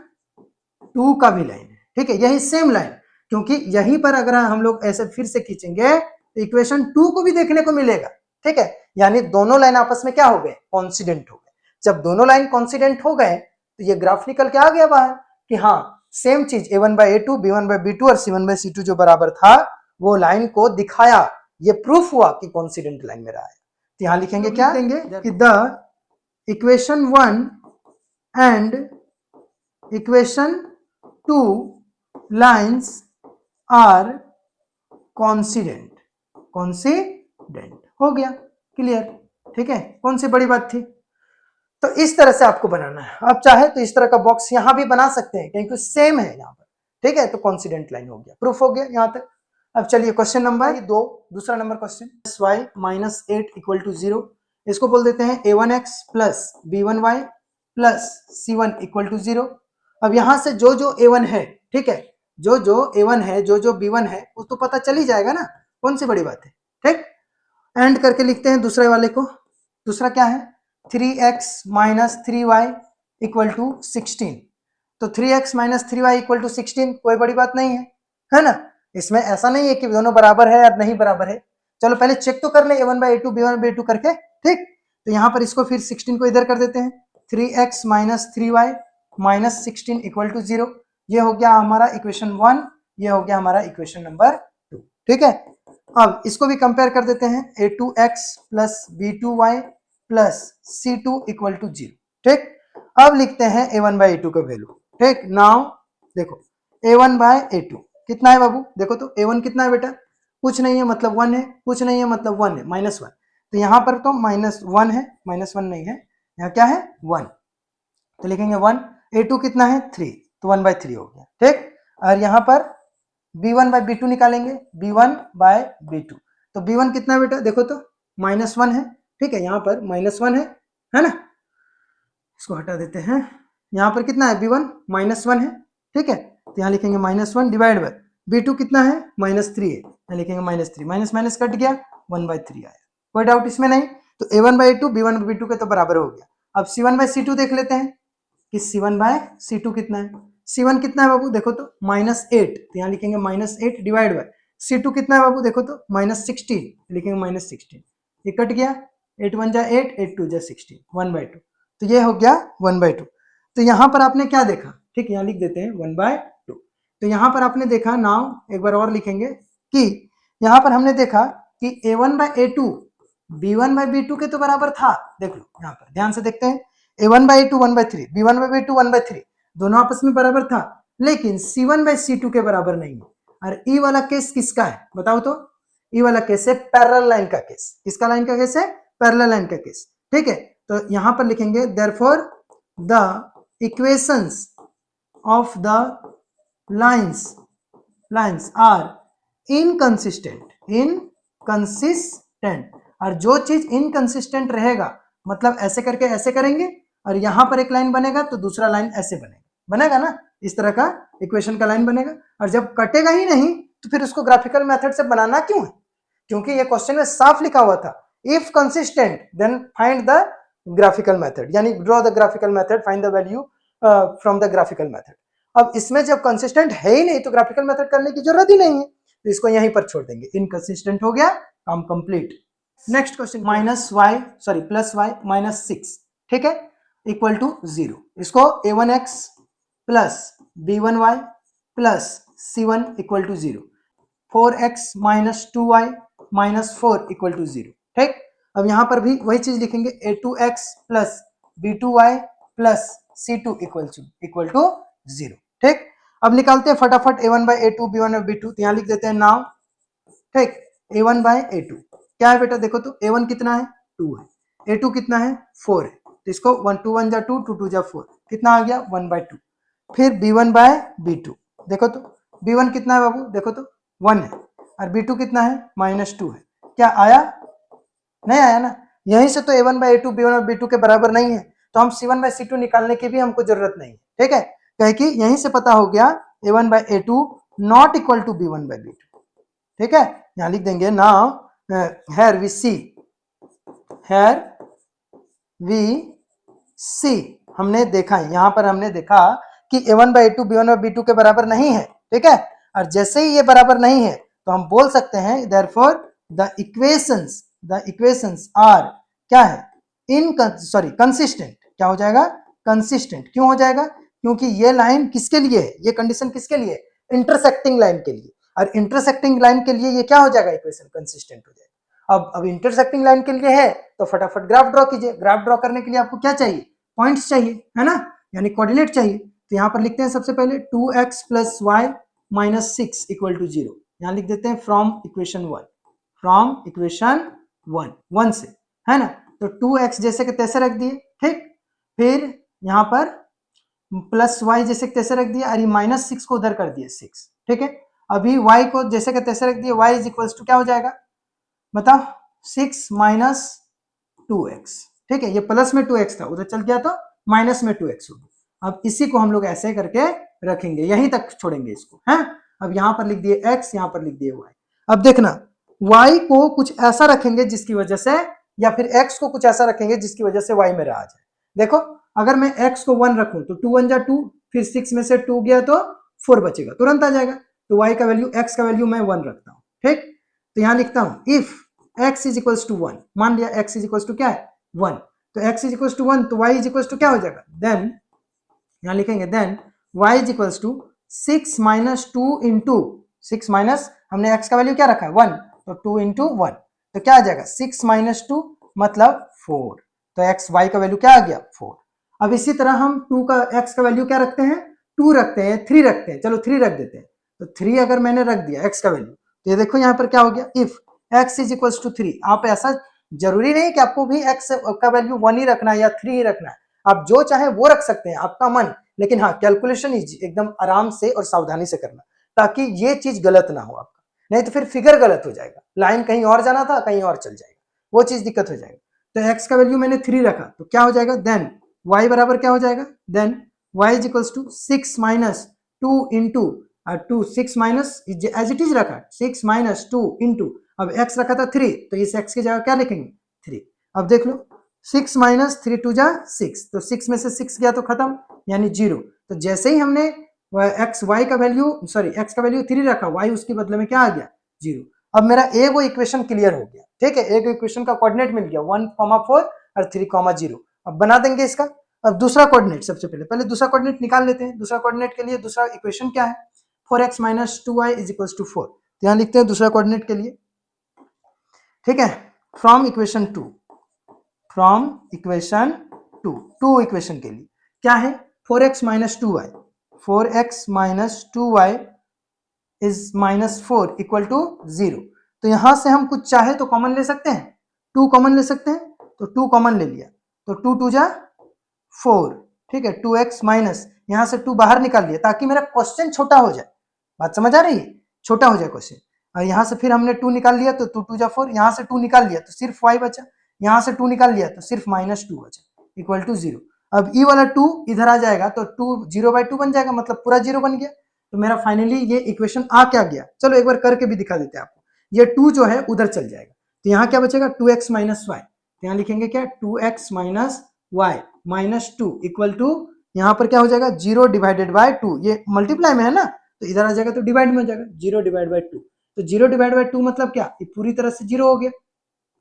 2 का भी लाइन है, ठीक है, यही सेम लाइन। क्योंकि यहीं पर अगर हम लोग ऐसे फिर से खींचेंगे तो इक्वेशन 2 को भी देखने को मिलेगा, ठीक है। यानी दोनों लाइन आपस में क्या हो गए, कॉन्सिडेंट हो गए। जब दोनों लाइन कॉन्सिडेंट हो गए तो ये ग्राफ निकल के आ गया बाहर कि हाँ सेम चीज a1/a2 b1/b2 और c1/c2 जो बराबर था वो लाइन को दिखाया, ये प्रूफ हुआ कि कॉन्सिडेंट लाइन में रहा है। तो यहां लिखेंगे क्या देंगे कि the equation 1 and equation 2 lines are coincident, coincident हो गया, क्लियर, ठीक है। कौन सी बड़ी बात थी। तो इस तरह से आपको बनाना है, आप चाहे तो इस तरह का बॉक्स यहां भी बना सकते हैं क्योंकि सेम है यहां पर, ठीक है। तो कॉन्सिडेंट लाइन हो गया, प्रूफ हो गया यहां तक। अब चलिए क्वेश्चन नंबर 2, दूसरा नंबर question, y minus 8 equal to 0, इसको बोल देते हैं a1x plus b1y plus c1 equal to 0। अब यहां से जो जो a1 है, ठीक है, जो जो a1 है, जो जो b1 है वो तो पता चल ही जाएगा ना, कौन सी बड़ी बात है, ठीक। एंड करके लिखते हैं दूसरे वाले को, दूसरा क्या है 3x minus 3y equal to 16। तो 3x minus 3y equal to 16 कोई बड़ी बात नहीं है ना। इसमें ऐसा नहीं है कि दोनों बराबर है या नहीं बराबर है। चलो पहले चेक तो कर ले a1/a2 b1/b2 करके, ठीक। तो यहां पर इसको फिर 16 को इधर कर देते हैं, 3x minus 3y minus 16 equal to 0, ये हो गया हमारा इक्वेशन 1, ये हो गया हमारा इक्वेशन नंबर 2, ठीक है। अब इसको भी कंपेयर कर देते हैं, a2x plus b2y plus c2 equal to 0, ठीक। अब लिखते हैं a1/a2 का वैल्यू, ठीक। नाउ देखो a1/a2 कितना है बाबू, देखो तो a1 कितना है बेटा, कुछ नहीं है मतलब 1 है, कुछ नहीं है मतलब 1 है, -1। तो यहां पर तो -1 है, -1 नहीं है, यहाँ क्या है 1, तो लिखेंगे 1। a2 कितना है 3, तो 1/3 हो गया, ठीक। और यहाँ पर b1/b2 निकालेंगे, b1/b2, तो b1 कितना है बेटा, देखो तो -1 है, ठीक है, यहाँ पर -1 है ना। इसको हटा देते हैं, यहाँ पर कितना है b1 -1 है, ठीक है। तो यहाँ लिखेंगे -1 डिवाइड बाय b2 कितना है -3 है, यहाँ लिखेंगे -3, माइनस माइनस कट गया 1/3 आया, कोई डाउट इसमें नहीं। तो a1/a2 b1/b2 के तो बराबर हो गया। अब c1/c2 देख लेते हैं कि c1/c2 कितना है, c1 कितना है बाबू, देखो तो -8, तो यहाँ लिखेंगे -8 डिवाइड बाय c2 कितना है बाबू, देखो तो -16, लिखेंगे -16, ये कट गया, 8 1 जा 8, 8 2 जा 16, 1/2, तो ये हो गया 1/2। तो यहाँ पर आपने क्या देखा, ठीक, यहाँ लिख देते हैं 1/2। तो यहाँ पर आपने देखा, नाउ एक बार और लिखेंगे कि यहाँ पर हमने देखा कि a1/a2 b1 by B to के तो बराबर था। देख लो यहाँ पर ध्यान से देखते हैं, a1 by a2 1 by 3, b1 by b2 1 by 3, दोनों आपस में बराबर था, लेकिन c1 बाई c2 के बराबर नहीं है। और ई वाला केस किसका है बताओ तो? ई वाला केस है पैरेलल लाइन का केस। किसका लाइन का केस है? पैरेलल लाइन का केस। ठीक है, तो यहां पर लिखेंगे therefore the equations of the lines are inconsistent. और जो चीज इनकंसिस्टेंट रहेगा मतलब ऐसे करके ऐसे करेंगे और यहां पर एक लाइन बनेगा तो दूसरा लाइन ऐसे बनेगा ना, इस तरह का इक्वेशन का लाइन बनेगा। और जब कटेगा ही नहीं तो फिर उसको ग्राफिकल मेथड से बनाना क्यों है? क्योंकि ये क्वेश्चन में साफ लिखा हुआ था if consistent then find the graphical method, यानी draw the graphical method, find the value from the graphical method. अब इसमें जब कंसिस्टेंट है ही नहीं तो ग्राफिकल मेथड करने की जरूरत ही नहीं है, तो इसको यहीं पर छोड़ देंगे। इनकंसिस्टेंट हो गया, काम complete. Next question plus y minus 6, ठीक है, इक्वल टू 0। इसको a1x plus b1y plus c1 equal to 0, 4x minus 2y minus 4 equal to 0। ठीक, अब यहां पर भी वही चीज लिखेंगे, a2x plus b2y plus c2 equal to 0। ठीक, अब निकालते हैं फटाफट a1 बाई a2 b1 और b2, तो यहां लिख देते हैं नाउ। ठीक, a1 बाई a2 क्या है बेटा? देखो तो a1 कितना है? 2 है, a2 कितना है? 4 है, तो इसको 1 2 1 जा 2 2 2 जा 4, कितना आ गया? 1 बाई 2। फिर b1 बाय b2, देखो तो b1 कितना है बाबू? देखो तो 1 है, और b2 कितना है? -2 है। क्या आया? नहीं आया ना। यहीं से तो a1 बाई a2 b1 और b2 के बराबर नहीं है, तो हम c1 बाई c2 निकालने की भी हमको जरूरत नहीं है। ठीक है, कहे कि यहीं से पता हो गया a1 by a2 not equal to b1 by b2। ठीक है, यहां लिख देंगे नाउ here we see, हमने देखा है, यहां पर हमने देखा कि a1 बाई a2 b1 और b2 के बराबर नहीं है। ठीक है, और जैसे ही ये बराबर नहीं है तो हम बोल सकते हैं therefore the equations are क्या है? कंसिस्टेंट। क्या हो जाएगा? कंसिस्टेंट। क्यों हो जाएगा? क्योंकि ये लाइन किसके लिए है? ये कंडीशन किसके लिए? इंटरसेक्टिंग लाइन के लिए, और इंटरसेक्टिंग लाइन के लिए ये क्या हो जाएगा? इक्वेशन कंसिस्टेंट हो जाएगा। अब इंटरसेक्टिंग लाइन के लिए है तो फटाफट ग्राफ ड्रॉ कीजिए। ग्राफ ड्रॉ करने के लिए आपको क्या चाहिए? पॉइंट्स चाहिए, है ना, यानी कोऑर्डिनेट चाहिए। तो यहां पर लिखते हैं सबसे पहले 2x plus y minus 6 equal to 0। यहां लिख देते हैं फ्रॉम इक्वेशन 1 से, है ना। तो 2x जैसे कि तैसे रख दिए, ठीक। फिर यहां पर प्लस वाई जैसे कि तैसे रख दिए, और माइनस 6 को उधर कर दिए 6, ठीक है। अभी y को जैसे कि तैसे रख दिए, y इज इक्वल्स टू क्या हो जाएगा बताओ? 6 माइनस 2x, ठीक है। ये प्लस में 2x था, उधर चल गया तो माइनस में 2x होगा। अब इसी को हम लोग ऐसे करके रखेंगे, यहीं तक छोड़ेंगे इसको, है। अब यहां पर लिख दिए x, यहां पर लिख दिए y। अब देखना y को कुछ ऐसा रखेंगे जिसकी वजह से, या फिर x को कुछ ऐसा रखेंगे जिसकी वजह से y मेरा आ जाए। देखो अगर मैं x को 1 रखूं तो 2 1 जा 2, फिर 6 में से 2 गया तो 4 बचेगा, तुरंत आ जाएगा। तो y का वैल्यू, x का वैल्यू मैं 1 रखता हूं, ठीक। तो यहां लिखता हूं if x is equals to 1, मान लिया x इज इक्वल्स टू क्या है? 1। तो x इज इक्वल्स टू 1, तो y इज इक्वल्स टू क्या हो जाएगा? देन यहां लिखेंगे then y is equals to 6 minus 2 into 6 minus, हमने x का वैल्यू क्या रखा है? 1, तो 2 इंटू 1, तो क्या आ जाएगा? 6 माइनस 2 मतलब 4। तो x y का वैल्यू क्या आ गया? 4। अब इसी तरह हम 2 का x का वैल्यू क्या रखते हैं? 2 रखते हैं, 3 रखते हैं, चलो 3 रख देते हैं। तो 3 अगर मैंने रख दिया x का वैल्यू, तो ये देखो यहाँ पर क्या हो गया? If x is equals to 3। आप ऐसा जरूरी नहीं कि आपको भी x का वैल्यू 1 ही रखना है या 3 ही रखना है, आप जो चाहे वो रख सकते हैं, आपका मन। लेकिन हाँ, कैलकुलेशन एकदम आराम से और सावधानी से करना, ताकि ये चीज गलत ना हो आपका, नहीं तो फिर फिगर गलत हो जाएगा, लाइन कहीं और जाना था कहीं और चल जाएगा, वो चीज दिक्कत हो जाएगा। तो x का वैल्यू मैंने 3 रखा, तो क्या हो जाएगा? देन y बराबर क्या हो जाएगा? Then y is equals to 6 minus 2 into 2, 6 minus as it is रखा, 6 माइनस 2 इंटू, अब x रखा था 3, तो इस x की जगह क्या लिखेंगे? 3। अब देख लो 6 माइनस 3 2 जा 6, तो 6 में से 6 गया तो खत्म, यानी 0। तो जैसे ही हमने x का वैल्यू 3 रखा, y उसके बदले में क्या आ गया? 0। अब मेरा वो इक्वेशन क्लियर हो गया, ठीक है। एक इक्वेशन का कोऑर्डिनेट मिल गया 1,4 और 3,0। अब बना देंगे इसका। अब दूसरा कोऑर्डिनेट, सबसे पहले दूसरा कोऑर्डिनेट निकाल लेते हैं। दूसरा कोऑर्डिनेट के लिए दूसरा इक्वेशन क्या है? 4x minus 2y is equal to 4। तो यहां लिखते हैं दूसरा कोऑर्डिनेट के लिए, ठीक है। From equation two, from equation two equation के लिए क्या है 4x minus 2y, 4x minus 2y is minus 4 equal to 0। तो यहां से हम कुछ चाहे तो कॉमन ले सकते हैं, 2 कॉमन ले सकते हैं, तो 2 कॉमन ले लिया तो 2 2 जा 4, ठीक है। 2x माइनस यहां से 2 बाहर निकाल लिया ताकि मेरा क्वेश्चन छोटा हो जाए, बात समझ आ रही है, छोटा हो जाए क्वेश्चन। और यहां से फिर हमने 2 निकाल लिया तो 2 2 जा 4, यहां से 2 निकाल लिया तो सिर्फ y बचा, यहां से 2 निकाल लिया तो सिर्फ माइनस 2 बचा इक्वल टू 0। अब ई वाला 2 इधर आ जाएगा तो 2 0/2 बन जाएगा, मतलब पूरा 0 बन गया। तो मेरा फाइनली ये इक्वेशन आ क्या गया, चलो एक बार करके भी दिखा देते हैं आपको। ये 2 जो है उधर चल जाएगा तो यहाँ क्या बचेगा 2x माइनस वाई, तो यहाँ लिखेंगे क्या 2x minus y minus 2 equal to यहाँ पर क्या हो जाएगा 0 डिवाइडेड बाय 2, ये मल्टीप्लाई में है ना तो इधर आ जाएगा तो डिवाइड में हो जाएगा 0 डिवाइड बाय 2। तो 0 डिवाइड बाय 2 मतलब क्या, ये पूरी तरह से 0 हो गया,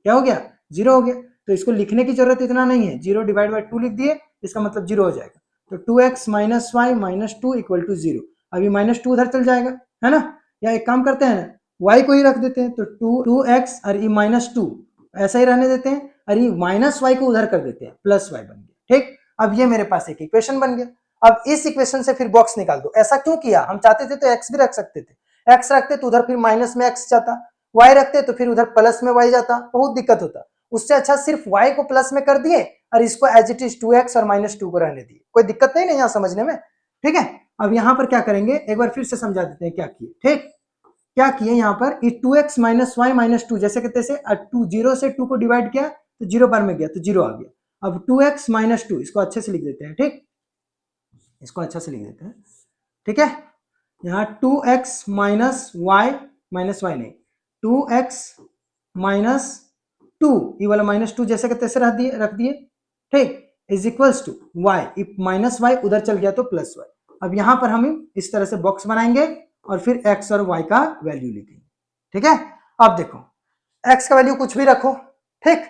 क्या हो गया 0 हो गया। तो इसको लिखने की जरूरत इतना नहीं है, 0 डिवाइड बाय 2 लिख दिए इसका मतलब 0 हो जाएगा। तो 2x minus y minus 2 equal to 0, अभी माइनस 2 उधर चल जाएगा है ना, या एक काम करते हैं y को ही रख देते हैं तो 2x और ये माइनस 2 ऐसा ही रहने देते हैं और ये माइनस वाई को उधर कर देते हैं, प्लस वाई बन गया, ठीक। अब ये मेरे पास एक इक्वेशन बन गया। अब इस इक्वेशन से फिर बॉक्स निकाल दो। ऐसा क्यों किया, हम चाहते थे तो x भी रख सकते थे, x रखते तो उधर फिर माइनस में x जाता, y रखते तो फिर उधर प्लस में y जाता, बहुत दिक्कत होता। उससे अच्छा सिर्फ y को प्लस में कर दिए और इसको एज इट इज 2x और माइनस 2 को रहने दिए, कोई दिक्कत नहीं ना यहाँ समझने में, ठीक है। अब यहाँ पर क्या करेंगे एक बार फिर से समझा देते हैं क्या किए, ठीक। क्या किए यहाँ पर 2x माइनस वाई माइनस 2 जैसे कहते से 2 0 से 2 को डिवाइड किया तो 0 बार में गया तो 0 आ गया। अब 2x माइनस 2 इसको अच्छे से लिख देते हैं, ठीक, इसको अच्छा से लिख देते हैं, ठीक है। यहाँ 2x माइनस वाई नहीं 2x माइनस 2, ये वाला माइनस 2 जैसे कहते से रख दिए, ठीक, is equals to y, minus y उधर चल गया तो प्लस वाई। अब यहां पर हम इस तरह से बॉक्स बनाएंगे और फिर x और y का वैल्यू लिखेंगे, ठीक है। अब देखो x का वैल्यू कुछ भी रखो, ठीक,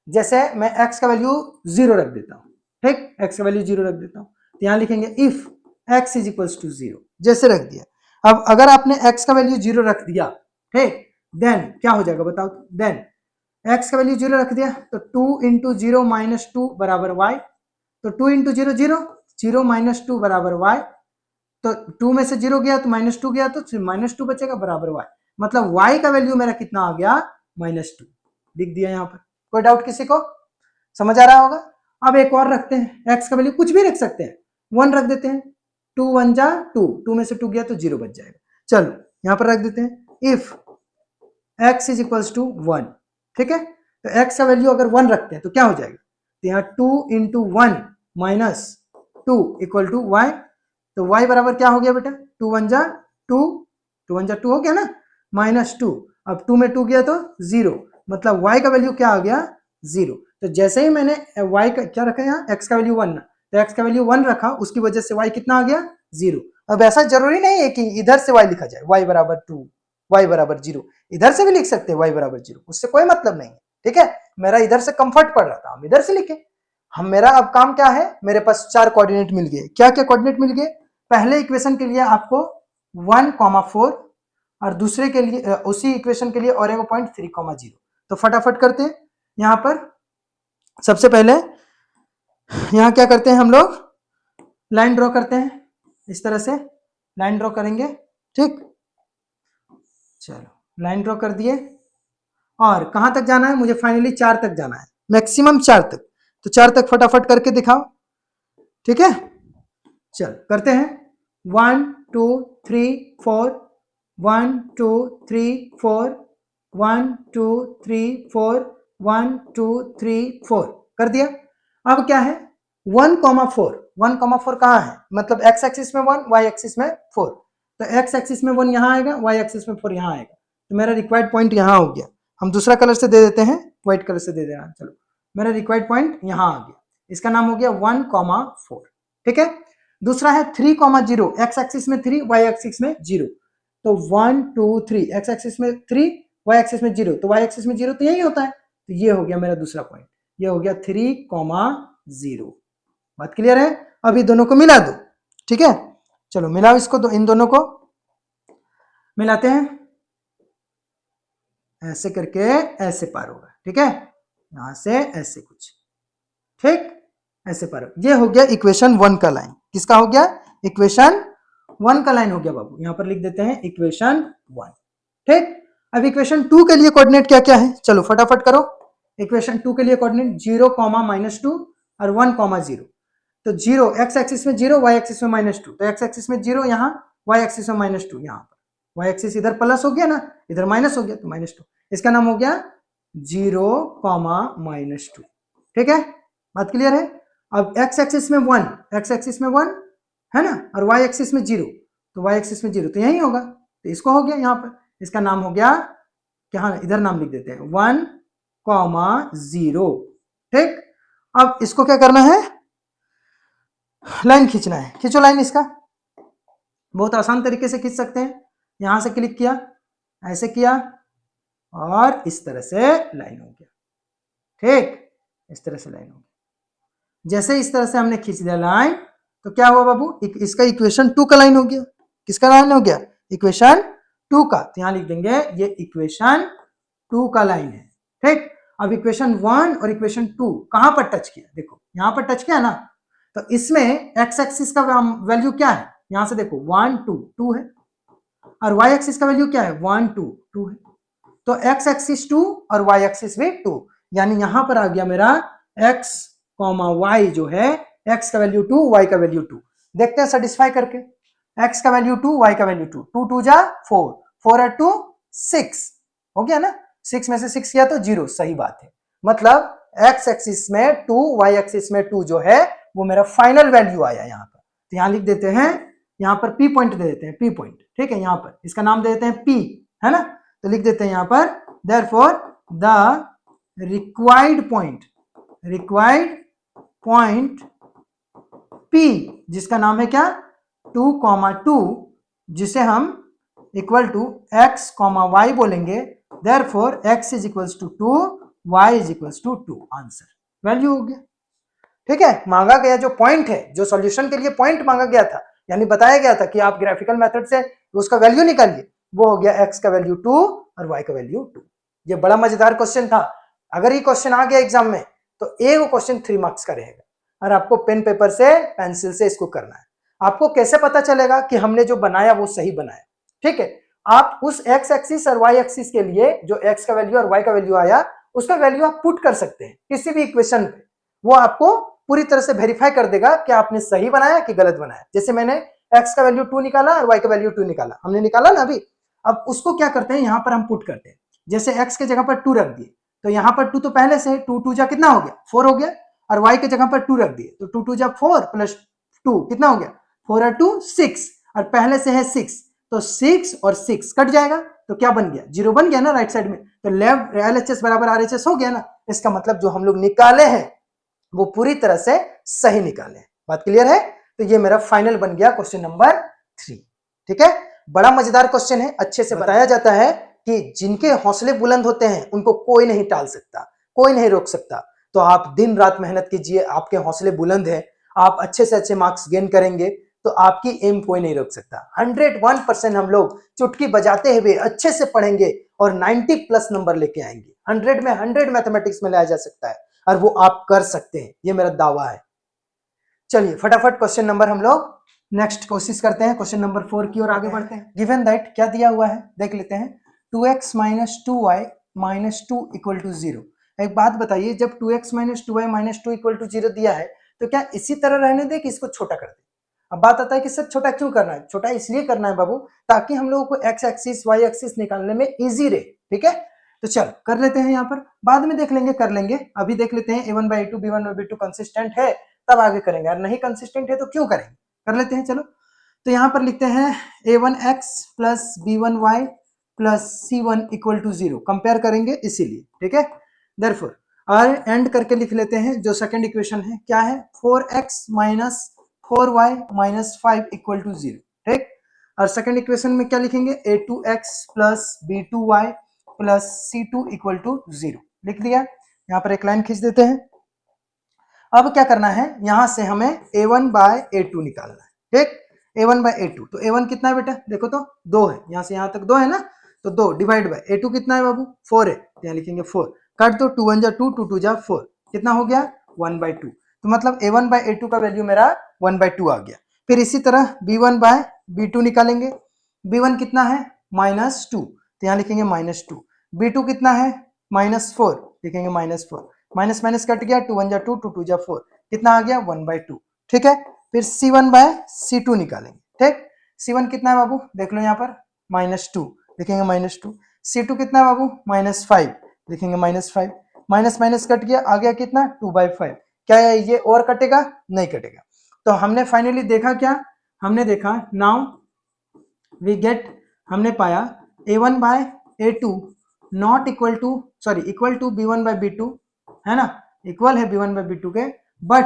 जैसे मैं x का वैल्यू 0 रख देता हूं, ठीक, x का वैल्यू 0 रख देता हूं तो यहां लिखेंगे if x is equals to 0 जैसे रख दिया। अब अगर आपने x का वैल्यू 0 रख दिया, ठीक, देन क्या हो जाएगा बताओ, देन x का वैल्यू 0 रख दिया तो 2 इंटू 0 माइनस 2 बराबर y, तो 2 इंटू 0 0, 0 माइनस 2 बराबर y, तो 2 में से 0 गया तो माइनस 2 गया तो माइनस 2 बचेगा बराबर y, मतलब y का वैल्यू मेरा कितना आ गया माइनस 2, लिख दिया यहाँ पर। कोई डाउट किसी को, समझ आ रहा होगा। अब एक और रखते हैं, x का वैल्यू कुछ भी रख सकते हैं, 1 रख देते हैं, 2 1 जा 2, 2 में से 2 गया तो 0 बच जाएगा। चलो यहाँ पर रख देते हैं if x is equals to 1, ठीक है। तो x का वैल्यू अगर 1 रखते हैं तो क्या हो जाएगा, तो यहाँ 2 into 1 minus 2 equal to y, तो y बराबर क्या हो गया बेटा 2 1 जा 2, 2 1 जा 2 हो गया ना, माइनस 2, अब 2 में 2 गया तो 0, मतलब y का वैल्यू क्या आ गया 0। तो जैसे ही मैंने y का क्या रखा यहाँ x का वैल्यू 1 ना, तो x का वैल्यू 1 रखा उसकी वजह से y कितना आ गया 0। अब ऐसा जरूरी नहीं है कि इधर से y लिखा जाए y बराबर 2 y बराबर 0, इधर से भी लिख सकते हैं y बराबर 0, उससे कोई मतलब नहीं है, ठीक है। मेरा इधर से कंफर्ट पड़ रहा था, हम इधर से लिखे। हम मेरा अब काम क्या है, मेरे पास 4 कोऑर्डिनेट मिल गए। क्या क्या कोऑर्डिनेट मिल गए, पहले इक्वेशन के लिए आपको 1,4 और दूसरे के लिए उसी इक्वेशन के लिए और एक पॉइंट 3,0। तो फटाफट करते हैं। यहाँ पर सबसे पहले यहाँ क्या करते हैं हम लोग, लाइन ड्रॉ करते हैं, इस तरह से लाइन ड्रॉ करेंगे, ठीक। चलो लाइन ड्रॉ कर दिए और कहां तक जाना है, मुझे फाइनली 4 तक जाना है, मैक्सिमम 4 तक, तो 4 तक फटाफट करके दिखाओ, ठीक है। चल करते हैं 1 2 3 4, 1 2 3 4, 1 2 3 4, 1 2 3 4 कर दिया। अब क्या है 1,4, 1,4 कहाँ है, मतलब x एक्सिस में 1 y एक्सिस में 4, तो x एक्सिस में 1 यहाँ आएगा y एक्सिस में 4 यहाँ आएगा, तो मेरा रिक्वायर्ड पॉइंट यहाँ हो गया। हम दूसरा कलर से दे देते हैं, व्हाइट कलर से दे देना, चलो मेरा रिक्वायर्ड पॉइंट यहाँ आ गया, इसका नाम हो गया 1,4, ठीक है। दूसरा है 3,0, x एक्सिस में 3 y एक्सिस में 0, तो 1 2 3, x एक्सिस में 3 y एक्सिस में 0, तो y एक्सिस में 0 तो यही होता है, तो ये हो गया मेरा दूसरा पॉइंट, ये हो गया 3,0। बात क्लियर है। अब ये दोनों को मिला दो, ठीक है। चलो मिलाओ इसको, इन दोनों को मिलाते हैं, ऐसे करके ऐसे पार होगा, ठीक है, यहां से ऐसे कुछ, ठीक, ऐसे पर ये हो गया इक्वेशन 1 का लाइन। किसका हो गया? इक्वेशन 1 का लाइन हो गया बाबू। यहां पर लिख देते हैं इक्वेशन 1, ठीक। अब इक्वेशन 2 के लिए कोऑर्डिनेट क्या क्या है, चलो फटाफट करो। इक्वेशन 2 के लिए कोऑर्डिनेट 0, -2 और 1, 0। तो 0 एक्स एक्सिस में 0, वाई एक्सिस में -2, तो एक्स एक्सिस में 0 यहाँ, वाई एक्सिस में -2 यहाँ पर। वाई एक्सिस इधर प्लस हो गया ना, इधर माइनस हो गया, तो -2, इसका नाम हो गया 0, -2, ठीक है, बात क्लियर है। अब एक्स एक्सिस में 1, एक्स एक्सिस में 1 है ना, और वाई एक्सिस में 0, तो वाई एक्सिस में 0 तो यही होगा, तो इसको हो गया यहाँ पर, इसका नाम हो गया क्या, इधर नाम लिख देते हैं 1, 0, ठीक। अब इसको क्या करना है, लाइन खींचना है। खींचो लाइन इसका, बहुत आसान तरीके से खींच सकते हैं। यहां से क्लिक किया, ऐसे किया, और इस तरह से लाइन हो गया, ठीक, इस तरह से लाइन हो गया। जैसे इस तरह से हमने खींच दिया लाइन, तो क्या हुआ बाबू, इसका इक्वेशन 2 का लाइन हो गया। किसका लाइन हो गया? इक्वेशन 2 का। तो यहां लिख देंगे ये इक्वेशन 2 का लाइन है, ठीक। अब इक्वेशन 1 और इक्वेशन 2 कहां पर टच किया, देखो यहां पर टच किया ना, तो इसमें एक्स एक्सिस का वैल्यू क्या है, यहां से देखो 1, 2 है, और वाई एक्सिस का वैल्यू क्या है 1, 2 है, तो एक्स एक्सिस 2 और वाई एक्सिस भी 2, यानी यहां पर आ गया मेरा x, y जो है, x का वैल्यू 2, y का वैल्यू 2। देखते हैं सेटिस्फाई करके, x का वैल्यू 2, y का वैल्यू 2, 2 2 जा 4, 4 और 2 6 हो गया ना, 6 में से 6 किया तो 0, सही बात है। मतलब x एक्सिस में 2, y एक्सिस में 2 जो है वो मेरा फाइनल वैल्यू आया यहाँ पर। तो यहाँ लिख देते हैं, यहाँ पर P पॉइंट दे देते हैं, P पॉइंट, ठीक है, यहाँ पर इसका नाम दे देते हैं P, है ना। तो लिख देते हैं यहाँ पर therefore the required point P, जिसका नाम है क्या 2, 2, जिसे हम इक्वल टू x, y बोलेंगे, therefore x is equals to 2, y is equals to 2, answer value हो गया, ठीक है। मांगा गया जो पॉइंट है, जो सॉल्यूशन के लिए पॉइंट मांगा गया था, यानी बताया गया था कि आप ग्राफिकल मेथड से उसका वैल्यू निकालिए, वो हो गया x का वैल्यू 2 और y का वैल्यू 2। ये बड़ा मजेदार क्वेश्चन था। अगर ये क्वेश्चन आ गया एग्जाम में तो एक क्वेश्चन 3 मार्क्स का रहेगा, और आपको पेन पेपर से, पेंसिल से इसको करना है। आपको कैसे पता चलेगा कि हमने जो बनाया वो सही बनाया, ठीक है। आप उस x एक्सिस और y एक्सिस के लिए जो x का वैल्यू और y का वैल्यू आया, उसका वैल्यू आप पुट कर सकते हैं किसी भी इक्वेशन पे, वो आपको पूरी तरह से वेरीफाई कर देगा कि आपने सही बनाया कि गलत बनाया। जैसे मैंने x का वैल्यू 2 निकाला और y का वैल्यू 2 निकाला, हमने निकाला ना अभी। अब उसको क्या करते हैं, यहां पर हम पुट करते हैं। जैसे x के जगह पर 2 रख दिए, तो यहां पर 2 तो पहले से 2 2 जा कितना हो गया 4 हो गया, और y के जगह पर 2 रख दिए, तो 2 2 जा 4 प्लस 2 कितना हो गया 4 और 2 6, और पहले से है 6, तो 6 और 6 कट जाएगा, तो क्या बन गया 0 बन गया ना राइट साइड में, तो लेफ्ट LHS बराबर RHS हो गया ना। इसका मतलब जो हम लोग निकाले हैं वो पूरी तरह से सही निकाले। बात क्लियर है। तो ये मेरा फाइनल बन गया क्वेश्चन नंबर 3, ठीक है। बड़ा मजेदार क्वेश्चन है, अच्छे से बताया जाता है कि जिनके हौसले बुलंद होते हैं उनको कोई नहीं टाल सकता, कोई नहीं रोक सकता। तो आप दिन रात मेहनत कीजिए, आपके हौसले बुलंद है, आप अच्छे से अच्छे मार्क्स गेन करेंगे, तो आपकी एम कोई नहीं रोक सकता। 101% हम लोग चुटकी बजाते हुए अच्छे से पढ़ेंगे और 90+ नंबर लेके आएंगे। 100 में 100 मैथमेटिक्स में लाया जा सकता है, और वो आप कर सकते हैं, ये मेरा दावा है। चलिए फटाफट क्वेश्चन नंबर हम लोग नेक्स्ट कोशिश करते हैं, क्वेश्चन नंबर 4 की ओर आगे बढ़ते हैं। गिवन दैट क्या दिया हुआ है देख लेते हैं, 2x - 2y - 2 = 0। एक बात बताइए, जब 2x - 2y - 2 = 0 दिया है, तो क्या इसी तरह रहने दे कि इसको छोटा कर दे। अब बात आता है कि सर छोटा क्यों करना है, छोटा इसलिए करना है बाबू ताकि हम लोगों को x एक्सिस y एक्सिस निकालने में इजी रहे, ठीक है। तो चल कर लेते हैं, यहाँ पर बाद में देख लेंगे, कर लेंगे, अभी देख लेते हैं a1/a2 b1/b2 कंसिस्टेंट है तब आगे करेंगे, और नहीं कंसिस्टेंट है तो क्यों करेंगे, कर लेते हैं चलो। तो यहाँ पर लिखते हैं a1x + b1y + c1 = 0, कंपेयर करेंगे इसीलिए, ठीक है। देयरफॉर और एंड करके लिख लेते हैं, जो सेकंड इक्वेशन है क्या है 4x - 4y - 5 = 0, ठीक। और सेकंड इक्वेशन में क्या लिखेंगे a2x + b2y + c2 = 0, लिख दिया। यहाँ पर एक लाइन खींच देते हैं। अब क्या करना है, यहां से हमें a1/a2 निकालना है, ठीक। a1/a2, तो a1 कितना है बेटा, देखो तो 2 है, यहां से यहां तक 2 है ना, तो 2 डिवाइड बाय a2 कितना है बाबू 4 है, तो यहाँ लिखेंगे 4, काट दो, 2 1 जा 2, 2 2 जा 4, कितना हो गया 1/2। तो मतलब a1 बाय a2 का वैल्यू मेरा 1/2 आ गया। फिर इसी तरह b1 बाय b2 निकालेंगे। b1 कितना है -2, तो यहाँ लिखेंगे -2। b2 कितना है -4, लिखेंगे -4। माइनस माइनस कट गया, 2 1 जा 2, 2 2 जा 4, कितना आ गया 1/2। ठीक है, फिर c1 बाय c2 निकालेंगे। ठीक, c1 कितना है बाबू देख लो यहाँ पर -2, लिखेंगे -2। c2 कितना है बाबू -5, लिखेंगे -5। माइनस माइनस कट गया, आ गया कितना 2/5। क्या है ये और कटेगा? नहीं कटेगा। तो हमने फाइनली देखा क्या, हमने देखा नाउ वी गेट, हमने पाया a1 by a2 not equal to, sorry equal to b1 by b2, है ना, इक्वल है b1 बाय b2 के, बट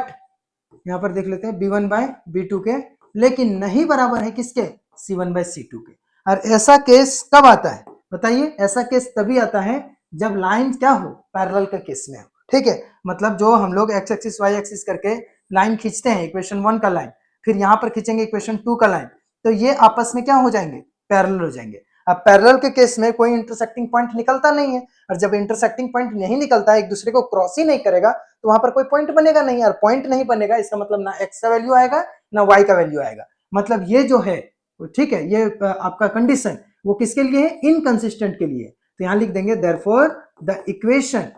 यहां पर देख लेते हैं b1 बाय b2 के, लेकिन नहीं बराबर है किसके, c1 बाय c2 के। और ऐसा केस कब आता है बताइए? ऐसा केस तभी आता है जब लाइन क्या हो, पैरेलल के केस में हो। ठीक है, मतलब जो हम लोग एक्स एक्सिस वाई एक्सिस करके लाइन खींचते हैं, इक्वेशन 1 का लाइन, फिर यहां पर खींचेंगे इक्वेशन 2 का लाइन, तो ये आपस में क्या हो जाएंगे, पैरेलल हो जाएंगे। अब पैरेलल के केस में कोई इंटरसेक्टिंग पॉइंट निकलता नहीं है, और जब इंटरसेक्टिंग पॉइंट नहीं निकलता है, एक दूसरे को क्रॉस ही नहीं करेगा, तो वहां पर कोई पॉइंट बनेगा नहीं, और पॉइंट नहीं बनेगा इसका मतलब ना एक्स का वैल्यू आएगा ना वाई का वैल्यू आएगा। मतलब ये जो है, ठीक है, ये आपका कंडीशन वो किसके लिए है, इनकंसिस्टेंट के लिए। तो यहां लिख देंगे therefore the equations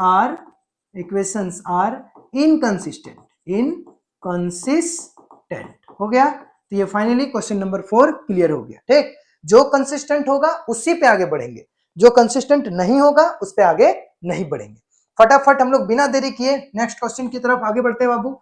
are inconsistent, हो गया। तो ये फाइनली क्वेश्चन नंबर 4 क्लियर हो गया। ठीक, जो कंसिस्टेंट होगा उसी पे आगे बढ़ेंगे, जो कंसिस्टेंट नहीं होगा उस पे आगे नहीं बढ़ेंगे। फटाफट हम लोग बिना देरी किए नेक्स्ट क्वेश्चन की तरफ आगे बढ़ते हैं बाबू।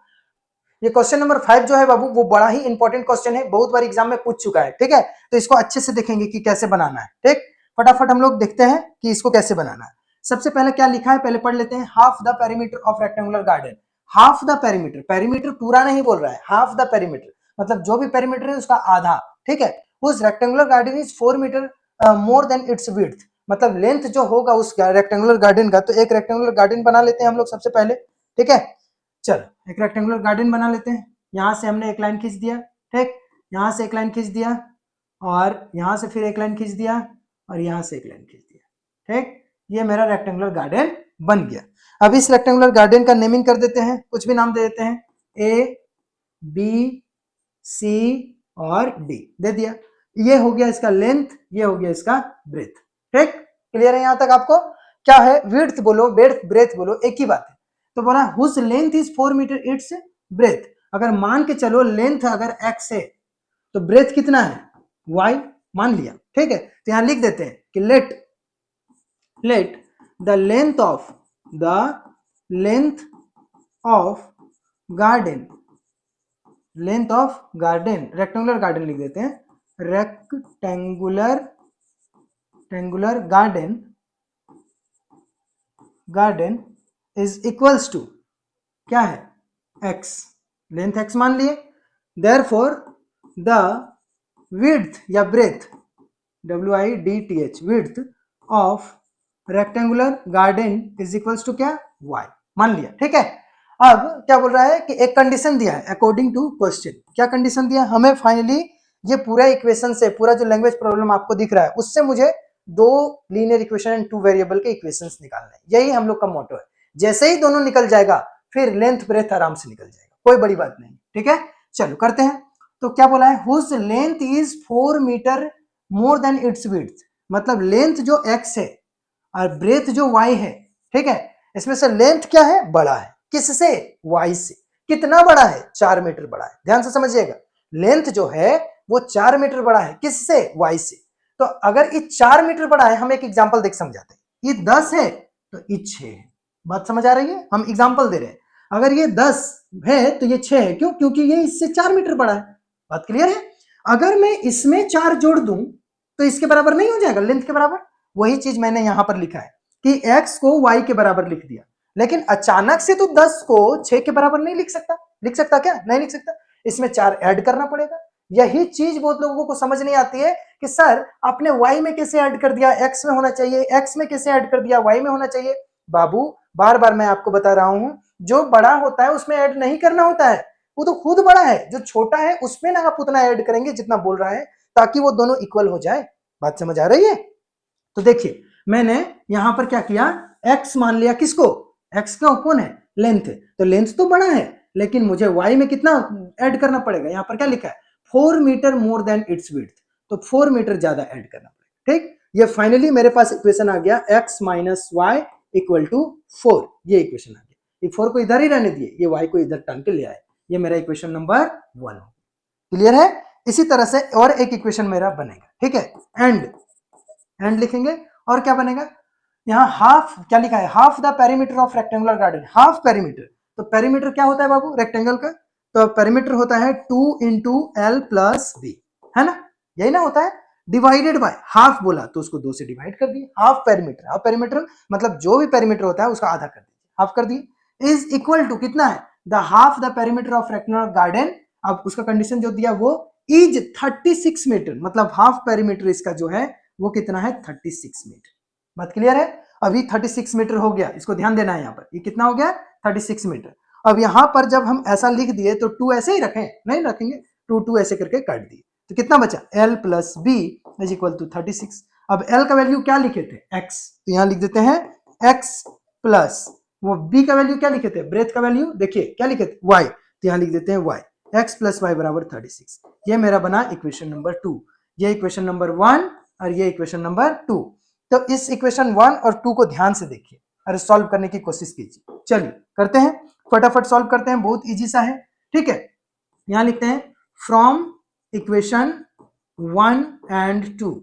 ये क्वेश्चन नंबर 5 जो है बाबू, वो बड़ा ही इंपॉर्टेंट क्वेश्चन है, बहुत बार एग्जाम में पूछ चुका है। ठीक है, तो इसको अच्छे से देखेंगे कि कैसे बनाना है। ठीक, फटाफट हम लोग देखते हैं कि इसको कैसे बनाना है। सबसे पहले क्या लिखा है, पहले पढ़ लेते हैं। Half the perimeter of rectangular garden. Half the perimeter, perimeter पूरा नहीं बोल रहा है, हाफ द पेरीमीटर मतलब जो भी पेरीमीटर है उसका आधा। ठीक है, उस rectangular garden is 4 metre more than its width, मतलब लेंथ जो होगा उस रेक्टेंगुलर गार्डन का। तो एक रेक्टेंगुलर गार्डन बना लेते हैं हम लोग सबसे पहले। ठीक है, चलो एक रेक्टेंगुलर गार्डन बना लेते हैं। यहां से हमने एक लाइन खींच दिया, ठीक, यहां से एक लाइन खींच दिया, और यहां से फिर एक लाइन खींच दिया, और यहां से एक लाइन खींच दिया। ठीक, ये मेरा रेक्टेंगुलर गार्डन बन गया। अब इस रेक्टेंगुलर गार्डन का नेमिंग कर देते हैं, कुछ भी नाम दे देते हैं, ए बी सी और डी दे दिया। ये हो गया इसका लेंथ, ये हो गया इसका ब्रेथ। ठीक, क्लियर है यहां तक आपको? क्या है, विड्थ बोलो ब्रेथ बोलो एक ही बात है। तो बोला whose length is 4 metre its breadth. अगर मान के चलो लेंथ अगर x है तो ब्रेथ कितना है y, मान लिया। ठीक है, तो यहां लिख देते हैं कि let the length of garden, rectangular garden लिख देते हैं, rectangular garden is equals to क्या है, x, लेंथ x मान लिए। देयरफॉर द विड्थ या breadth, width, width of rectangular garden is equals to क्या, y, मान लिया। ठीक है, अब क्या बोल रहा है कि एक कंडीशन दिया है अकॉर्डिंग टू क्वेश्चन। क्या कंडीशन दिया हमें? फाइनली ये पूरा इक्वेशन से, पूरा जो लैंग्वेज प्रॉब्लम आपको दिख रहा है उससे मुझे 2 लीनियर इक्वेशन एंड 2 वेरिएबल के इक्वेशंस निकालना है। यही हम लोग का मोटो है। जैसे ही दोनों निकल जाएगा फिर लेंथ ब्रेथ आराम से निकल जाएगा, कोई बड़ी बात नहीं। ठीक है, चलो करते हैं। तो क्या बोला है, whose length is 4 metre more than its width, मतलब लेंथ जो x है और ब्रेथ जो y है। ठीक है, इसमें से लेंथ क्या है, बड़ा है, किससे, y से। कितना बड़ा है, 4 मीटर बड़ा है। ध्यान से समझिएगा, लेंथ जो है वो 4 मीटर बड़ा है, किससे, y से। तो अगर ये 4 मीटर बड़ा है, हम एक एग्जांपल देख समझाते हैं। ये 10 है तो ये 6 है। बात समझ आ रही है? हम एग्जांपल दे रहे हैं। अगर ये 10 है तो ये 6 है, क्यों? क्योंकि ये इससे 4 मीटर बड़ा है। बात क्लियर है? अगर मैं इसमें 4 जोड़ दूं तो इसके बराबर नहीं हो जाएगा, लेंथ के बराबर। वही चीज मैंने यहां पर लिखा है कि x को y के बराबर लिख दिया, लेकिन अचानक से तो 10 को 6 के बराबर नहीं लिख सकता। लिख सकता क्या? नहीं लिख सकता, इसमें 4 ऐड करना पड़ेगा। यही चीज बहुत लोगों को समझ नहीं आती है कि सर आपने y में कैसे ऐड कर दिया, x में होना चाहिए, x में कैसे ऐड कर दिया, y में होना चाहिए। बाबू बार बार मैं आपको बता रहा हूं, जो बड़ा होता है उसमें ऐड नहीं करना होता है, वो तो खुद बड़ा है। जो छोटा है उसमें ना आप उतना ऐड करेंगे जितना बोल रहा है, ताकि वो दोनों इक्वल हो जाए। बात समझ आ रही है? तो देखिए मैंने यहां पर क्या किया, x मान लिया, किसको, x का कौन है, लेंथ है, तो लेंथ तो बड़ा है लेकिन मुझे y में कितना ऐड करना पड़ेगा, यहां पर क्या लिखा है 4 metre more than its width, तो 4 मीटर ज्यादा ऐड करना पड़ेगा। ठीक, ये फाइनली मेरे पास इक्वेशन आ गया x minus y equal to 4, ये इक्वेशन आ गया। ये 4 को इधर ही रहने दिए, ये y को इधर टान के ले आए, ये मेरा इक्वेशन नंबर 1 हो। क्लियर है? इसी तरह से और एक इक्वेशन मेरा बनेगा, ठीक है, एंड लिखेंगे, और क्या बनेगा, यहाँ हाफ क्या लिखा है, half the perimeter of rectangular garden, half perimeter, तो पेरीमीटर क्या होता है बाबू रेक्टेंगल का, तो पेरीमीटर होता है 2 इंटू एल प्लस बी, है ना, यही ना होता है, डिवाइडेड बाय, हाफ बोला तो उसको 2 से डिवाइड कर दिए, हाफ पेरीमीटर, हाफ पेरीमीटर मतलब जो भी पेरीमीटर होता है उसका आधा कर दिए, हाफ कर दिए, इज इक्वल टू कितना है, the half the perimeter of rectangular garden, अब उसका कंडीशन जो दिया वो इज 36 मीटर, मतलब हाफ पेरीमीटर इसका जो है वो कितना है 36 मीटर। बात क्लियर है? अभी 36 मीटर हो गया, इसको ध्यान देना है, यहाँ पर ये कितना हो गया 36 मीटर। अब यहाँ पर जब हम ऐसा लिख दिए तो 2 ऐसे ही रखें, नहीं रखेंगे, 2 ऐसे करके काट दिए, तो कितना बचा l plus b is equal to 36। अब l का वैल्यू क्या लिखे थे x, तो यहाँ लिख देते हैं x प्लस वो b का वैल्यू क्या लिखे थे, ब्रेथ का वैल्यू देखिए क्या लिखे थे y, तो यहाँ लिख देते हैं y, x प्लस वाई बराबर 36। ये मेरा बना इक्वेशन नंबर 2, ये इक्वेशन नंबर 1 और ये इक्वेशन नंबर 2। तो इस इक्वेशन 1 और 2 को ध्यान से देखिए और सॉल्व करने की कोशिश कीजिए। चलिए करते हैं, फटाफट सॉल्व करते हैं, बहुत इजी सा है। ठीक है, यहां लिखते हैं फ्रॉम इक्वेशन 1 एंड 2।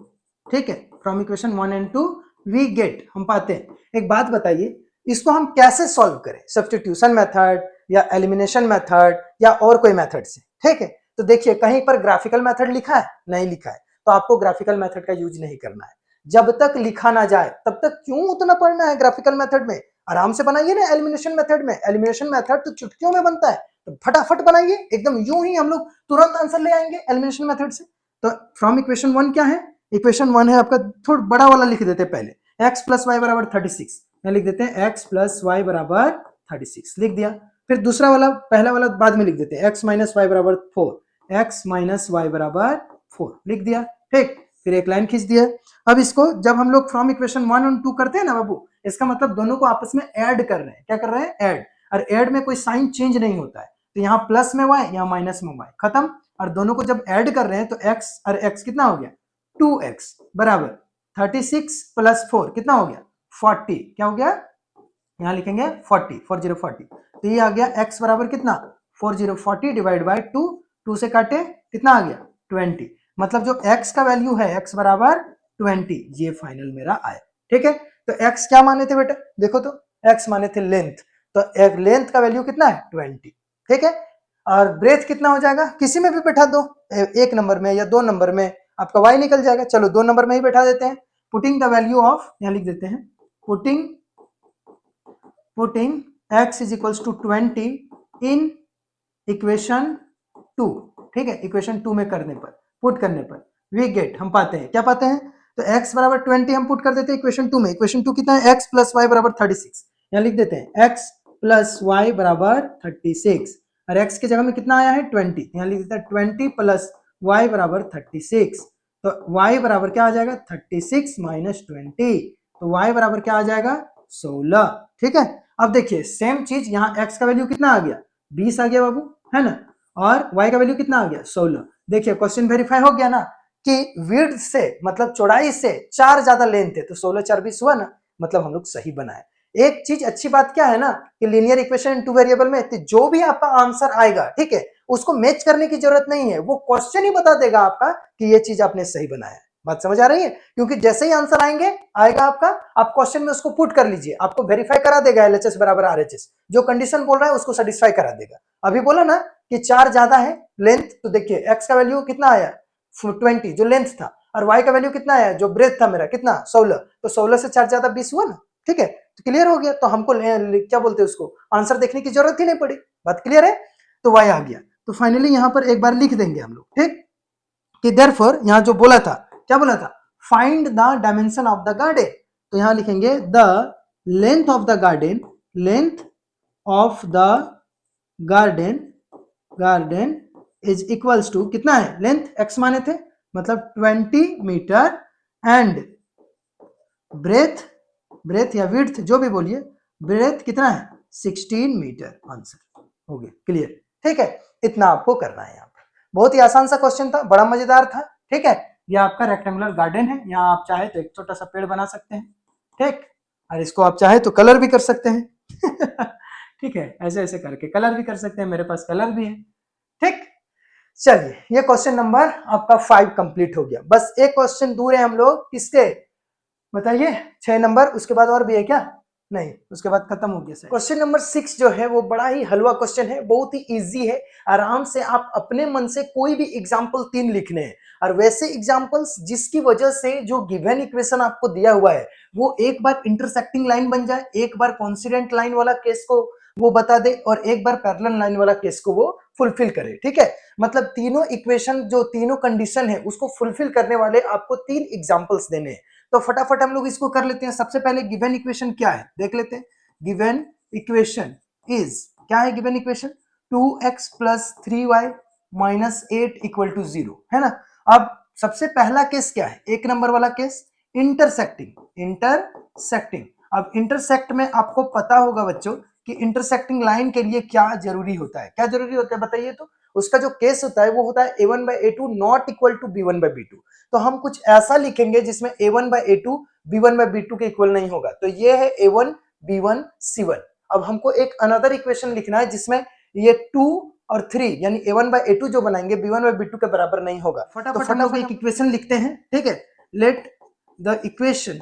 ठीक है, from equation 1 and 2 we get, हम पाते हैं, एक बात बताइए इसको हम कैसे सॉल्व करें, सब्स्टिट्यूशन मेथड या एलिमिनेशन मेथड या और कोई मेथड से। ठीक है, तो देखिए कहीं पर ग्राफिकल मेथड लिखा है, नहीं लिखा है, तो आपको ग्राफिकल मेथड का यूज नहीं करना है, जब तक लिखा ना जाए तब तक क्यों उतना पढ़ना है ग्राफिकल मेथड में, आराम से बनाइए ना एलिमिनेशन मेथड में, एलिमिनेशन मेथड तो चुटकियों में बनता है, तो फटाफट बनाइए, एकदम यूं ही हम लोग तुरंत आंसर ले आएंगे एलिमिनेशन मेथड से। तो फ्रॉम इक्वेशन 1 क्या है, इक्वेशन 1 है आपका, थोड़ा बड़ा वाला लिख देते हैं पहले, x प्लस वाई बराबर 36, यहाँ लिख देते हैं x प्लस वाई बराबर 36 लिख दिया, फिर दूसरा वाला पहला वाला बाद में लिख देते हैं x माइनस वाई बराबर 4, x माइनस वाई बराबर 4 लिख दिया। ठीक, फिर एक लाइन खींच दिया। अब इसको जब हम लोग फ्रॉम इक्वेशन 1 और 2 करते हैं ना बाबू, इसका मतलब दोनों को आपस में ऐड कर रहे हैं, क्या कर रहे हैं ऐड, और ऐड में कोई साइन चेंज नहीं होता है, तो यहाँ प्लस में y यहाँ माइनस में y खत्म, और दोनों को जब ऐड कर रहे हैं तो x और x कितना हो गया 2x बराबर 36 प्लस 4 कितना हो गया 40, क्या हो गया यहाँ लिखेंगे 40, 4040, तो ये आ गया x बराबर कितना 4040 डिवाइड बाय 2, 2 से काटे कितना आ गया 20, मतलब जो x का वैल्यू है x बराबर 20, ये फाइनल मेरा आया। ठीक है, तो x क्या माने थे बेटा, देखो तो x माने थे लेंथ, तो एक लेंथ का वैल्यू कितना है 20। ठीक है, और ब्रेथ कितना हो जाएगा, किसी में भी बैठा दो, 1 नंबर में या 2 नंबर में आपका y निकल जाएगा, चलो 2 नंबर में ही बैठा देते हैं, पुटिंग द वैल्यू ऑफ, यहाँ लिख देते हैं putting x is equals to 20 in equation 2। ठीक है, इक्वेशन 2 में करने पर, पुट करने पर वी गेट, हम पाते हैं, क्या पाते हैं, तो x बराबर 20 हम पुट कर देते हैं इक्वेशन 2 में, इक्वेशन 2 कितना है x प्लस वाई बराबर 36, यहाँ लिख देते हैं x प्लस वाई बराबर 36, और x की जगह में कितना आया है 20, यहाँ लिख देते हैं 20 प्लस वाई बराबर 36, तो y बराबर क्या आ जाएगा 36 माइनस 20, तो y बराबर क्या आ जाएगा 16। ठीक है, अब देखिए सेम चीज यहाँ x का वैल्यू कितना आ गया 20 आ गया बाबू, है ना, और y का वैल्यू कितना आ गया 16। देखिए क्वेश्चन वेरीफाई हो गया ना कि विड्थ से मतलब चौड़ाई से 4 ज्यादा लेंथ है, तो 16 4 20 हुआ ना, मतलब हम लोग सही बनाए। एक चीज अच्छी बात क्या है ना कि लीनियर इक्वेशन 2 वेरिएबल में तो जो भी आपका आंसर आएगा, ठीक है, उसको मैच करने की जरूरत नहीं है, वो क्वेश्चन ही बता देगा आपका कि ये चीज आपने सही बनाया है। बात समझ आ रही है, क्योंकि जैसे ही आंसर आएगा आपका, आप क्वेश्चन में उसको पुट कर लीजिए, आपको वेरीफाई करा देगा LHS बराबर RHS, जो कंडीशन बोल रहा है उसको सेटिस्फाई करा देगा। अभी बोला ना कि 4 ज्यादा है लेंथ, तो देखिए x का वैल्यू कितना आया 20 जो लेंथ था, और y का वैल्यू कितना आया जो ब्रेथ था मेरा कितना 16, तो 16 से 4 ज्यादा 20 हुआ ना। ठीक है, तो क्लियर हो गया, तो हमको क्या बोलते हैं उसको आंसर देखने की जरूरत ही नहीं पड़ी। बात क्लियर है, तो y आ गया, तो फाइनली यहाँ पर एक बार लिख देंगे हम लोग, ठीक, कि देयरफॉर यहाँ जो बोला था, क्या बोला था, find the dimension of the garden, तो यहाँ लिखेंगे the length of the garden, length of the garden is equals to कितना है लेंथ x माने थे, मतलब 20 मीटर, एंड ब्रेथ, ब्रेथ या विड्थ जो भी बोलिए, ब्रेथ कितना है 16 मीटर, आंसर हो गया क्लियर। ठीक है, इतना आपको करना है यहाँ पर। बहुत ही आसान सा क्वेश्चन था, बड़ा मजेदार था। ठीक है, ये आपका रेक्टेंगुलर गार्डन है, यहाँ आप चाहे तो एक छोटा सा पेड़ बना सकते हैं। ठीक, और इसको आप चाहे तो कलर भी कर सकते हैं ठीक है, ऐसे ऐसे करके कलर भी कर सकते हैं, मेरे पास कलर भी है। ठीक, चलिए ये क्वेश्चन नंबर आपका 5 कंप्लीट हो गया। बस एक क्वेश्चन दूर है हम लोग किसके, बताइए 6 नंबर, उसके बाद और भी है क्या, नहीं उसके बाद खत्म हो गया। क्वेश्चन नंबर 6 जो है वो बड़ा ही हलवा क्वेश्चन है, बहुत ही इजी है। आराम से आप अपने मन से कोई भी एग्जाम्पल 3 लिखने हैं, और वैसे एग्जाम्पल्स जिसकी वजह से जो गिवन इक्वेशन आपको दिया हुआ है वो एक बार इंटरसेक्टिंग लाइन बन जाए, एक बार कॉन्सिडेंट लाइन वाला केस को वो बता दे, और एक बार पैरेलल लाइन वाला केस को वो फुलफिल करे। ठीक है, मतलब तीनों इक्वेशन जो तीनों कंडीशन है उसको फुलफिल करने वाले आपको 3 एग्जाम्पल्स देने हैं। तो फटाफट हम लोग इसको कर लेते हैं। सबसे पहले गिवन इक्वेशन क्या है देख लेते हैं। गिवन इक्वेशन इज, क्या है given equation, 2x plus 3y minus 8 equal to 0 है ना। अब सबसे पहला केस क्या है, एक नंबर वाला केस, इंटरसेक्टिंग। इंटरसेक्टिंग, अब इंटरसेक्ट में आपको पता होगा बच्चों कि इंटरसेक्टिंग लाइन के लिए क्या जरूरी होता है, क्या जरूरी होता है बताइए। तो उसका जो केस होता है वो होता है a1 by a2 not equal to b1 by b2। तो हम कुछ ऐसा लिखेंगे जिसमें a1 by a2 b1 by b2 के इक्वल नहीं होगा, तो ये है a1 b1 c1। अब हमको एक अनदर इक्वेशन लिखना है जिसमें ये 2 और 3 यानी a1 by a2 जो बनाएंगे b1 by b2 के बराबर नहीं होगा। फटाफट हम लोग एक इक्वेशन लिखते हैं। ठीक है, let the equation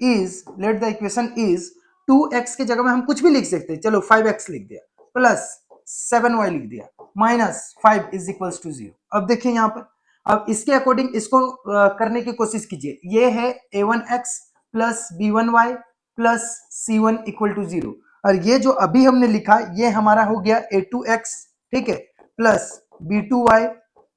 is, let the equation is 2x की जगह में हम कुछ भी लिख सकते हैं, चलो 5x लिख दिया, प्लस 7y लिख दिया, माइनस 5 इज इक्वल्स टू 0। अब देखिए यहाँ पर, अब इसके अकॉर्डिंग इसको करने की कोशिश कीजिए। ये है a1x plus b1y plus c1 equal to 0, और ये जो अभी हमने लिखा ये हमारा हो गया a2x, ठीक है, plus b2y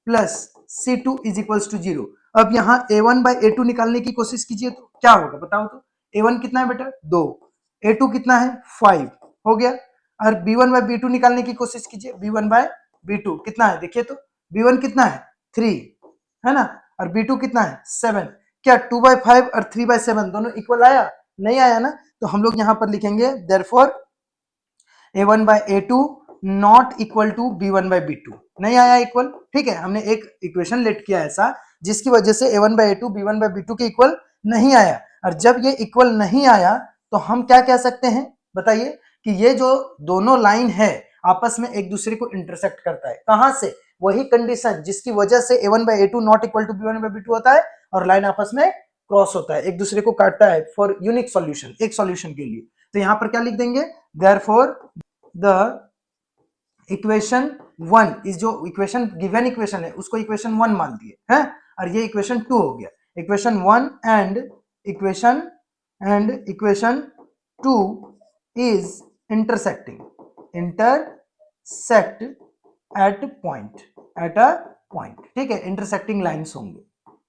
plus c2 is equals to 0। अब यहाँ a1 बाई a2 निकालने की कोशिश कीजिए तो क्या होगा बताओ तो। a1 कितना है बेटा 2, a2 कितना है 5 हो गया, और b1 बाई b2 निकालने की कोशिश कीजिए। b1 बाई b2 कितना है देखिए तो, b1 कितना है 3 है ना, और b2 कितना है 7। क्या 2 बाई 5 और 3 बाई 7 दोनों इक्वल आया, नहीं आया ना। तो हम लोग यहाँ पर लिखेंगे therefore a1 by a2 not equal to b1 by b2, नहीं आया इक्वल। ठीक है, हमने एक इक्वेशन लेट किया ऐसा जिसकी वजह से a1 by a2 b1 by b2 के इक्वल नहीं आया, और जब ये इक्वल नहीं आया तो हम क्या कह सकते हैं बताइए कि ये जो दोनों लाइन है आपस में एक दूसरे को इंटरसेक्ट करता है। कहां से, वही कंडीशन जिसकी वजह से a1 by a2 not equal to b1 by b2 होता है, और लाइन आपस में क्रॉस होता है, एक दूसरे को काटता है फॉर यूनिक सॉल्यूशन, एक सॉल्यूशन के लिए। तो यहां पर क्या लिख देंगे, देयरफॉर द इक्वेशन 1 इस, जो इक्वेशन गिवन इक्वेशन है उसको इक्वेशन 1 मान दिए हैं, और ये इक्वेशन 2 हो गया। Equation 1 and equation 2 is intersect at a point. ठीक है, इंटरसेक्टिंग लाइंस होंगे,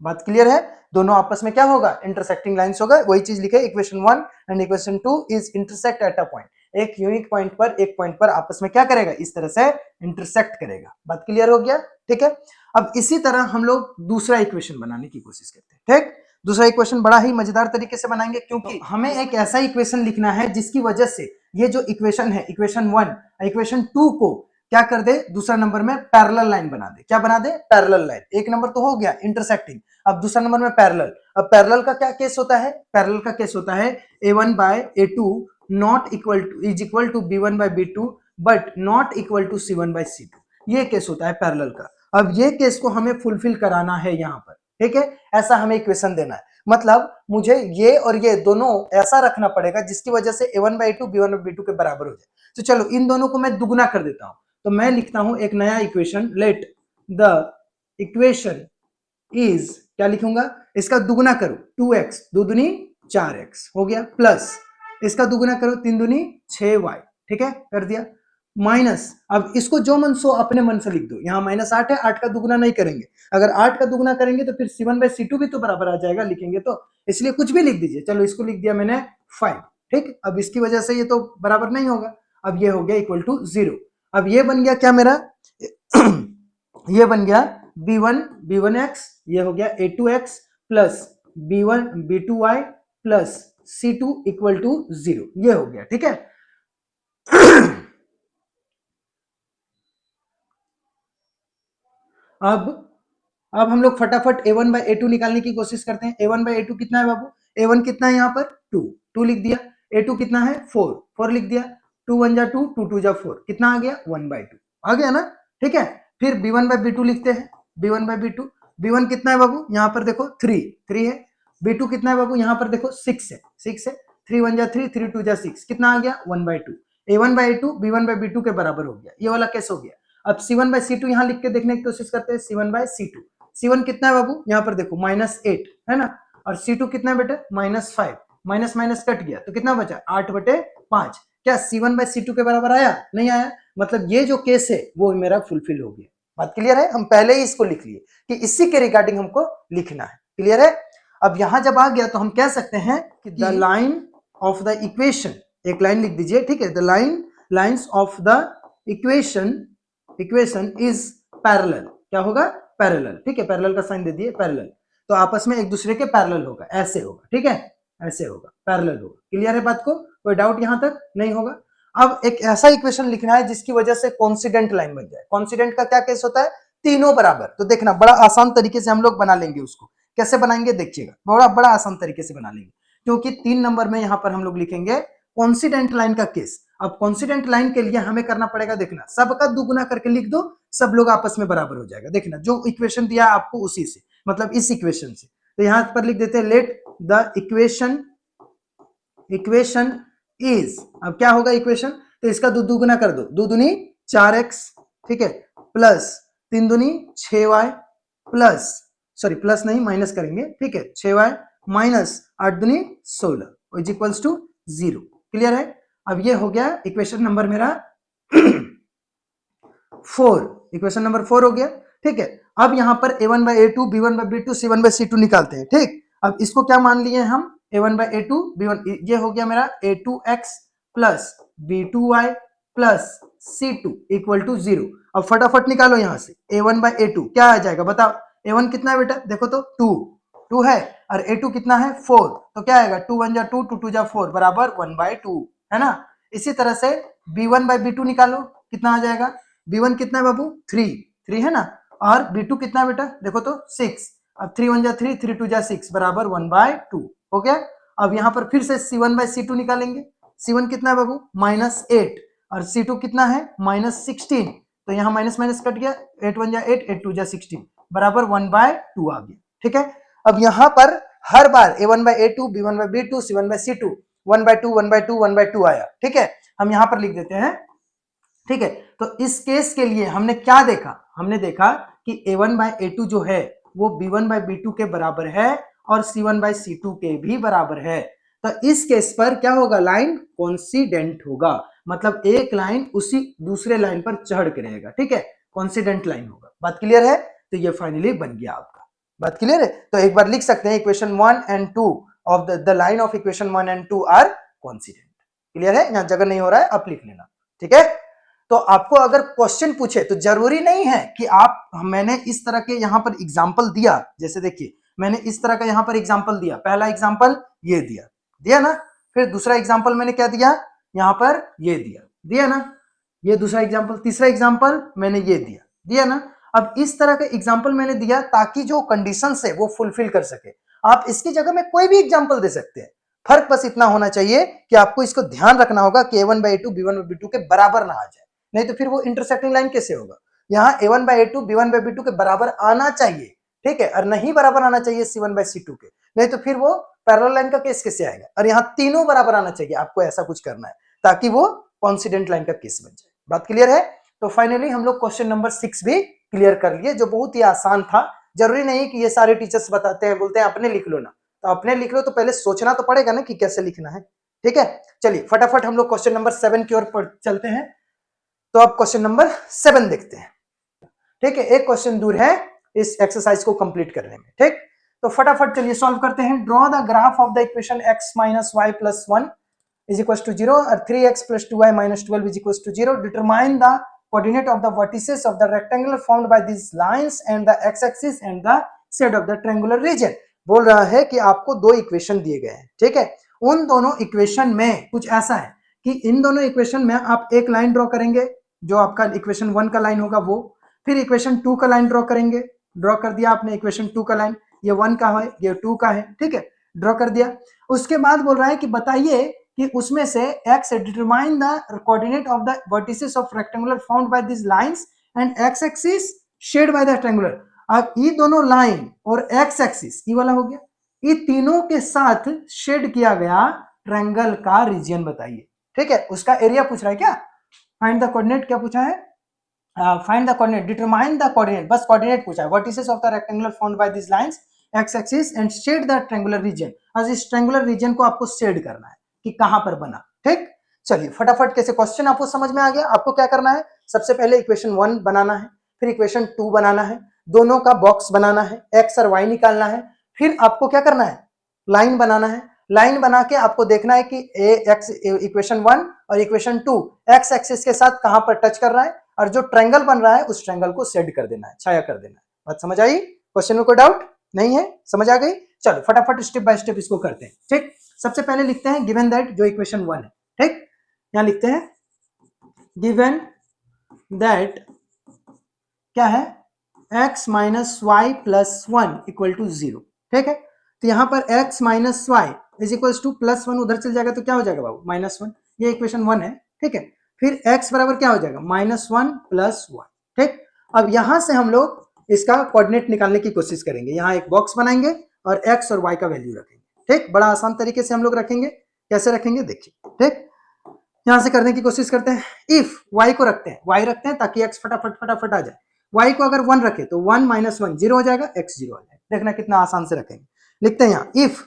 बात क्लियर है। दोनों आपस में क्या होगा, इंटरसेक्टिंग लाइंस होगा, वही चीज लिखे equation 1 and equation 2 is intersect at a point. एक यूनिक पॉइंट पर, एक पॉइंट पर आपस में क्या करेगा, इस तरह से इंटरसेक्ट करेगा। बात क्लियर हो गया। ठीक है, अब इसी तरह हम लोग दूसरा इक्वेशन बनाने की कोशिश करते हैं। ठीक, दूसरा इक्वेशन बड़ा ही मजेदार तरीके से बनाएंगे, क्योंकि हमें एक ऐसा इक्वेशन लिखना है जिसकी वजह से ये जो इक्वेशन है इक्वेशन 1 इक्वेशन 2 को क्या कर दे, दूसरा नंबर में पैरेलल लाइन बना दे। क्या बना दे, पैरेलल लाइन। एक नंबर तो हो गया इंटरसेक्टिंग, अब दूसरा नंबर में पैरेलल। अब पैरेलल का क्या केस होता है, पैरेलल का केस होता है a1 by a2 not equal to is equal to b1 by b2 but not equal to c1 by c2, ये केस होता है पैरेलल का। अब ये केस को हमें फुलफिल कराना है यहाँ पर। ठीक है, ऐसा हमें इक्वेशन देना है, मतलब मुझे ये और ये दोनों ऐसा रखना पड़ेगा जिसकी वजह से a1 by 2 b1 by b2 के बराबर हो जाए। तो चलो इन दोनों को मैं दुगना कर देता हूं, तो मैं लिखता हूं एक नया equation, let the equation is, क्या लिखूंगा, इसका दुगना करो 2x, दो दूनी 4x हो गया, प्लस इसका दुगना करो 3 दूनी 6y, ठीक है कर दिया, माइनस, अब इसको जो मन सो अपने मन से लिख दो। यहाँ -8 है, 8 का दुगना नहीं करेंगे, अगर 8 का दुगना करेंगे तो फिर c1 बाई c2 भी तो बराबर आ जाएगा, लिखेंगे तो, इसलिए कुछ भी लिख दीजिए। चलो इसको लिख दिया मैंने 5, ठीक, अब इसकी वजह से ये तो बराबर नहीं होगा, अब ये हो गया इक्वल टू 0। अब ये बन गया क्या मेरा ये बन गया b1 x, ये हो गया a2x plus b2y plus c2 equal to 0, ये हो गया। ठीक है, अब हम लोग फटाफट a1 बाई a2 निकालने की कोशिश करते हैं। a1 बाई a2 कितना है बाबू? a1 कितना है यहाँ पर 2 लिख दिया। a2 कितना है 4 लिख दिया। 2 1 जा 2, 2 2 जा 4, कितना आ गया 1/2 आ गया ना। ठीक है, फिर b1 बाई b2 लिखते हैं। b1 बाई b2, b1 कितना है बाबू? यहाँ पर देखो 3 है। b2 कितना है बाबू? यहाँ पर देखो 6 है। 3 1 जा 3, 3 2 जा 6, कितना आ गया 1/2। a1 by a2 b1 by b2 के बराबर हो गया। ये वाला कैसे हो गया? अब C1 बाई C2 यहाँ लिख के देखने की कोशिश करते हैं। C1 बाई C2, C1 कितना है बाबू? यहाँ पर देखो -8 है ना, और C2 कितना है बेटा? -5, माइनस माइनस कट गया तो कितना बचा 8/5। क्या C1 बाई C2 के बराबर आया? नहीं आया। मतलब ये जो केस है वो मेरा फुलफिल हो गया। बात क्लियर है? हम पहले ही इसको लिख लिए कि इसी के रिगार्डिंग हमको लिखना है। क्लियर है? अब यहां जब आ गया तो हम कह सकते हैं कि the line of the equation, एक लाइन लिख दीजिए। ठीक है, the lines of the equation is parallel. क्या होगा? पैरेलल। ठीक है, पैरेलल का साइन दे दिए, पैरेलल। तो आपस में एक दूसरे के पैरेलल होगा, ऐसे होगा। ठीक है, ऐसे होगा, पैरेलल होगा। क्लियर है बात को? कोई डाउट यहां तक नहीं होगा। अब एक ऐसा इक्वेशन लिखना है जिसकी वजह से कॉन्सिडेंट लाइन बन जाए। कॉन्सिडेंट का क्या केस होता है? तीनों बराबर। तो देखना बड़ा आसान तरीके से हम लोग बना लेंगे उसको। कैसे बनाएंगे देखिएगा, बड़ा आसान तरीके से बना लेंगे, क्योंकि 3 नंबर में यहां पर हम लोग लिखेंगे कॉन्सिडेंट लाइन का केस। अब कॉन्सिडेंट लाइन के लिए हमें करना पड़ेगा, देखना सबका दुगुना करके लिख दो, सब लोग आपस में बराबर हो जाएगा। देखना जो इक्वेशन दिया आपको उसी से, मतलब इस इक्वेशन से, तो यहां पर लिख देते हैं लेट द इक्वेशन इज। अब क्या होगा इक्वेशन? तो इसका दुगुना कर दो, 2 दूनी 4x, ठीक है, प्लस 3 दूनी 6y प्लस, सॉरी प्लस नहीं माइनस करेंगे, ठीक है, 6y माइनस 8 दूनी 16 इज इक्वल्स टू 0। क्लियर है? अब ये हो गया इक्वेशन नंबर मेरा 4, इक्वेशन नंबर 4 हो गया। ठीक है, अब यहां पर a1 by a2, b1 by b2, c1 by c2 निकालते हैं। ठीक, अब इसको क्या मान लिए हम? a1 बाई a2, b1, ये हो गया मेरा a2x plus b2y plus c2 equal to 0। अब फटाफट निकालो यहां से a1 बाई a2 क्या आ जाएगा बताओ? a1 कितना है बेटा? देखो तो 2 है, और a2 कितना है 4, तो क्या आएगा 2 1 जा 2, 2 2 जा 4 बराबर 1/2 है ना। इसी तरह से b1 बाई b2 निकालो, कितना आ जाएगा? b1 कितना है बाबू? 3 है ना, और b2 कितना है बेटा? देखो तो 6। अब 3 1 जा 3, 3 2 जा 6 बराबर 1/2 हो गया। अब यहां पर फिर से c1 बाई c2 निकालेंगे। c1 कितना है बाबू? -8, और c2 कितना है? -16, तो यहाँ माइनस माइनस कट गया, 8 1 जा 8, 8 2 जा 16 बराबर 1/2 आ गया। ठीक है, अब यहां पर हर बार a1 by a2, b1 by b2, c1 by c2 1/2 1/2 1/2 आया। ठीक है, हम यहां पर लिख देते हैं। ठीक है, तो इस केस के लिए हमने क्या देखा? हमने देखा कि a1 बाई a2 जो है वो b1 बाई b2 के बराबर है और c1 बाई c2 के भी बराबर है। तो इस केस पर क्या होगा? लाइन कॉन्सिडेंट होगा, मतलब एक लाइन उसी दूसरे लाइन पर चढ़ के रहेगा। ठीक है, कॉन्सिडेंट लाइन होगा। बात क्लियर है? तो ये फाइनली बन गया आपका। बात क्लियर है? तो एक बार लिख सकते हैं equation 1 and 2 of the line of equation 1 and 2 are coincident. Clear है? यहां जगह नहीं हो रहा है, आप लिख लेना। ठीक है, तो आपको अगर क्वेश्चन पूछे तो जरूरी नहीं है कि आप, मैंने इस तरह के यहां पर एग्जांपल दिया, जैसे देखिए मैंने इस तरह का यहां पर एग्जांपल दिया, पहला एग्जांपल ये दिया ना, फिर दूसरा एग्जांपल मैंने क्या दिया? यहां पर ये दिया ना, ये दूसरा एग्जांपल, तीसरा एग्जांपल मैंने ये दिया ना। अब इस तरह का एग्जांपल मैंने दिया ताकि जो कंडीशंस है वो फुलफिल कर सके। आप इसकी जगह में कोई भी एग्जांपल दे सकते हैं, फर्क बस इतना होना चाहिए कि आपको इसको ध्यान रखना होगा कि a1 by a2 b1 by b2 के बराबर ना आ जाए, नहीं तो फिर वो इंटरसेक्टिंग लाइन कैसे होगा? यहाँ a1 by a2 b1 by b2 के बराबर आना चाहिए, ठीक है, और नहीं बराबर आना चाहिए c1 बाई c2 के, नहीं तो फिर वो पैरेलल लाइन का केस कैसे आएगा? और यहाँ तीनों बराबर आना चाहिए। आपको ऐसा कुछ करना है ताकि वो कॉन्सिडेंट लाइन का केस बन जाए। बात क्लियर है? तो फाइनली हम लोग क्वेश्चन नंबर 6 भी क्लियर कर लिए, जो बहुत ही आसान था। जरूरी नहीं कि ये सारे टीचर्स बताते हैं, बोलते हैं अपने लिख लो ना, तो अपने लिख लो तो पहले सोचना तो पड़ेगा ना कि कैसे लिखना है। ठीक है, चलिए फटाफट हम लोग क्वेश्चन नंबर 7 की ओर चलते हैं। तो अब क्वेश्चन नंबर 7 देखते हैं। ठीक है, एक क्वेश्चन दूर है इस एक्सरसाइज को कंप्लीट करने में। ठीक, तो फटाफट चलिए सॉल्व करते हैं। Draw the graph of the equation x minus y plus 1 is equal to 0 और 3x plus 2y minus 12 is equal to 0। Determine the coordinate of the vertices of the rectangle formed by these lines and the x-axis and the shade of the triangular region। बोल रहा है कि आपको दो equation दिए गए हैं, ठीक है। उन दोनों इक्वेशन में कुछ ऐसा है कि इन दोनों इक्वेशन में आप एक लाइन ड्रॉ करेंगे, जो आपका इक्वेशन 1 का लाइन होगा वो, फिर इक्वेशन 2 का लाइन ड्रॉ करेंगे, ड्रॉ कर दिया आपने इक्वेशन 2 का लाइन, ये 1 का है ये 2 का है, ठीक है, ड्रॉ कर दिया। उसके बाद बोल रहा है कि बताइए कि उसमें से x determine the coordinate of the vertices of rectangular found by this lines and x axis shade by the triangular. अब ये दोनों लाइन और x एक्सिस ये वाला हो गया, ये तीनों के साथ शेड किया गया ट्रायंगल का रीजन बताइए, ठीक है। उसका एरिया पूछ रहा है क्या, फाइंड द कोऑर्डिनेट क्या पूछा है, find the coordinate, determine the coordinate, बस कोऑर्डिनेट पूछा है, vertices of the rectangular found by this lines x axis and shade the triangular region. आज इस ट्रायंगुलर रीजन को आपको शेड करना है कि कहां पर बना, ठीक। चलिए फटाफट कैसे क्वेश्चन आपको समझ में आ गया। आपको क्या करना है, सबसे पहले इक्वेशन 1 बनाना है, फिर इक्वेशन 2 बनाना है, दोनों का बॉक्स बनाना है, x और y निकालना है, फिर आपको क्या करना है, लाइन बनाना है। लाइन बना के आपको देखना है कि x इक्वेशन 1 और इक्वेशन 2 x एक्सिस के साथ कहां पर टच कर रहा है, और जो ट्रायंगल बन रहा है उस ट्रायंगल को शेड कर देना है, छाया कर देना है। बात समझ आई, क्वेश्चन में कोई डाउट नहीं है, समझ आ गई। चलो फटाफट स्टेप बाय स्टेप इसको करते हैं, ठीक। सबसे पहले लिखते हैं गिवन दैट, जो इक्वेशन 1 है, ठीक, यहां लिखते हैं गिवन दैट क्या है, x minus y plus 1 equal to 0, ठीक है। तो यहां पर x minus y is equal to plus 1 उधर चल जाएगा तो क्या हो जाएगा बाबू, -1, ये इक्वेशन 1 है, ठीक है। फिर x बराबर क्या हो जाएगा, -1 प्लस 1, ठीक। अब यहां से हम लोग इसका कोऑर्डिनेट निकालने की कोशिश करेंगे, यहाँ एक बॉक्स बनाएंगे और x और y का वैल्यू रखेंगे, ठीक। बड़ा आसान तरीके से हम लोग रखेंगे, कैसे रखेंगे देखिए, ठीक। यहां से करने की कोशिश करते हैं, इफ y को रखते हैं, y रखते हैं ताकि x फटाफट फटाफट आ जाए। y को अगर 1 रखे तो 1 माइनस 1 0 हो जाएगा, x 0 आ जाएगा। देखना कितना आसान से रखेंगे, लिखते हैं यहाँ इफ,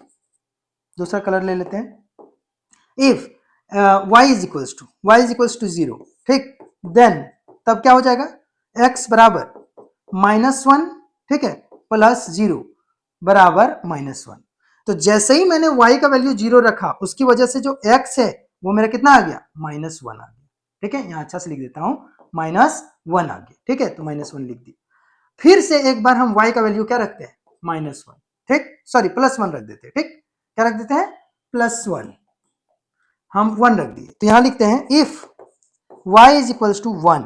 दूसरा कलर ले लेते हैं, if y is equals to 0, ठीक, देन तब क्या हो जाएगा, x बराबर -1, ठीक है, प्लस 0 बराबर -1। तो जैसे ही मैंने y का वैल्यू 0 रखा, उसकी वजह से जो x है वो मेरा कितना आ गया, -1 आ गया, ठीक है। यहाँ अच्छा से लिख देता हूं, -1 आ गया, ठीक है, तो -1 लिख दिया। फिर से एक बार हम y का वैल्यू क्या रखते हैं, -1, ठीक, सॉरी +1 रख देते हैं, ठीक, क्या रख देते हैं, +1, हम 1 रख दिए। तो यहां लिखते हैं if y is equals to 1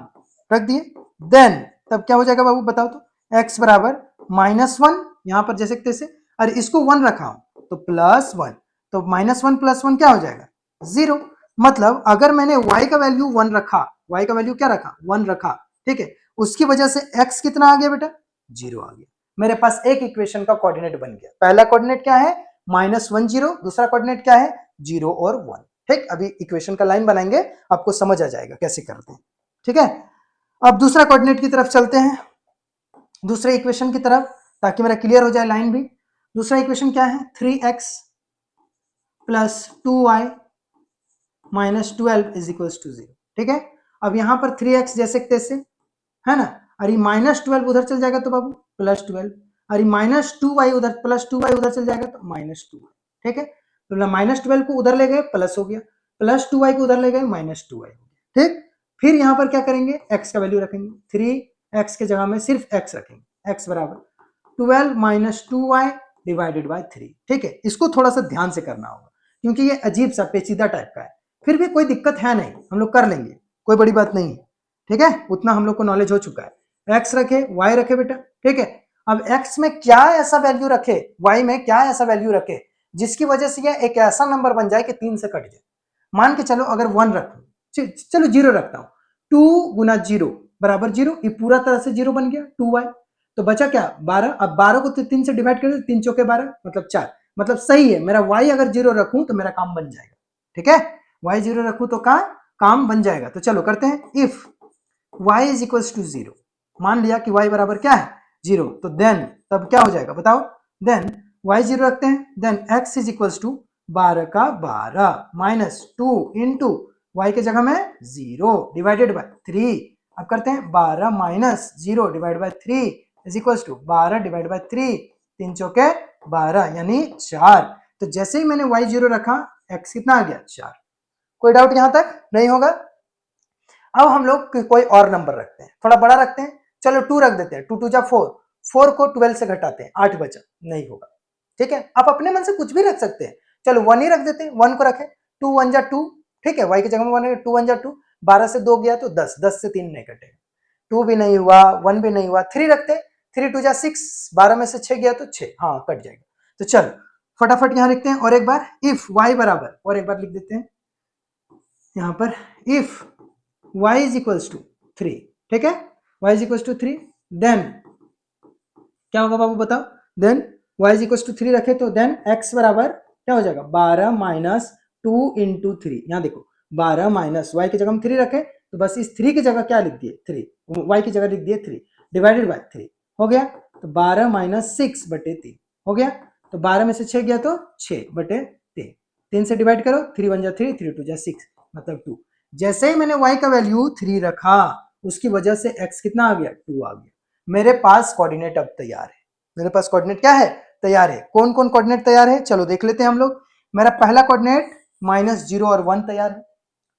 रख दिए, देन तब क्या हो जाएगा बाबू बताओ तो, x बराबर -1, यहां पर जैसे तैसे, अरे इसको 1 रखा हूं तो +1, तो -1 + 1 क्या हो जाएगा, 0। मतलब अगर मैंने y का वैल्यू 1 रखा, y का वैल्यू क्या रखा, 1 रखा, ठीक है, उसकी वजह से x कितना आ गया बेटा, 0 आ गया। मेरे पास एक इक्वेशन का कोऑर्डिनेट बन गया। पहला कोऑर्डिनेट क्या है, -1 0, दूसरा कोऑर्डिनेट क्या है, 0 और 1, ठीक। अभी इक्वेशन का लाइन बनाएंगे, आपको समझ आ जाएगा कैसे करते हैं, ठीक है। अब दूसरा कोऑर्डिनेट की तरफ चलते हैं, दूसरे इक्वेशन की तरफ, ताकि मेरा क्लियर हो जाए लाइन भी। दूसरा इक्वेशन क्या है, 3x plus 2y minus 12 is equal to 0, ठीक है। अब यहां पर 3x जैसे तैसे है ना, अरे -12 उधर चल जाएगा तो बाबू +12, अरे -2y उधर, +2y उधर चल जाएगा तो -2, ठीक है। तो -12 को उधर ले गए प्लस हो गया, +2y को उधर ले गए -2y हो गया, ठीक। फिर यहां पर क्या करेंगे, x का वैल्यू रखेंगे, 3x के जगह में सिर्फ x रखेंगे, x बराबर 12 माइनस 2y डिवाइडेड बाय 3, ठीक है। इसको थोड़ा सा ध्यान से करना होगा क्योंकि ये अजीब सा पेचीदा टाइप का है, फिर भी कोई दिक्कत है नहीं, हम लोग कर लेंगे, कोई बड़ी बात नहीं है, ठीक है, उतना हम लोग को नॉलेज हो चुका है। x रखे, y रखे बेटा, ठीक है। अब x में क्या ऐसा वैल्यू रखे, y में क्या ऐसा वैल्यू रखे जिसकी वजह से यह एक ऐसा नंबर बन जाए कि 3 से कट जाए। मान के चलो अगर 1 रखूं, चलो 0 रखता हूं, 2 गुना 0 बराबर 0, ये पूरा तरह से 0 बन गया, 2y, तो बचा क्या 12। अब 12 को 3 से डिवाइड कर दो, 3 चौके 12 मतलब 4, मतलब सही है मेरा y अगर 0 रखूं तो मेरा काम बन जाएगा, ठीक है। y 0 रखूं तो काम बन जाएगा। तो चलो करते हैं, if y is equal to 0, मान लिया कि y बराबर क्या है 0, तो देन तब क्या हो जाएगा बताओ, देन y 0 रखते हैं, then x is equal to 12 का 12 माइनस 2 इंटू y के जगह में 0 डिवाइडेड बाय 3। अब करते हैं 12 minus 0 divide by 3 is equal to 12 divide by 3, 3 चौके 12 यानी 4। तो जैसे ही मैंने y 0 रखा, x कितना आ गया 4। कोई डाउट यहां तक नहीं होगा। अब हम लोग कोई और नंबर रखते हैं, थोड़ा बड़ा रखते हैं, चलो 2 रख देते हैं, 2 2 जा 4, 4 को 12 से घटाते हैं, 8 बचा, नहीं होगा, ठीक है। आप अपने मन से कुछ भी रख सकते हैं, चलो 1 ही रख देते हैं, 1 को रखें, 2 1 जा 2, ठीक है, y की जगह में 1 है, 2 1 जा 2, 12 से 2 गया तो 10, 10 से 3 नहीं कटेगा, 2 भी नहीं हुआ, 1 भी नहीं हुआ, 3 रखते हैं, 3 2 जा 6, 12 में से 6 गया तो 6, हाँ कट जाएगा। तो चलो फटाफट यहाँ लिखते हैं, और एक बार इफ y बराबर, और एक बार लिख देते हैं यहाँ पर, if y is equals to 3, ठीक है, y is equals to 3, then क्या होगा बाबू बताओ, then y is equals to 3 रखे तो देन x बराबर क्या हो जाएगा, 12 माइनस 2 इंटू 3, यहाँ देखो 12 माइनस y की जगह हम 3 रखे तो बस इस 3 की जगह क्या लिख दिए, 3, y की जगह लिख दिए 3 डिवाइडेड बाय 3 हो गया, तो 12 माइनस 6 बटे 3 हो गया, तो 12 में से 6 गया तो 6 बटे 3, 3 से डिवाइड करो, 3 1 जा 3, 3 2 जा 6 मतलब 2, जैसे ही मैंने y का वैल्यू 3 रखा उसकी वजह से x कितना आ गया, 2 आ गया, मेरे पास कोऑर्डिनेट अब तैयार है, मेरे पास कोऑर्डिनेट क्या है, तैयार है। कौन कौन कोऑर्डिनेट तैयार है, चलो देख लेते हैं हम लोग। मेरा पहला कोऑर्डिनेट -0 और 1 तैयार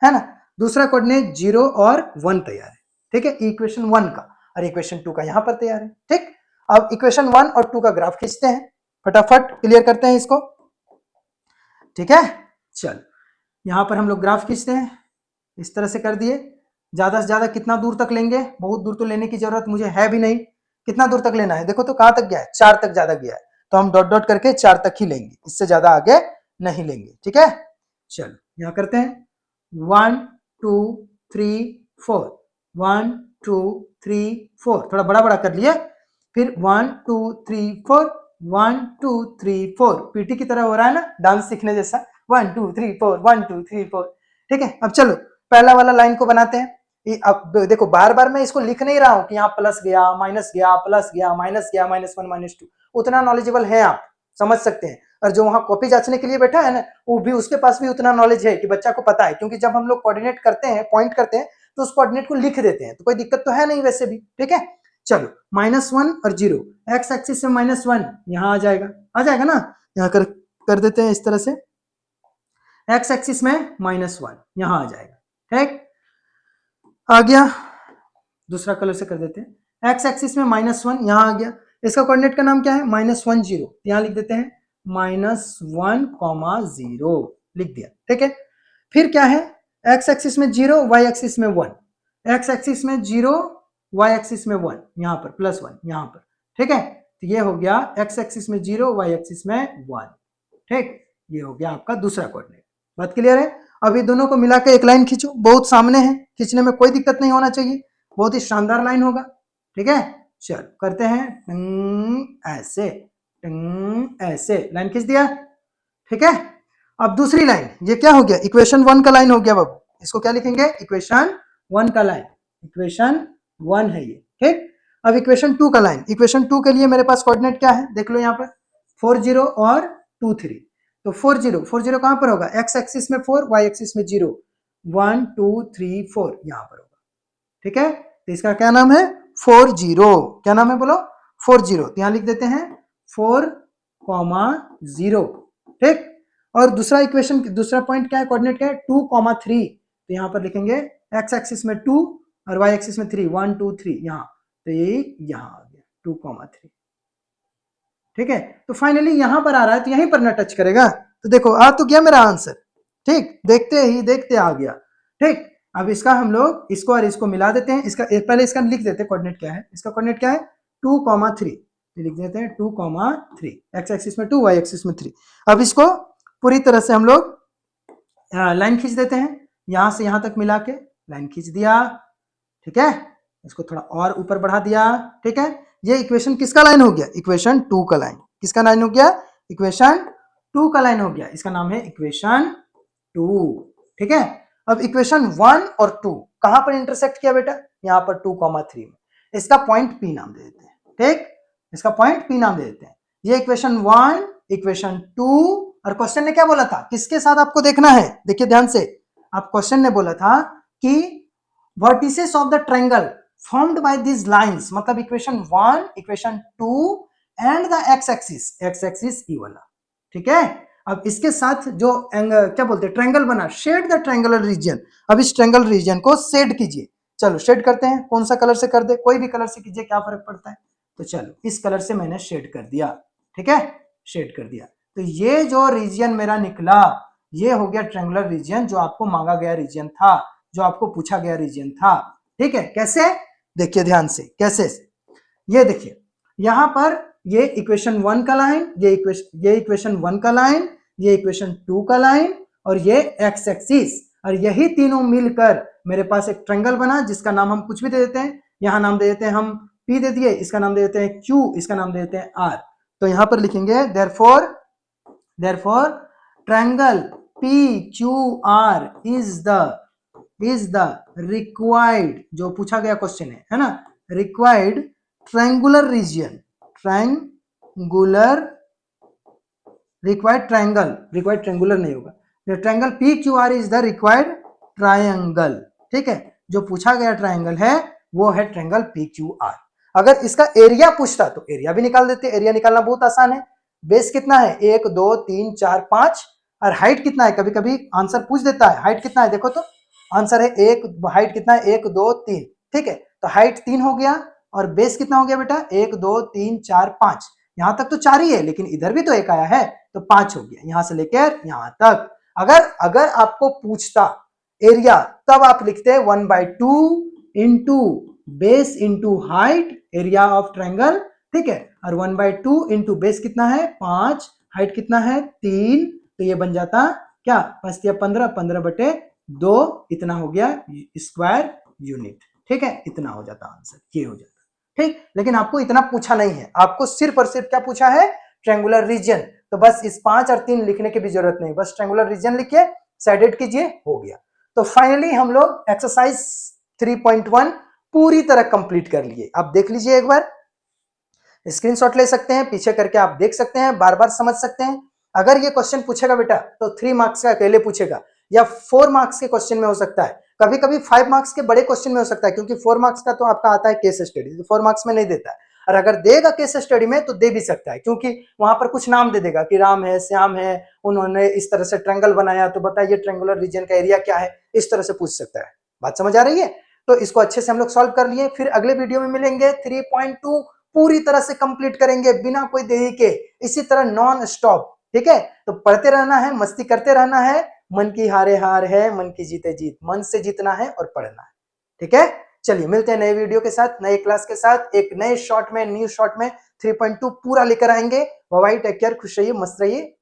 है ना, दूसरा कोऑर्डिनेट 0 और 1 तैयार है, ठीक है, इक्वेशन 1 का, और इक्वेशन 2 का यहां पर तैयार है, ठीक। अब इक्वेशन 1 और 2 का ग्राफ खींचते हैं, फटाफट क्लियर करते हैं इसको, ठीक है। चल यहां पर हम लोग ग्राफ खींचते हैं, इस तरह से कर दिए, ज्यादा से ज्यादा कितना दूर तक लेंगे, बहुत दूर तो लेने की जरूरत मुझे है भी नहीं, कितना दूर तक लेना है, देखो तो कहां तक गया है, 4 तक ज्यादा गया है, तो हम डॉट डॉट करके 4 तक ही लेंगे, इससे ज्यादा आगे नहीं लेंगे, ठीक है। चलो यहां करते हैं, 1 2 3 4, 1 2 3 4, थोड़ा बड़ा बड़ा कर लिए, फिर 1 2 3 4, 1 2 3 4, पीटी की तरह हो रहा है ना, डांस सीखने जैसा, 1 2 3 4 1 2 3 4, ठीक है। अब चलो पहला वाला लाइन को बनाते हैं, अब देखो बार बार मैं इसको लिख नहीं रहा हूं कि यहाँ प्लस गया माइनस गया प्लस गया माइनस गया -1 -2, उतना नॉलेजेबल है आप समझ सकते हैं, और जो वहां कॉपी जांचने के लिए बैठा है ना, वो भी उसके पास भी उतना नॉलेज है कि बच्चा को पता है, क्योंकि जब हम लोग कोऑर्डिनेट करते हैं, पॉइंट करते हैं, तो उस कोऑर्डिनेट को लिख देते हैं, तो कोई दिक्कत तो है नहीं वैसे भी, ठीक है। चलो -1 और 0, एक्स एक्सिस में -1 यहाँ आ जाएगा ना, यहाँ कर देते हैं इस तरह से, एक्स एक्सिस में -1 यहाँ आ जाएगा, ठीक, आ गया, दूसरा कलर से कर देते हैं, एक्स एक्सिस में -1 यहाँ आ गया, इसका कोऑर्डिनेट का नाम क्या है, -1 0, यहाँ लिख देते हैं -1, 0 लिख दिया, ठीक है। फिर क्या है, एक्स एक्सिस में 0, वाई एक्सिस में 1, एक्स एक्सिस में 0, वाई एक्सिस में 1, यहाँ पर +1 यहाँ पर, ठीक है, तो ये हो गया एक्स एक्सिस में 0, वाई एक्सिस में 1, ठीक, ये हो गया आपका दूसरा कोऑर्डिनेट, बात क्लियर है। अब ये दोनों को मिला के एक लाइन खींचो, बहुत सामने है, खींचने में कोई दिक्कत नहीं होना चाहिए, बहुत ही शानदार लाइन होगा, ठीक है। चलो करते हैं, ऐसे ऐसे लाइन खींच दिया, ठीक है। अब दूसरी लाइन, ये क्या हो गया, इक्वेशन 1 का लाइन हो गया बाबू, इसको क्या लिखेंगे, इक्वेशन 1 का लाइन, इक्वेशन 1 है ये, ठीक। अब इक्वेशन 2 का लाइन, इक्वेशन 2 के लिए मेरे पास कोऑर्डिनेट क्या है, देख लो यहाँ पर 4 0 और 2 3, तो 4 0 कहां पर होगा, एक्स एक्सिस में 4, वाई एक्सिस में 0, 1 2 3 4 यहां पर होगा, ठीक है। तो इसका क्या नाम है, 4 0, क्या नाम है बोलो, 4 0, तो यहां लिख देते हैं 4, 0, ठीक। और दूसरा इक्वेशन, दूसरा पॉइंट क्या है, कोऑर्डिनेट क्या है, 2 3, तो यहां पर लिखेंगे एक्स एक्सिस में 2 और वाई एक्सिस में 3, 1 2 3 यहां, तो ये यहां आ गया 2 3, ठीक है। तो फाइनली यहां पर आ रहा है, तो यहीं पर ना टच करेगा, तो देखो आ तो गया मेरा आंसर, ठीक, देखते ही देखते आ गया, ठीक। अब इसका हम लोग इसको और इसको मिला देते हैं, इसका पहले इसका लिख देते हैं कोऑर्डिनेट क्या है, इसका कोऑर्डिनेट क्या है 2 3, लिख देते हैं 2 3, एक्स एक्सिस में 2, वाई एक्सिस में 3। अब इसको पूरी तरह से हम लोग लाइन खींच देते हैं, यहां से यहां तक मिला के लाइन खींच दिया, ठीक है, इसको थोड़ा और ऊपर बढ़ा दिया, ठीक है। ये इक्वेशन किसका लाइन हो गया, इक्वेशन 2 का लाइन, किसका लाइन हो गया, इक्वेशन 2 का लाइन हो गया, इसका नाम है इक्वेशन 2, ठीक है। अब इक्वेशन 1 और 2 कहां पर इंटरसेक्ट किया बेटा, यहां पर 2 3 में, इसका पॉइंट P नाम दे देते हैं, ठीक, इसका पॉइंट P नाम दे देते हैं। ये इक्वेशन 1, इक्वेशन 2, और क्वेश्चन ने क्या बोला था, किसके साथ आपको देखना है, देखिए ध्यान से, आप क्वेश्चन ने बोला था कि vertices of the triangle formed by these lines, मतलब equation 1, equation 2 and the x axis ये वाला, ठीक है। अब इसके साथ जो क्या बोलते हैं ट्रायंगल बना, शेड द ट्रायंगुलर रीजन। अब इस ट्रायंगल रीजन को शेड कीजिए। चलो शेड करते हैं, कौन सा कलर से कर दे, कोई भी कलर से कीजिए, क्या फर्क पड़ता है। तो चलो इस कलर से मैंने शेड कर दिया, ठीक है, शेड कर दिया। तो ये जो रीजन मेरा निकला, ये हो गया ट्रायंगुलर रीजन, जो आपको मांगा गया रीजन था, जो आपको पूछा गया रीजन था। ठीक है, कैसे, देखिए ध्यान से कैसे, ये देखिए यहां पर ये इक्वेशन 1 का लाइन, ये इक्वेशन 1 का लाइन, ये इक्वेशन 2 का लाइन, और ये एक्स एक्सिस, और यही तीनों मिलकर मेरे पास एक ट्रायंगल बना, जिसका नाम हम कुछ भी दे देते हैं। यहां नाम दे देते हैं हम P दे दिए, इसका नाम दे देते हैं Q, इसका नाम दे देते हैं R। तो यहां पर लिखेंगे therefore triangle PQR is the required, जो पूछा गया क्वेश्चन है ना, required triangular region, required triangular नहीं होगा, triangle PQR is the required triangle. ठीक है, जो पूछा गया ट्रायंगल है वो है ट्रायंगल PQR। अगर इसका एरिया पूछता तो एरिया भी निकाल देते, एरिया निकालना बहुत आसान है। बेस कितना है, 1 2 3 4 5, और हाइट कितना है, कभी कभी आंसर पूछ देता है हाइट कितना है, देखो तो आंसर है 1, हाइट कितना है 1 2 3। ठीक है, तो हाइट 3 हो गया, और बेस कितना हो गया बेटा 1 2 3 4 5। यहां तक तो 4 ही है, लेकिन इधर भी तो 1 आया है, तो 5 हो गया, यहां से लेकर यहां तक। अगर आपको पूछता एरिया, तब आप लिखते 1/2 into base into height, area of triangle. ठीक है, और 1/2 इंटू बेस कितना है 5, हाइट कितना है 3, तो ये बन जाता क्या 5 या 15, 15/2, इतना हो गया स्क्वायर यूनिट। ठीक है, इतना हो जाता आंसर, ये हो जाता। ठीक, लेकिन आपको इतना पूछा नहीं है, आपको सिर्फ और सिर्फ क्या पूछा है, ट्रायंगुलर रीजन। तो बस इस 5 और 3 लिखने की भी जरूरत नहीं, बस ट्रायंगुलर रीजन लिखिए, साइडेड कीजिए, हो गया। तो फाइनली हम लोग एक्सरसाइज 3.1 पूरी तरह कंप्लीट कर लिए। आप देख लीजिए एक बार, स्क्रीनशॉट ले सकते हैं, पीछे करके आप देख सकते हैं, बार बार समझ सकते हैं। अगर ये क्वेश्चन पूछेगा बेटा तो 3 मार्क्स का अकेले पूछेगा, या 4 मार्क्स के क्वेश्चन में हो सकता है, कभी कभी 5 मार्क्स के बड़े क्वेश्चन में हो सकता है, क्योंकि 4 मार्क्स का तो आपका आता है केस स्टडी, तो 4 मार्क्स में नहीं देता है। और अगर देगा केस स्टडी में तो दे भी सकता है, क्योंकि वहां पर कुछ नाम दे देगा कि राम है, श्याम है, उन्होंने इस तरह से ट्रायंगल बनाया, तो बताइए ट्रायंगुलर रीजन का एरिया क्या है, इस तरह से पूछ सकता है। बात समझ आ रही है। तो इसको अच्छे से हम लोग सॉल्व कर लिए, फिर अगले वीडियो में मिलेंगे। 3.2 पूरी तरह से कंप्लीट करेंगे बिना कोई देरी के, इसी तरह नॉन स्टॉप। ठीक है, तो पढ़ते रहना है, मस्ती करते रहना है, मन की हारे हार है, मन की जीते जीत, मन से जीतना है और पढ़ना है। ठीक है, चलिए मिलते हैं नए वीडियो के साथ, नए क्लास के साथ, एक नए शॉर्ट में, न्यू शॉर्ट में 3.2 पूरा लेकर आएंगे। बाय बाय, टेक केयर, खुश रहिए, मस्त रहिए।